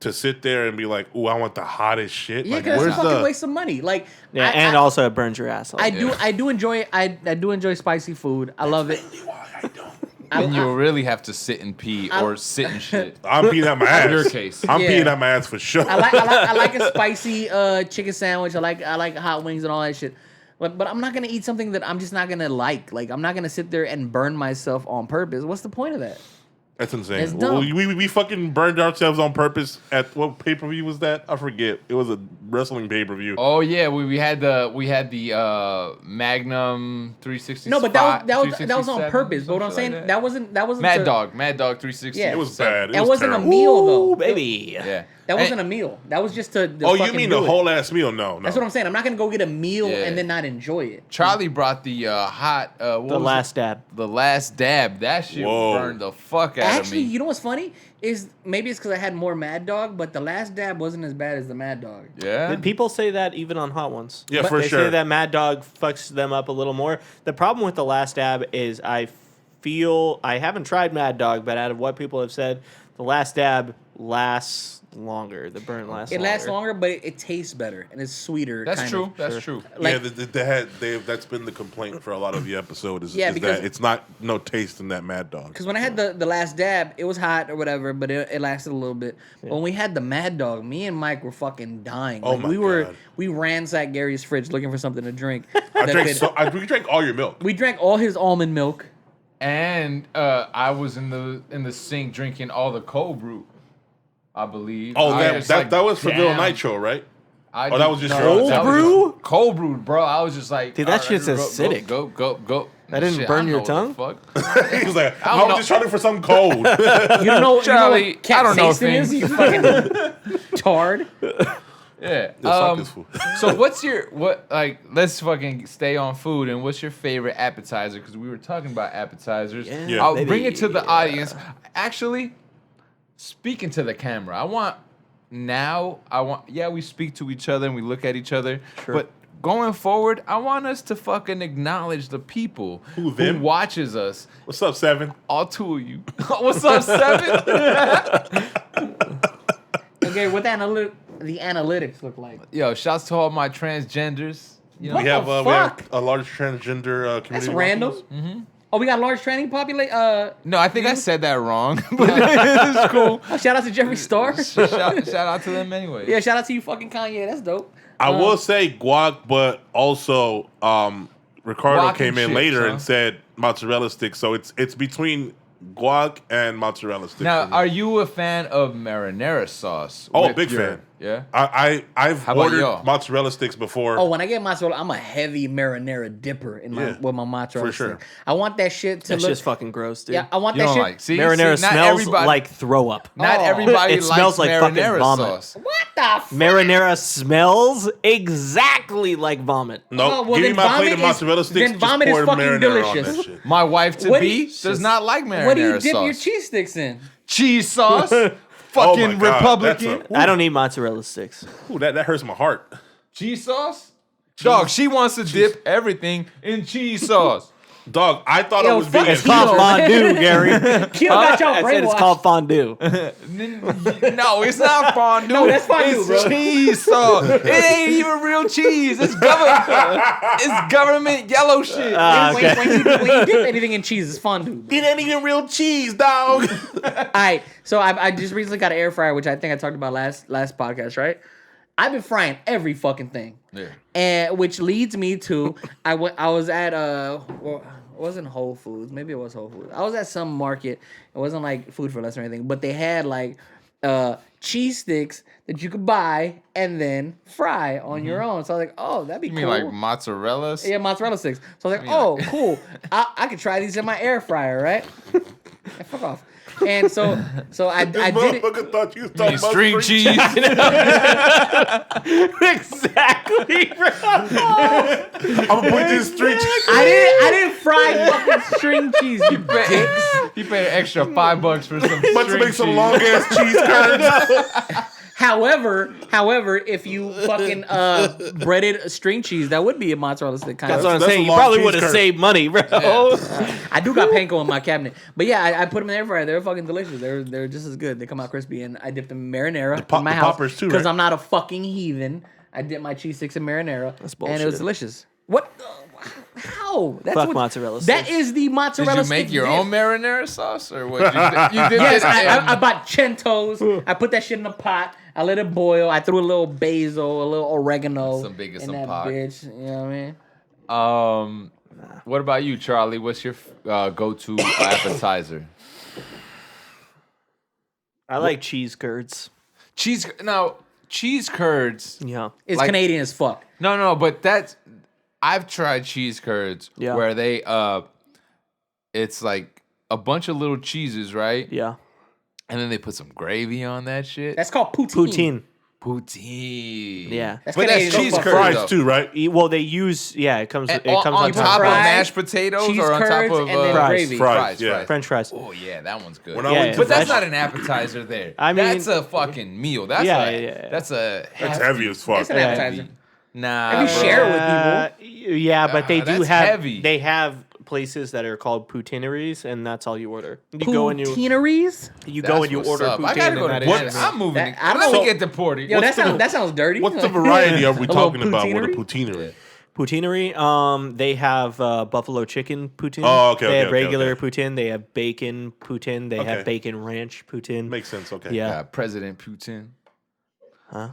to sit there and be like, "Ooh, I want the hottest shit." Yeah, Like, because it's where's a fucking the? waste of money. Like, Yeah, I, and I, also it burns your ass off. I do enjoy spicy food. I love it. And you'll really have to sit and pee or sit and shit. I'm peeing out my ass. In your case. I'm Yeah. peeing out my ass for sure. I like a spicy chicken sandwich. I like hot wings and all that shit. But I'm not gonna eat something that I'm just not gonna like. Like I'm not gonna sit there and burn myself on purpose. What's the point of that? That's insane. It's dumb. We fucking burned ourselves on purpose at what pay per view was that? I forget. It was a wrestling pay per view. Oh yeah, we had the Magnum 360. No, but that was on purpose. But what I'm saying, that wasn't Mad to- Dog 360. Yeah. It was bad. It That was wasn't terrible. a meal though. Ooh, baby. Yeah, That wasn't a meal. That was just to. Oh, you mean the whole ass meal? No. That's what I'm saying. I'm not gonna go get a meal Yeah. and then not enjoy it. Charlie brought the hot. What The was last it? dab. The last dab. That shit Whoa. burned the fuck out Actually, of me. you know what's funny is maybe it's because I had more Mad Dog, but the last dab wasn't as bad as the Mad Dog. Yeah. People say that even on hot ones. Yeah, But for they sure. say that Mad Dog fucks them up a little more. The problem with the last dab is I haven't tried Mad Dog, but out of what people have said, the last dab lasts longer. The burnt lasts It longer. lasts longer, but it tastes better and it's sweeter. That's kind true. of. That's true. Like- that's been the complaint for a lot of the episodes. Yeah, is because- that it's not no taste in that Mad Dog. Because when I had the last dab, it was hot or whatever, but it lasted a little bit. When we had the Mad Dog, me and Mike were fucking dying. Oh my God. We ransacked Gary's fridge looking for something to drink. We drank all your milk. We drank all his almond milk. And I was in the sink drinking all the cold brew, I believe. Oh, I that was like, was for Little damn. Nitro, right? I Oh, that was just no, cold that was brew? just Cold brew, bro. I was just like, Dude, that all right, shit's acidic. Go. That didn't Shit, burn I your know what the tongue? fuck. He was like, I I don't was know. just trying for something cold. You don't know, Charlie, you know I don't know what capsaicin is? things. You fucking tard. Yeah. fuck this fool. So let's fucking stay on food, and what's your favorite appetizer? Because we were talking about appetizers. Yeah. I'll baby, bring it to the yeah. audience. Actually, speaking to the camera, we speak to each other and we look at each other. Sure. But going forward, I want us to fucking acknowledge the people Who, them? watches us. What's up, Seven? All two of you. What's up, Seven? Okay, what the analytics look like? Yo, shouts to all my transgenders. You know, What We have the we have fuck? a large transgender community. That's random. watching us. Oh, we got a large training population. no, I think I said that wrong, but it's cool. Shout out to Jeffree Star. shout out to them anyway. Yeah, shout out to you, fucking Kanye. That's dope. I will say guac, but also Ricardo Guac came and in chips, later huh? and said mozzarella sticks. So it's between guac and mozzarella sticks. Now, for me. are you a fan of marinara sauce? Oh, with big your- fan. Yeah. I've How about ordered y'all? mozzarella sticks before. Oh, when I get mozzarella, I'm a heavy marinara dipper in my Yeah, with my mozzarella for sure. stick. I want that shit to That's look. just fucking gross, dude. Yeah, I want You that don't shit. like see Marinara not smells everybody, like throw up. not Oh. everybody It likes smells like fucking marinara vomit. sauce. What the fuck? Marinara smells exactly like vomit. No, Oh, well, give me then my plate vomit of is- mozzarella sticks. then vomit is just pour fucking marinara on delicious. that shit. My wife to What do be you- does not like marinara What do you dip sauce. your cheese sticks in? Cheese sauce? Oh my Fucking God, Republican. that's I don't eat mozzarella sticks. Ooh, that hurts my heart. Cheese sauce? Dog, she wants to dip everything in cheese sauce. Dog, I thought Yo, I was fuck vegan. It's called Keto. fondue, Gary. Keo got y'all I said it's brainwashed. called fondue. No, it's not fondue. No, that's fondue, it's bro. cheese sauce. It ain't even real cheese. It's government yellow shit. Okay. When you dip anything in cheese, it's fondue. It ain't even real cheese, dog. Alright, so I just recently got an air fryer, which I think I talked about last podcast, right? I've been frying every fucking thing. Yeah. And which leads me to I was at well, it wasn't Whole Foods, maybe it was Whole Foods. I was at some market. It wasn't like Food for Less or anything, but they had like cheese sticks that you could buy and then fry on your own. So I was like, oh, that'd be You cool. mean like mozzarella? Yeah, mozzarella sticks. So I was like, oh, cool. I could try these in my air fryer, right? Yeah, fuck off. And so I This did it. motherfucker thought you was You talking mean about string cheese? Exactly. I'm gonna put this string cheese. I didn't fry fucking string cheese, you dicks. You paid an extra $5 for some About to string make some cheese. long ass cheese curds. However, if you fucking breaded string cheese, that would be a mozzarella stick kind That's of. what I'm That's saying. a You long probably cheese would have curd. saved money, bro. I do got panko in my cabinet, but yeah, I put them in the air fryer. They're fucking delicious. They're just as good. They come out crispy, and I dip them in marinara in my the house poppers too, because right? I'm not a fucking heathen. I dip my cheese sticks in marinara, That's and it was bullshit. delicious. What? How? That's Fuck what, mozzarella That sticks. is the mozzarella. Did you make stick your dip. own marinara sauce or what? You did Yes, this I bought Centos. I put that shit in a pot. I let it boil. I threw a little basil, a little oregano, Some big and in some that pot. bitch. You know what I mean? What about you, Charlie? What's your go-to appetizer? I like cheese curds. Cheese curds. Yeah. It's Like- Canadian as fuck. No, but I've tried cheese curds Yeah. where they it's like a bunch of little cheeses, right? Yeah. And then they put some gravy on that shit. That's called poutine. Poutine. poutine. Yeah. That's but Canadian that's cheese as fuck. curds Fries though. too, right? Well, they use it comes And on on top top of of fries, mashed potatoes cheese or on top curds, of and then fries. gravy. Fries, yeah. fries. French fries. Oh yeah, that one's good. When I Yeah, went to But that's veg- not an appetizer there. I mean- that's a fucking meal. That's Yeah, a, yeah. That's a That's heavy as fuck. That's an appetizer. Nah, Have you bro. shared with people? Yeah, but they do that's have heavy. they have places that are called poutineries, and that's all you order. You go and Poutineries? you go and you What's order up. I poutine. gotta go and to that Canada. is- I'm moving. That- I don't Let know. me get deported. Yo, that sounds dirty. What's the variety are we A little talking about with a poutineery? poutineery? They have buffalo chicken poutine. Oh, okay, They okay, have okay, regular okay. poutine. They have bacon poutine. They Okay. have bacon ranch poutine. Makes sense. Okay. Yeah. President Putin. Huh?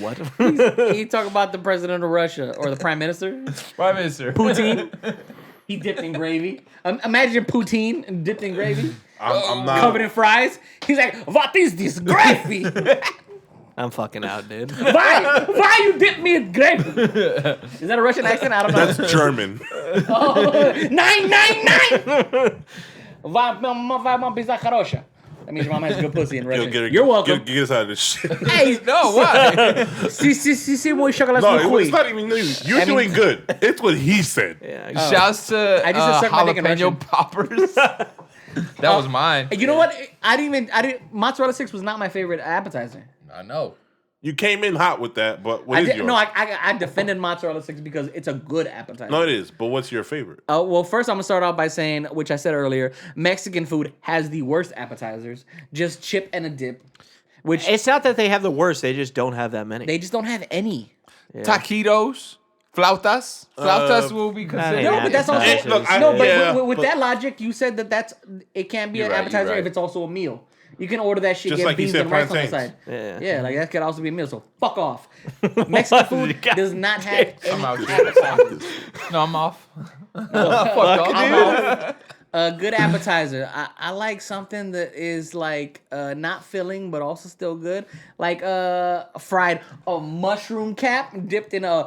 What? You talk about the president of Russia or the prime minister? Prime Minister. Poutine. He dipped in gravy. Imagine poutine dipped in gravy, I'm not. covered in fries. He's like, "What is this gravy? I'm fucking out, dude. Why you dip me in gravy?" Is that a Russian accent? I don't know. That's German. 999. Вам пизда хорошая. That means your mom has good pussy in Russian. You're welcome. Get us out of this shit. Hey, No, why? si mой chocolat No, свой it's хуй. not even you. You're doing good. It's what he said. Yeah. Shouts to I just said suck my dick in Russian. jalapeno poppers. That was mine. You know what? I didn't. Mozzarella sticks was not my favorite appetizer. I know. You came in hot with that, but what is yours? No, I defended mozzarella sticks because it's a good appetizer. No, it is. But what's your favorite? Well, first I'm gonna start off by saying, which I said earlier, Mexican food has the worst appetizers. Just chip and a dip, which It's not that they have the worst. They just don't have that many. they just don't have any. Taquitos. Flautas. Flautas will be considered. No, but that's also Hey, look, no. But yeah, with but- that logic, you said it can't be You're an right, you're appetizer right. if it's also a meal. You can order that shit, Just get like you beans said, and rice on the plantains. side. Yeah. Like that could also be a meal. So fuck off. Mexican food does not have any out. appetizers. No, I'm off. I'm off. A good appetizer. I like something that is like not filling but also still good. Like fried a mushroom cap dipped in a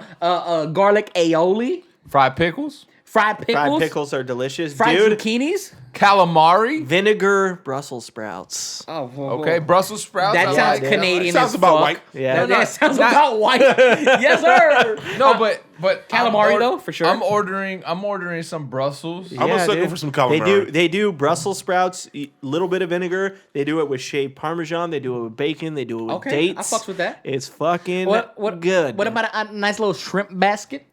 garlic aioli. Fried pickles. Fried pickles. Fried pickles are delicious, Fried dude. zucchinis. Calamari. Vinegar Brussels sprouts. Oh, Okay, Brussels sprouts. That I sounds like. Canadian. Sounds as about fuck. white. Yeah. That sounds not- about white. Yes, sir. No, but Calamari, though, for sure. I'm ordering some Brussels. I'm a sucker dude. for some calamari. They do Brussels sprouts, a little bit of vinegar. They do it with shaved Parmesan. They do it with bacon. They do it with Okay, dates. I fucks with that. It's fucking What good. What about a nice little shrimp basket?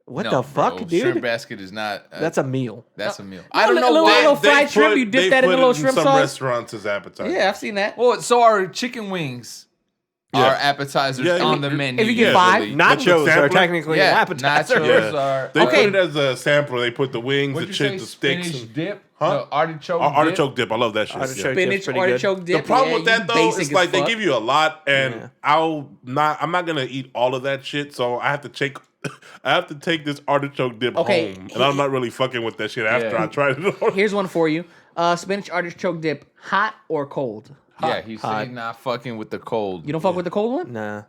What No, the fuck, bro, dude? Shrimp basket is not. That's a meal. That's a meal. No, I don't know little- why. little fried shrimp, you dip they that in put a little it shrimp some sauce? restaurants as appetizers. Yeah, I've seen that. Well, so our chicken wings Yeah. are appetizers Yeah, on if the you- menu. if you get Yeah, five, really. Nachos are sampler? technically an yeah, appetizer. nachos Yeah. are. They Okay. put it as a sampler. They put the wings, What'd the you say? chips, the sticks, Spinach and dip. Huh? The artichoke. artichoke dip. I love that shit. Artichoke Yeah. dip's Spinach, pretty good. artichoke dip. The problem yeah, with that you though basic is as like they fuck. give you a lot, and Yeah. I'm not gonna eat all of that shit. So I have to take. I have to take this artichoke dip Okay, home, and I'm not really fucking with that shit after Yeah. I tried it. Here's one for you. Spinach artichoke dip, hot or cold? Yeah, he Hot. said not fucking with the cold. You don't fuck with the cold one? Nah.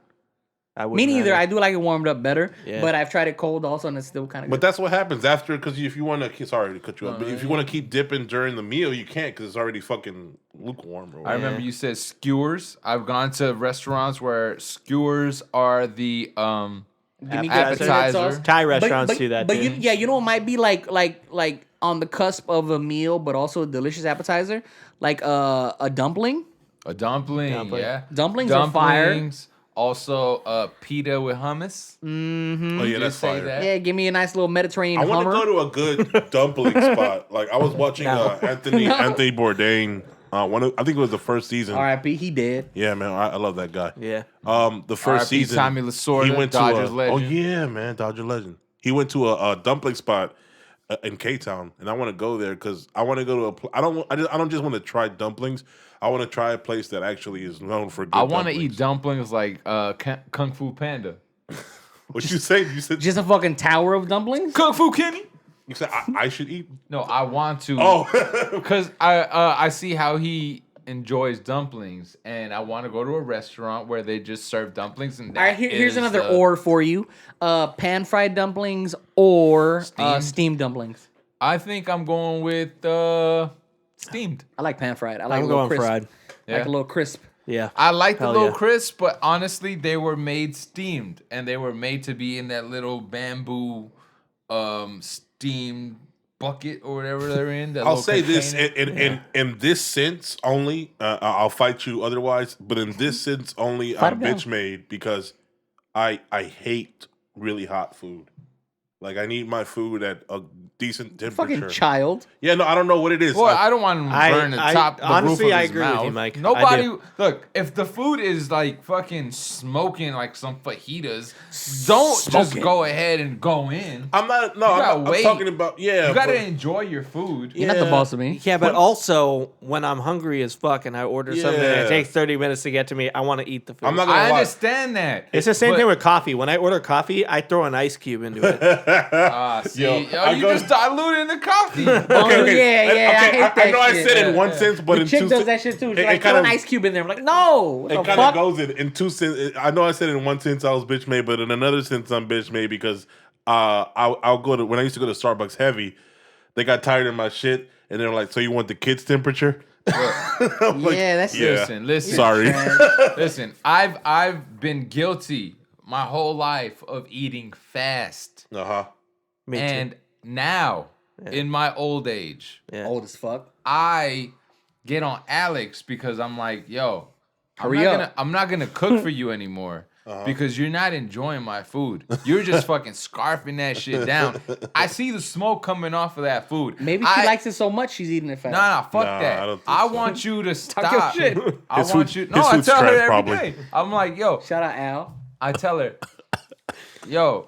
I Me wouldn't neither. either. I do like it warmed up better, Yeah. but I've tried it cold also, and it's still kind of But good. that's what happens after, because if you want to, sorry to cut you off, but if you want to keep dipping during the meal, you can't because it's already fucking lukewarm. Bro. I remember you said skewers. I've gone to restaurants where skewers are the Give me appetizer. good peanut sauce. Thai restaurants do that But too. you know, it might be like on the cusp of a meal, but also a delicious appetizer, like a dumpling. a dumpling. Dumpling. Yeah, Dumplings are fire. Dumplings, Also, pita with hummus. Oh yeah, that's say fire. that. Yeah, give me a nice little Mediterranean I want to hummer. go to a good dumpling spot. Like I was watching Anthony Bourdain. I think it was the first season. R.I.P. He dead. Yeah, man, I love that guy. yeah. The first R.I.P. season, Tommy Lasorda, he went Dodgers to legend. Oh yeah, man, Dodger legend. He went to a dumpling spot in K Town, and I want to go there because I want to go to I don't just want to try dumplings. I want to try a place that actually is known for good I want to dumplings. eat dumplings like Kung Fu Panda. What you say? You said Just a fucking tower of dumplings. Kung Fu Kenny? you said I should eat. No, I want to. Oh, Because I see how he enjoys dumplings, and I want to go to a restaurant where they just serve dumplings. And All right, here's another or for you: pan fried dumplings or steamed dumplings. I think I'm going with steamed. I like pan fried. I like I'm a little going crisp. fried. I like Yeah. a little crisp. Yeah. I like the Hell little yeah. crisp, but honestly, they were made steamed, and they were made to be in that little bamboo steamed bucket or whatever they're in. That I'll little say this container. in this sense only. I'll fight you otherwise, but in this sense only, Fight I'm it down. bitch made because I hate really hot food. Like, I need my food at a decent temperature. Fucking child. Yeah, no, I don't know what it is. Well, I don't want him to burn the top, the honestly, roof of I his agree mouth. with you, Mike. I Nobody, do. look, if the food is like fucking smoking like some fajitas, don't just Smoking. go ahead and go in. I'm not. No, gotta I'm wait. talking about. Yeah, You gotta but- enjoy your food. You're not the boss of me. Yeah, but also when I'm hungry as fuck and I order something and Yeah. it takes 30 minutes to get to me, I want to eat the food. I'm not gonna I lie. understand that. It's the same but- thing with coffee. When I order coffee, I throw an ice cube into it. See, Yo, I you go- just diluting the coffee. Oh, yeah, I hate that I know I shit. said in one sense, but The in chick two does sen- that shit too. She's it like, kind throw of- an ice cube in there. I'm like, no. What It the kind of fuck? goes in two sense. I know I said in one sense I was bitch made, but in another sense I'm bitch made because I'll go to when I used to go to Starbucks heavy, they got tired of my shit and they're like, so you want the kids' temperature? I'm like, Yeah, that's Listen. Sorry. Listen, I've been guilty my whole life of eating fast. Uh-huh. Me too. And now, in my old age, Yeah. Old as fuck. I get on Alex because I'm like, yo, Hurry up. I'm not gonna cook for you anymore because you're not enjoying my food. You're just fucking scarfing that shit down. I see the smoke coming off of that food. Maybe she likes it so much she's eating it fast. Nah, fuck Nah, that. I don't think I so. want you to Talk your stop. shit. I His want food- you. his No, I food's tell her trash, every probably. day. I'm like, yo, Shout out Al. I tell her, yo,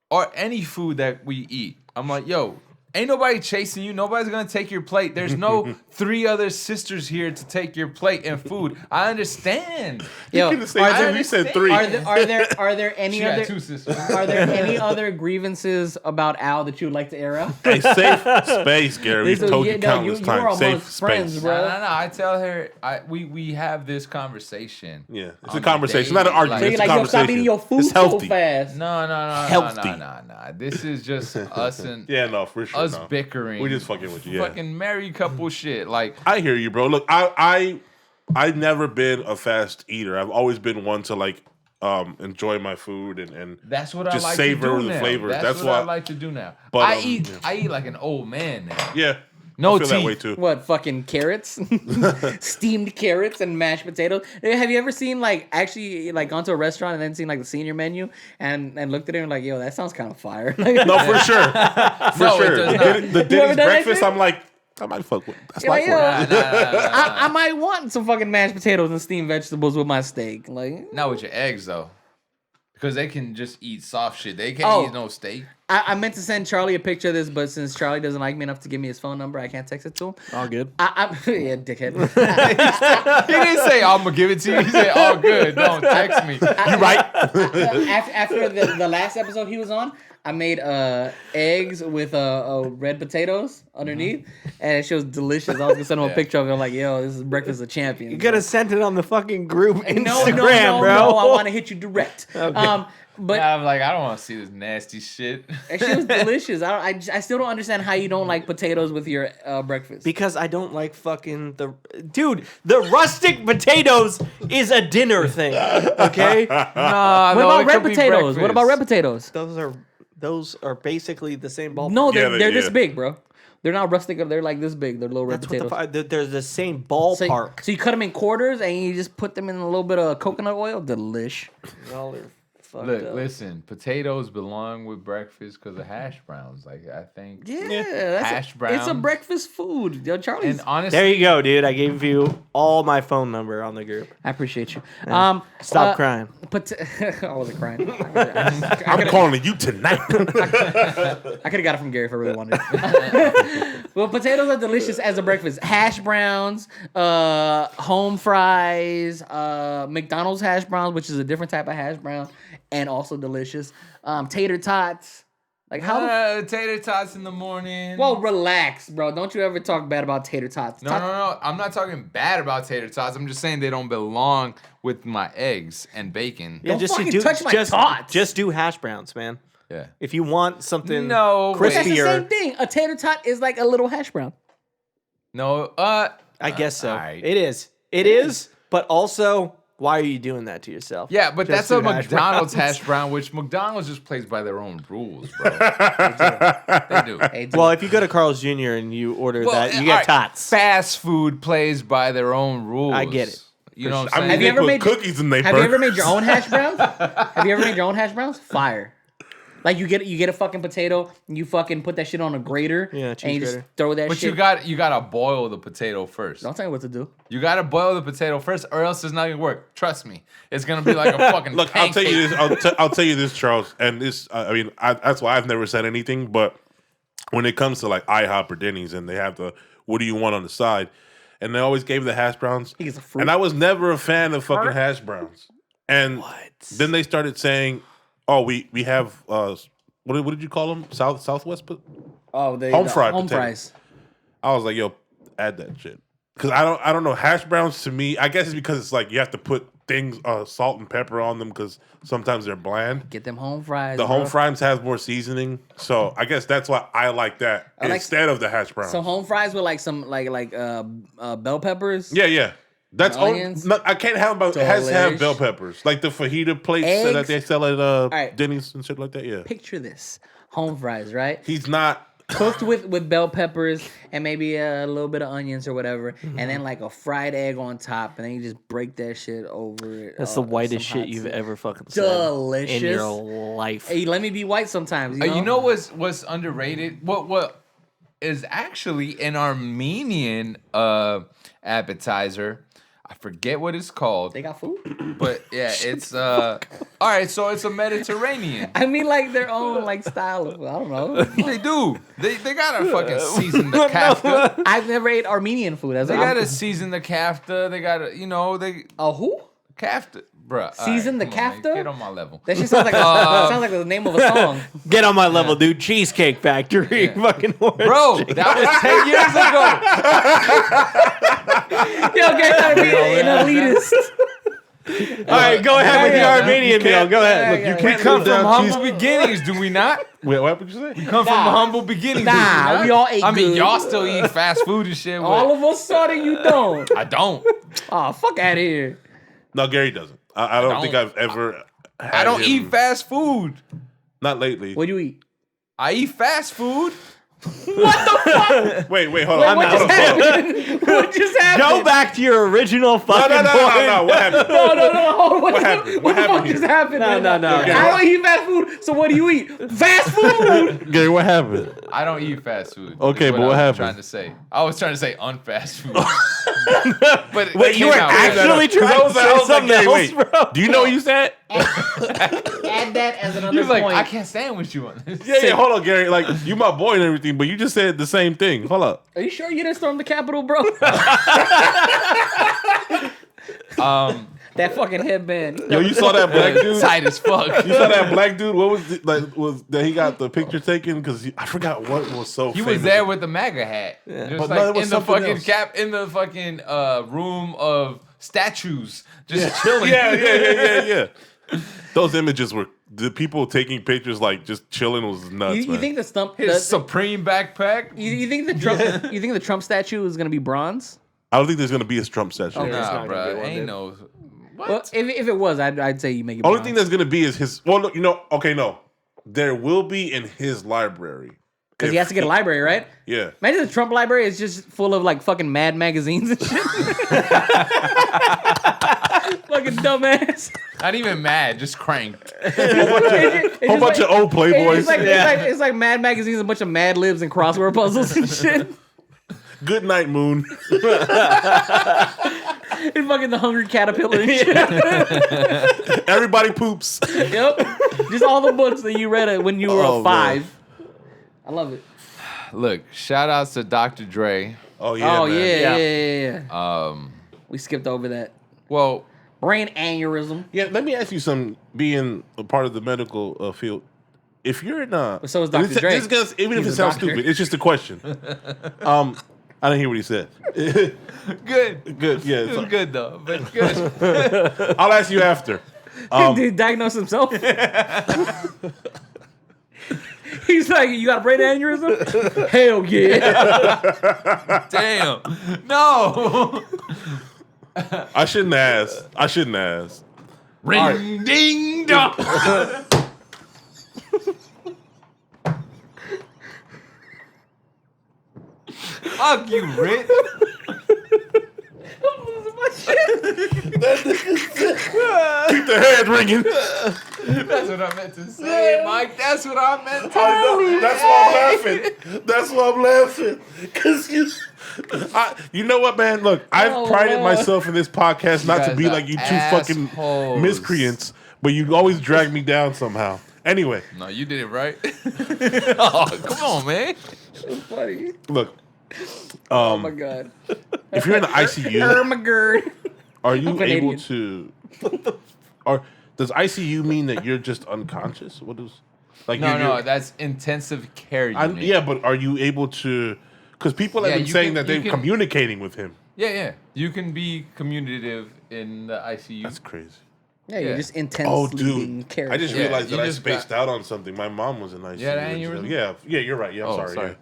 or any food that we eat. I'm like, yo, ain't nobody chasing you. Nobody's gonna take your plate. There's no 3 other sisters here to take your plate and food. I understand. Yo, You are said, you said 3. are there any She got other 2 sisters. are there any other grievances about Al that you would like to air out? Hey, safe space, Gary. We've So, told yeah, you no, countless you times. are Safe amongst friends, space. bro. No. I tell her, we have this conversation. Yeah, it's on a conversation, not an daily, argument. So like- you're It's like, a yo, conversation. stop eating your food It's so healthy. fast. No. Healthy. This is just us and Yeah, no, for sure. us no. bickering. We're just fucking with you. Yeah. Fucking married couple shit. Like, I hear you, bro. Look, I've never been a fast eater. I've always been one to like enjoy my food and that's what just I like savor to do the now. flavors. That's what why I like to do now. But, I yeah. eat like an old man now. Yeah. No I feel that teeth. way too. What, fucking carrots? Steamed carrots and mashed potatoes? Have you ever seen, like, actually, like, gone to a restaurant and then seen, like, the senior menu and looked at it and like, yo, that sounds kind of fire? No, for sure. For No, it sure. does The not. Denny's You ever done that breakfast, shit? I'm like, I might fuck with. That's You're my like, yo, word. I might want some fucking mashed potatoes and steamed vegetables with my steak. Like, Not with your eggs though, because they can just eat soft shit. They can't Oh. eat no steak. I meant to send Charlie a picture of this, but since Charlie doesn't like me enough to give me his phone number, I can't text it to him. All good. Yeah, dickhead. He didn't say I'm gonna give it to you. He said, "Oh, good. Don't text me." You right? After the last episode he was on, I made eggs with red potatoes underneath, and it shows delicious. I was gonna send him a Yeah. picture of it. I'm like, yo, this is breakfast of champions. You could have sent it on the fucking group Instagram, no, bro. no, I want to hit you direct. But I'm like, I don't want to see this nasty shit. that shit was delicious. I still don't understand how you don't like potatoes with your breakfast. Because I don't like fucking the rustic potatoes is a dinner thing. Okay, Nah, What about red potatoes? What about red potatoes? those are basically the same ballpark. No, they're Yeah, this yeah. big, bro. They're not rustic. They're like this big. They're little red that's what potatoes. they're the same So, ballpark. so you cut them in quarters and you just put them in a little bit of coconut oil. Delish. Y'all are fucked Look, up. listen. Potatoes belong with breakfast because of hash browns. Like I think. Yeah, Hash it's a browns. breakfast food. Yo, Charlie's. And honestly, There you go, dude. I gave you all my phone number on the group. I appreciate you. Stop crying. I wasn't crying. I'm calling you tonight. I could have got it from Gary if I really wanted. Well, potatoes are delicious as a breakfast. Hash browns, home fries, McDonald's hash browns, which is a different type of hash brown, and also delicious. Tater tots. Like how? tater tots in the morning. Well, relax, bro. Don't you ever talk bad about tater tots. No. I'm not talking bad about tater tots. I'm just saying they don't belong with my eggs and bacon. Yeah, Don't fucking touch my tots. Just do hash browns, man. Yeah. If you want something No, But that's the crispier, same thing. A tater tot is like a little hash brown. No. I guess so. alright. It is. It is. But also, why are you doing that to yourself? Yeah, but Just that's a do hash McDonald's browns. hash brown, which McDonald's just plays by their own rules, bro. They do. Hey, dude. Well, if you go to Carl's Jr. and you order that, you get alright, tots. Fast food plays by their own rules. I get it. You know what I I'm mean, saying? you they ever put made- cookies in they have you ever made your own hash browns? Have you ever made your own hash browns? Fire. Like you get a fucking potato, and you fucking put that shit on a grater, Yeah, cheese and you just grater. throw that But shit. you gotta boil the potato first. Don't tell me what to do. You gotta boil the potato first, or else it's not gonna work. Trust me, it's gonna be like a fucking. Look, pancake. I'll tell you this. I'll tell you this, Charles. And this, that's why I've never said anything. But when it comes to like IHOP or Denny's, and they have the what do you want on the side, and they always gave the hash browns. He gets a fruit. And I was never a fan of fucking hash browns. And then they started saying, "Oh, we have what did you call them? Southwest? Oh, they Home fried home potato. fries. I was like, yo, add that shit. Because I don't know. Hash browns to me, I guess it's because it's like you have to put things, salt and pepper on them because sometimes they're bland. Get them home fries. The bro. home fries have more seasoning. So I guess that's why I like that I like- instead of the hash browns. Some home fries with like some bell peppers. Yeah. That's all. Onions. No, I can't have it has to have Delish. bell peppers. Like the fajita plates Eggs. that they sell at right. Denny's and shit like that. Yeah. Picture this: home fries, right? He's not. Cooked with bell peppers and maybe a little bit of onions or whatever, and then like a fried egg on top, and then you just break that shit over it. That's Oh, the whitest some hot shit you've soup. ever fucking said Delicious. in your life. Hey, let me be white sometimes. You know what's underrated? What is actually an Armenian appetizer? I forget what it's called, They got food. but yeah, it's all right. So it's a Mediterranean. I mean, like their own like style of. I don't know. They do. They gotta fucking season the kafta. I've never ate Armenian food. They gotta season the kafta. They gotta, they who? kafta, bruh. Season the come on, man. kafta? Get on my level. That shit sounds like sounds like the name of a song. Get on my level, dude. Cheesecake Factory. Yeah. Fucking orange. Bro, that was 10 years ago. Yo, guys, gotta be an elitist. All right, go ahead with the yeah, Armenian meal. Go ahead. Yeah, Look, yeah, you We come live from down humble beginnings, do we not? Wait, what happened? You say? Come from humble beginnings. do Nah, not? we all ate I mean, good. y'all still eat fast food and shit. All but of a sudden, you don't. I don't. Oh, fuck out of here. No, Gary doesn't. I don't don't. think I've ever. I don't eat fast food. Not lately. What do you eat? I eat fast food. Wait, hold on. What just happened? What just happened? Go back to your original fucking No. point. What happened? No. What happened? What the What fuck happened just here? happened? No. I don't eat fast food, so what do you eat? Fast food? Gary, what happened? I don't eat fast food. Okay, is but what I was happened? Trying to say, I was trying to say unfast food. But Wait, you were actually trying to say something else, bro? Do you know what you said? Add that as another He was like, point. I can't stand with you on this. Yeah, hold on, Gary. Like, you my boy and everything, but you just said the same thing. Hold up. Are you sure you didn't storm the Capitol, bro? That fucking headband. Yo, you saw that black dude? Tight as fuck. You saw that black dude? What was was that he got the picture taken? Because I forgot what was so He famous. was there with the MAGA hat. Just But like no, it was in the something fucking else. cap, in the fucking room of statues, just chilling. Yeah. Those images were the people taking pictures, like just chilling, was nuts. You man. think the stump? His Supreme backpack. You think the Trump? You think the Trump statue is gonna be bronze? I don't think there's gonna be a Trump statue. Okay. there. There's Nah, not gonna be bro, one, ain't dude. no. What? Well, if it was, I'd say you make it. Only bronze. thing that's gonna be is his. Well, look, okay, no, there will be in his library because he has to get a library, right? Yeah, Imagine the Trump library is just full of like fucking Mad magazines and shit. Fucking dumbass. Not even mad, just cranked. whole bunch of old playboys. It's like Mad magazines, a bunch of Mad Libs and crossword puzzles and shit. Good night, Moon. And fucking the Hungry Caterpillar and shit. Everybody poops. Yep. Just all the books that you read when you were Oh, a 5. I love it. Look, shout outs to Dr. Dre. Oh yeah. Oh man. yeah. We skipped over that. Well, Brain aneurysm. Yeah, let me ask you something. Being a part of the medical field, if you're not, So is Dr. This, Dre. this is gonna, even if He's it a sounds doctor. stupid, it's just a question. I didn't hear what he said. good. Good, yeah. It was so- good though, but good. I'll ask you after. Did he diagnose himself? He's like, you got a brain aneurysm? Hell yeah. Damn. No. I shouldn't ask. Ring ding dong. Fuck you, Rick. Keep the head ringing. That's what I meant to say, Mike. That's what I meant to I know. That's why I'm laughing. That's why I'm laughing. Cause you know what, man? Look, I've prided myself in this podcast not to guys be are like you two fucking assholes. miscreants, but you always drag me down somehow. Anyway, No, you did it right. Oh, come on, man. That's funny. look. Oh my god. If you're in the ICU, Ermagerd. are you Canadian. able to? Or does ICU mean that you're just unconscious? What is? Like No, that's intensive care unit. yeah, but are you able to? Because people have Yeah, been you saying can- that they're you can- communicating with him. Yeah. You can be communicative in the ICU. That's crazy. Yeah, you're Yeah. just intensely Oh, being dude! cared I just for. Yeah, realized you that I just spaced got- out on something. My mom was in ICU. Yeah, that and aneurysm? stuff. Yeah, you're right. Yeah, I'm sorry. sorry. Yeah.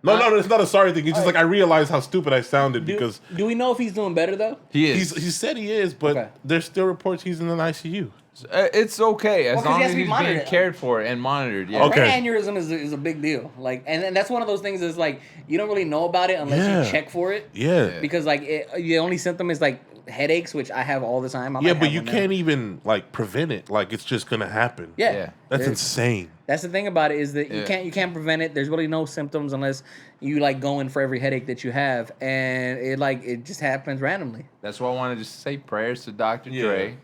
No, it's not a sorry thing. It's just like I realized how stupid I sounded because Do we know if he's doing better though? He is. he said he is, but Okay. there's still reports he's in an ICU. It's okay as Well, 'cause long he has as to be he's being monitored. cared for and monitored. Yeah. Okay. Brain aneurysm is a big deal. Like, and that's one of those things that's like you don't really know about it unless Yeah. you check for it. Yeah. Because like the only symptom is like headaches, which I have all the time. I Yeah, might but have you one now. can't even like prevent it. Like it's just gonna happen. Yeah, Yeah. That's There's- insane. That's the thing about it is that you Yeah. can't prevent it. There's really no symptoms unless you like go in for every headache that you have, and it just happens randomly. That's why I wanted to say prayers to Dr. Yeah. Dre.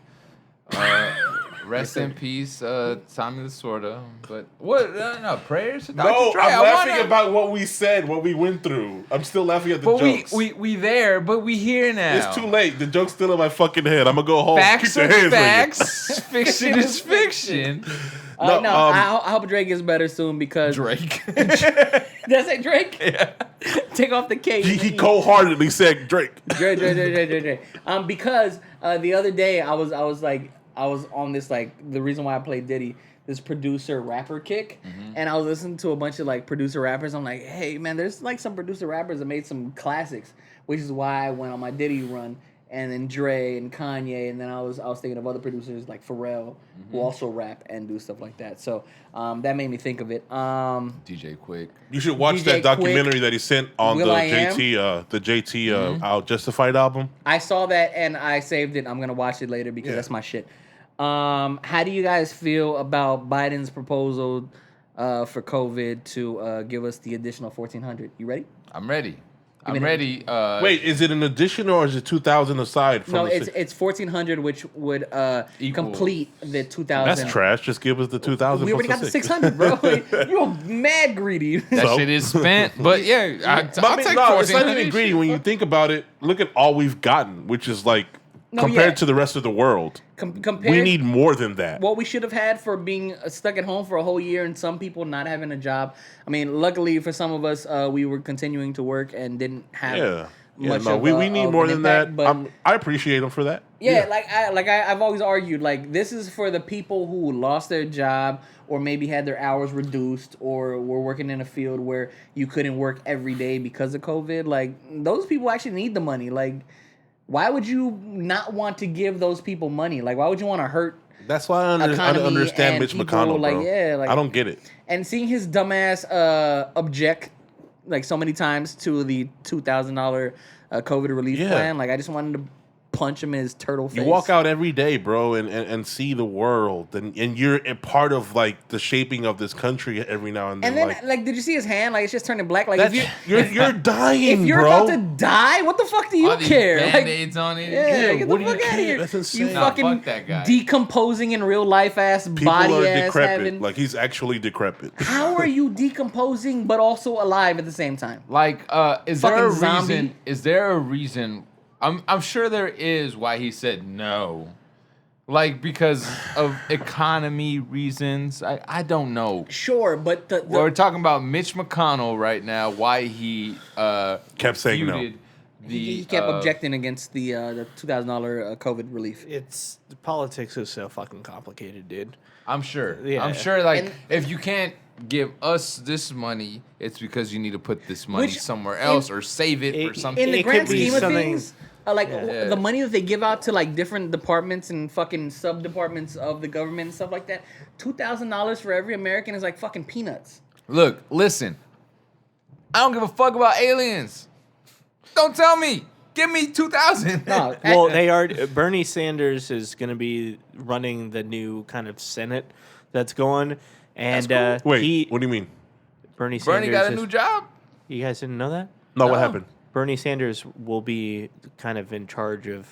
Rest in peace, Tommy Lasorda. But what? No, prayers to Dr. No, Dre. I'm I laughing wanna- about what we said, what we went through. I'm still laughing at the But jokes. we there, but we here now. It's too late. The joke's still in my fucking head. I'm gonna go home. Facts Keep are your hands facts. Fiction is fiction. No, I hope Drake gets better soon because Drake. That's it, Drake. Yeah. Take off the cake. He cold-heartedly said Drake. Dre. Because the other day I was on this like the reason why I played Diddy, this producer rapper kick, and I was listening to a bunch of like producer rappers. I'm like, hey man, there's like some producer rappers that made some classics, which is why I went on my Diddy run, and then Dre and Kanye, and then I was thinking of other producers like Pharrell who also rap and do stuff like that. So that made me think of it. DJ Quick. You should watch DJ that documentary Quick, that he sent on Will the I Am? JT Out Justified album. I saw that and I saved it. I'm gonna watch it later because Yeah. that's my shit. How do you guys feel about Biden's proposal for COVID to give us the additional 1,400? You ready? I'm ready. I'm me the- ready. Wait, is it an addition or is it 2,000 aside from No, the it's 1,400, which would Equal. complete the 2,000. That's trash. Just give us the 2,000. We already got the 600, bro. You're mad greedy. That So? shit is spent. But yeah, I'll But I mean, take no, it's not 1,400. even greedy when you think about it. Look at all we've gotten, which is like No, compared yeah. to the rest of the world. Compared We need more than that. what we should have had for being stuck at home for a whole year and some people not having a job. I mean, luckily for some of us, we were continuing to work and didn't have Yeah. much no, of we need of more an than impact, that. But I appreciate them for that. yeah, I've always argued, like, this is for the people who lost their job or maybe had their hours reduced or were working in a field where you couldn't work every day because of COVID. Like, those people actually need the money. Like, why would you not want to give those people money? Like, why would you want to hurt? That's why I don't Economy understand and Mitch people, McConnell, like, bro. yeah, like- I don't get it. And seeing his dumbass object like so many times to the $2,000 COVID relief Yeah. plan, like I just wanted to punch him in his turtle face. You walk out every day, bro, and see the world, and you're a part of like the shaping of this country every now and then. and then like, did you see his hand? Like it's just turning black. Like That's, if you're dying, if you're bro. about to die, what the fuck do you All these care? Like, Band-Aids on it. yeah, get what the do you fuck out of care? here. That's You insane. Nah, fucking fuck that guy. decomposing in real life ass People body are ass decrepit. having. Like he's actually decrepit. How are you decomposing but also alive at the same time? Like, is there a Fucking zombie. reason? Is there a reason? I'm sure there is why he said no. Like because of economy reasons. I don't know. Sure, but We're talking about Mitch McConnell right now. Why he Kept saying no. refuted he kept objecting against the $2,000 COVID relief. It's the politics is so fucking complicated, dude. I'm sure. Yeah. I'm sure. Like, And- if you can't give us this money, it's because you need to put this money Which, somewhere else or save it for it- something. In the It grand could be scheme of something- things, Yeah. the money that they give out to like different departments and fucking sub departments of the government and stuff like that, $2,000 for every American is like fucking peanuts. Look, listen. I don't give a fuck about aliens. Don't tell me. Give me 2,000. No, Well, they are. Bernie Sanders is going to be running the new kind of Senate that's going, and Wait, what do you mean? Bernie Sanders Bernie got a new job. You guys didn't know that? No, what happened? Bernie Sanders will be kind of in charge of.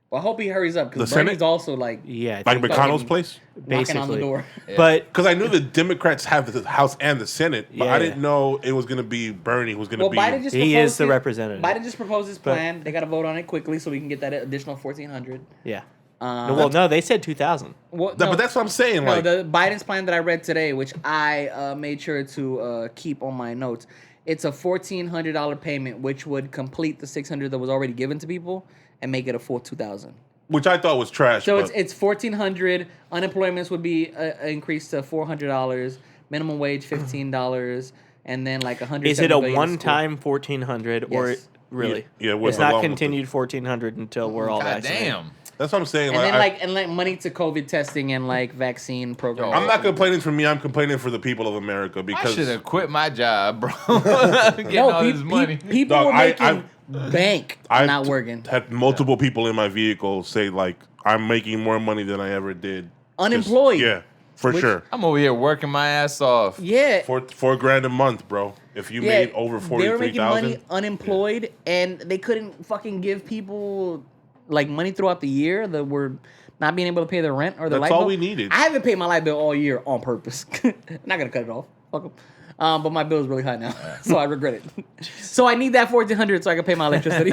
well, I hope he hurries up because The Bernie's Senate? also like Yeah, Like think McConnell's fucking- place? knocking on the basically. door. But Because I knew the Democrats have the House and the Senate, but Yeah. I didn't know it was going to be Bernie who was going to Well, be. Biden just He proposed is the his- representative. Biden just proposed his plan. They got to vote on it quickly so we can get that additional 1,400. yeah. Um, Well, no, they said 2,000. Well, But that's what I'm saying. No, Like, the Biden's plan that I read today, which I made sure to keep on my notes, it's a $1,400 payment, which would complete the $600 that was already given to people and make it a full $2,000. which I thought was trash. So but it's $1,400. Unemployments would be increased to $400. Minimum wage $15, and then like $100. Is it a one-time 1,400 or Yes. really? Yeah, with- it's not along with continued 1,400 until we're all God vaccinated. damn. that's what I'm saying. And Like, then like money to COVID testing and like vaccine programs. I'm not complaining for me. I'm complaining for the people of America I because should have quit my job, bro. Getting all this money. People Dog, were I- making bank I've not working. had multiple people in my vehicle say like I'm making more money than I ever did. Unemployed. Yeah, for Which- sure. I'm over here working my ass off. Yeah. $4 grand a month, bro. If you made over They were making money 43,000, unemployed, and they couldn't fucking give people like money throughout the year that were not being able to pay their rent or their That's light all bill. we needed. I haven't paid my light bill all year on purpose. Not gonna cut it off. Fuck 'em. But my bill is really high now, so I regret it. So I need that 1,400 so I can pay my electricity.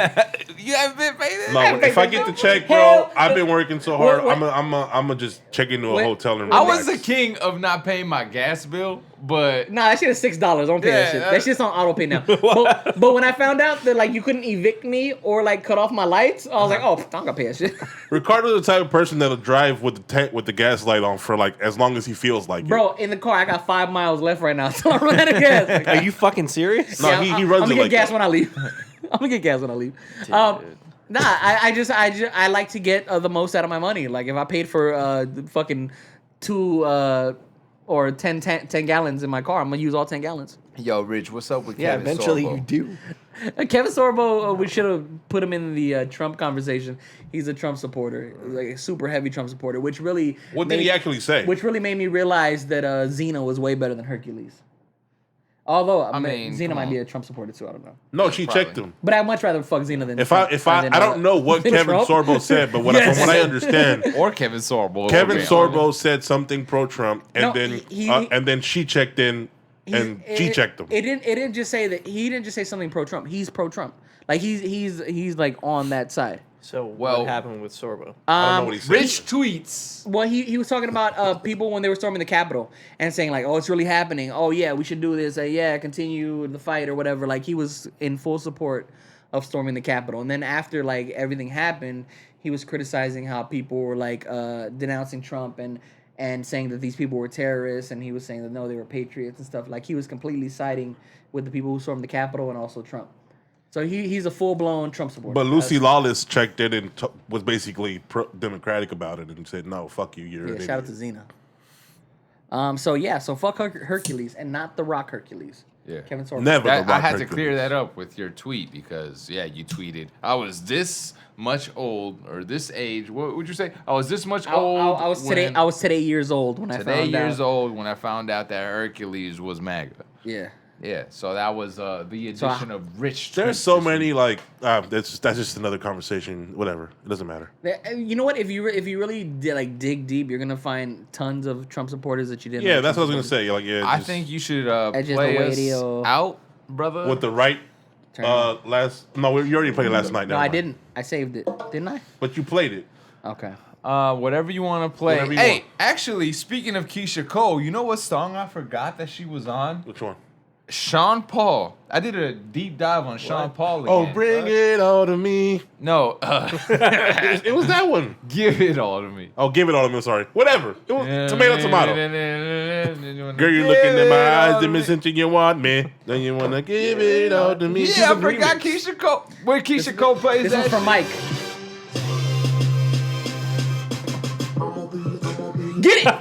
You haven't been paid it? no, if I get the check, bro, Hell- I've been working so hard. What- I'm gonna just check into a What- hotel and I relax. was the king of not paying my gas bill, but Nah, that shit is $6. Don't pay Yeah, that shit. that- That shit's on auto pay now. but when I found out that like you couldn't evict me or like cut off my lights, I was like, oh, I'm gonna pay that shit. Ricardo's the type of person that'll drive with the gas light on for like as long as he feels like it. Bro, in the car, I got 5 miles left right now, so I run out of gas. Are you fucking serious? No, he runs I'm it gonna like get gas that. when I leave. I'm gonna get gas when I leave. Nah, I like to get the most out of my money. Like if I paid for fucking 2 or 10 gallons in my car, I'm gonna use all 10 gallons. yo, Rich, what's up with Yeah, Kevin eventually Sorbo? you do. Kevin Sorbo, we should have put him in the Trump conversation. He's a Trump supporter, like a super heavy Trump supporter, which really What did he actually say? Which really made me realize that Xena was way better than Hercules. Although I mean, Xena come might be on. a Trump supporter too, I don't know. No, she Probably. checked him. But I'd much rather fuck Xena than If Trump, I don't know what than Kevin Trump. Sorbo said, but Yes. from what I understand, Or Kevin Sorbo. Kevin okay. Sorbo said something pro Trump, and No, then he- and then she checked in, and she checked him. It didn't just say that he didn't just say something pro Trump. He's pro Trump. Like he's like on that side. So Well- what happened with Sorbo? I don't know what he said. Rich tweets. Well, he was talking about people when they were storming the Capitol and saying like, oh, it's really happening. Oh yeah, we should do this. Yeah, continue the fight or whatever. Like he was in full support of storming the Capitol. And then after like everything happened, he was criticizing how people were like denouncing Trump and saying that these people were terrorists, and he was saying that no, they were patriots and stuff. Like he was completely siding with the people who stormed the Capitol and also Trump. So he's a full blown Trump supporter. But Lucy Lawless checked in and was basically democratic about it and said, "No, fuck you, you're an yeah, shout out idiot." to Xena. So fuck Hercules and not the Rock Hercules. Yeah. Kevin Sorbo. Never. That, the I Rock had to Hercules. clear that up with your tweet because, yeah, you tweeted, I was this much old or this age. What would you say? I was this much old. I was when- today years old when I today found years out. old when I found out that Hercules was MAGA. Yeah. Yeah, so that was the addition of Rich. There's tweets so this many week. like that's just another conversation. Whatever, it doesn't matter. You know what? If you really dig deep, you're gonna find tons of Trump supporters that you didn't. Yeah, know that's what I was Trump gonna say. Like, yeah, I just think you should That's just play the us radio. out, brother. with the right Turn it last. No, you already played it last night. No, never I mind. didn't. I saved it, didn't I? But you played it. Okay. Whatever you want to play. Whatever you Hey, want. actually, speaking of Keisha Cole, you know what song I forgot that she was on? Which one? Sean Paul. I did a deep dive on Sean Paul again. Oh, bring it all to me. No, It was that one. give it all to me. Oh, give it all to me. Sorry. Whatever. It was tomato. Girl, Girl, you looking in my eyes, and missing you want me. Then you wanna give it all to me. Yeah, I forgot Keisha Cole. Where Keisha Cole plays This that one's from shit. Mike. Get it!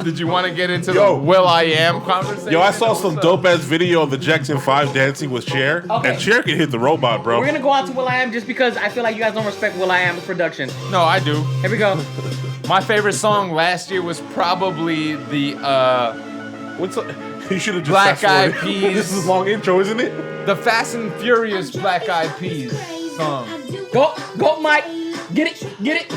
The Did you want to get into Yo. the Will I Am conversation? Yo, I saw some dope ass video of the Jackson 5 dancing with Cher. Okay. And Cher can hit the robot, bro. We're gonna go on to Will.i.am just because I feel like you guys don't respect Will.i.am's production. No, I do. Here we go. My favorite song last year was probably the You should have just Black fast-forwarded. Eyed Peas. This is long intro, isn't it? the Fast and Furious Black Eyed Peas song. Go, Mike. Get it.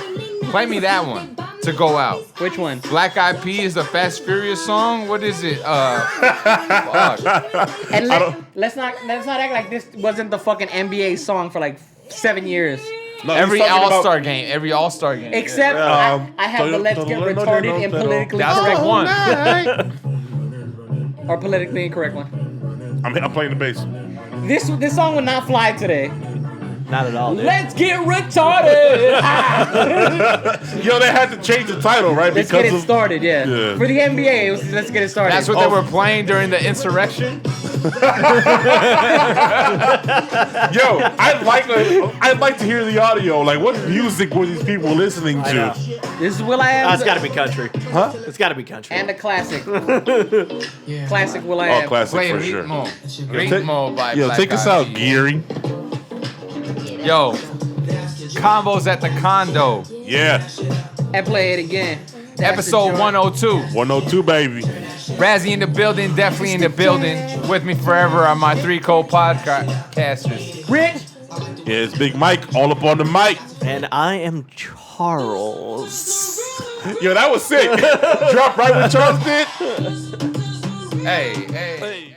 Play me that one to go out. Which one? Black Eyed Peas, the Fast Furious song. What is it? Fuck. And let's not act like this wasn't the fucking NBA song for like 7 years. No, Every he's talking All-Star about- game. Every All-Star game. Except I have the Let's Get Retarded and Politically That's the Correct one. or Politically Incorrect one. I'm playing the bass. This song would not fly today. Not at all, dude. Let's get retarded. Yo, they had to change the title, right? Let's get it started, yeah. Yeah. For the NBA, it was Let's Get It Started. That's what they were playing during the insurrection. Yo, I'd like to hear the audio. Like, what music were these people listening I know. to? This is Will.i.am. It's got to be country. Huh? It's got to be country. And a classic. Classic Oh, Will.i.am. classic Playing for sure. Ritmo. Take- Ritmo by Yo, Black take us Eyed out, Peas. Geary. Yo, Convos at the Condo. Yeah, And play it again. That's Episode the joint. 102. 102, baby. Razzie in the building, definitely in the building. With me forever are my three co-podcasters. Rich. Yeah, it's Big Mike, all up on the mic. And I am Charles. Yo, that was sick. Drop right when Charles did. Hey, hey.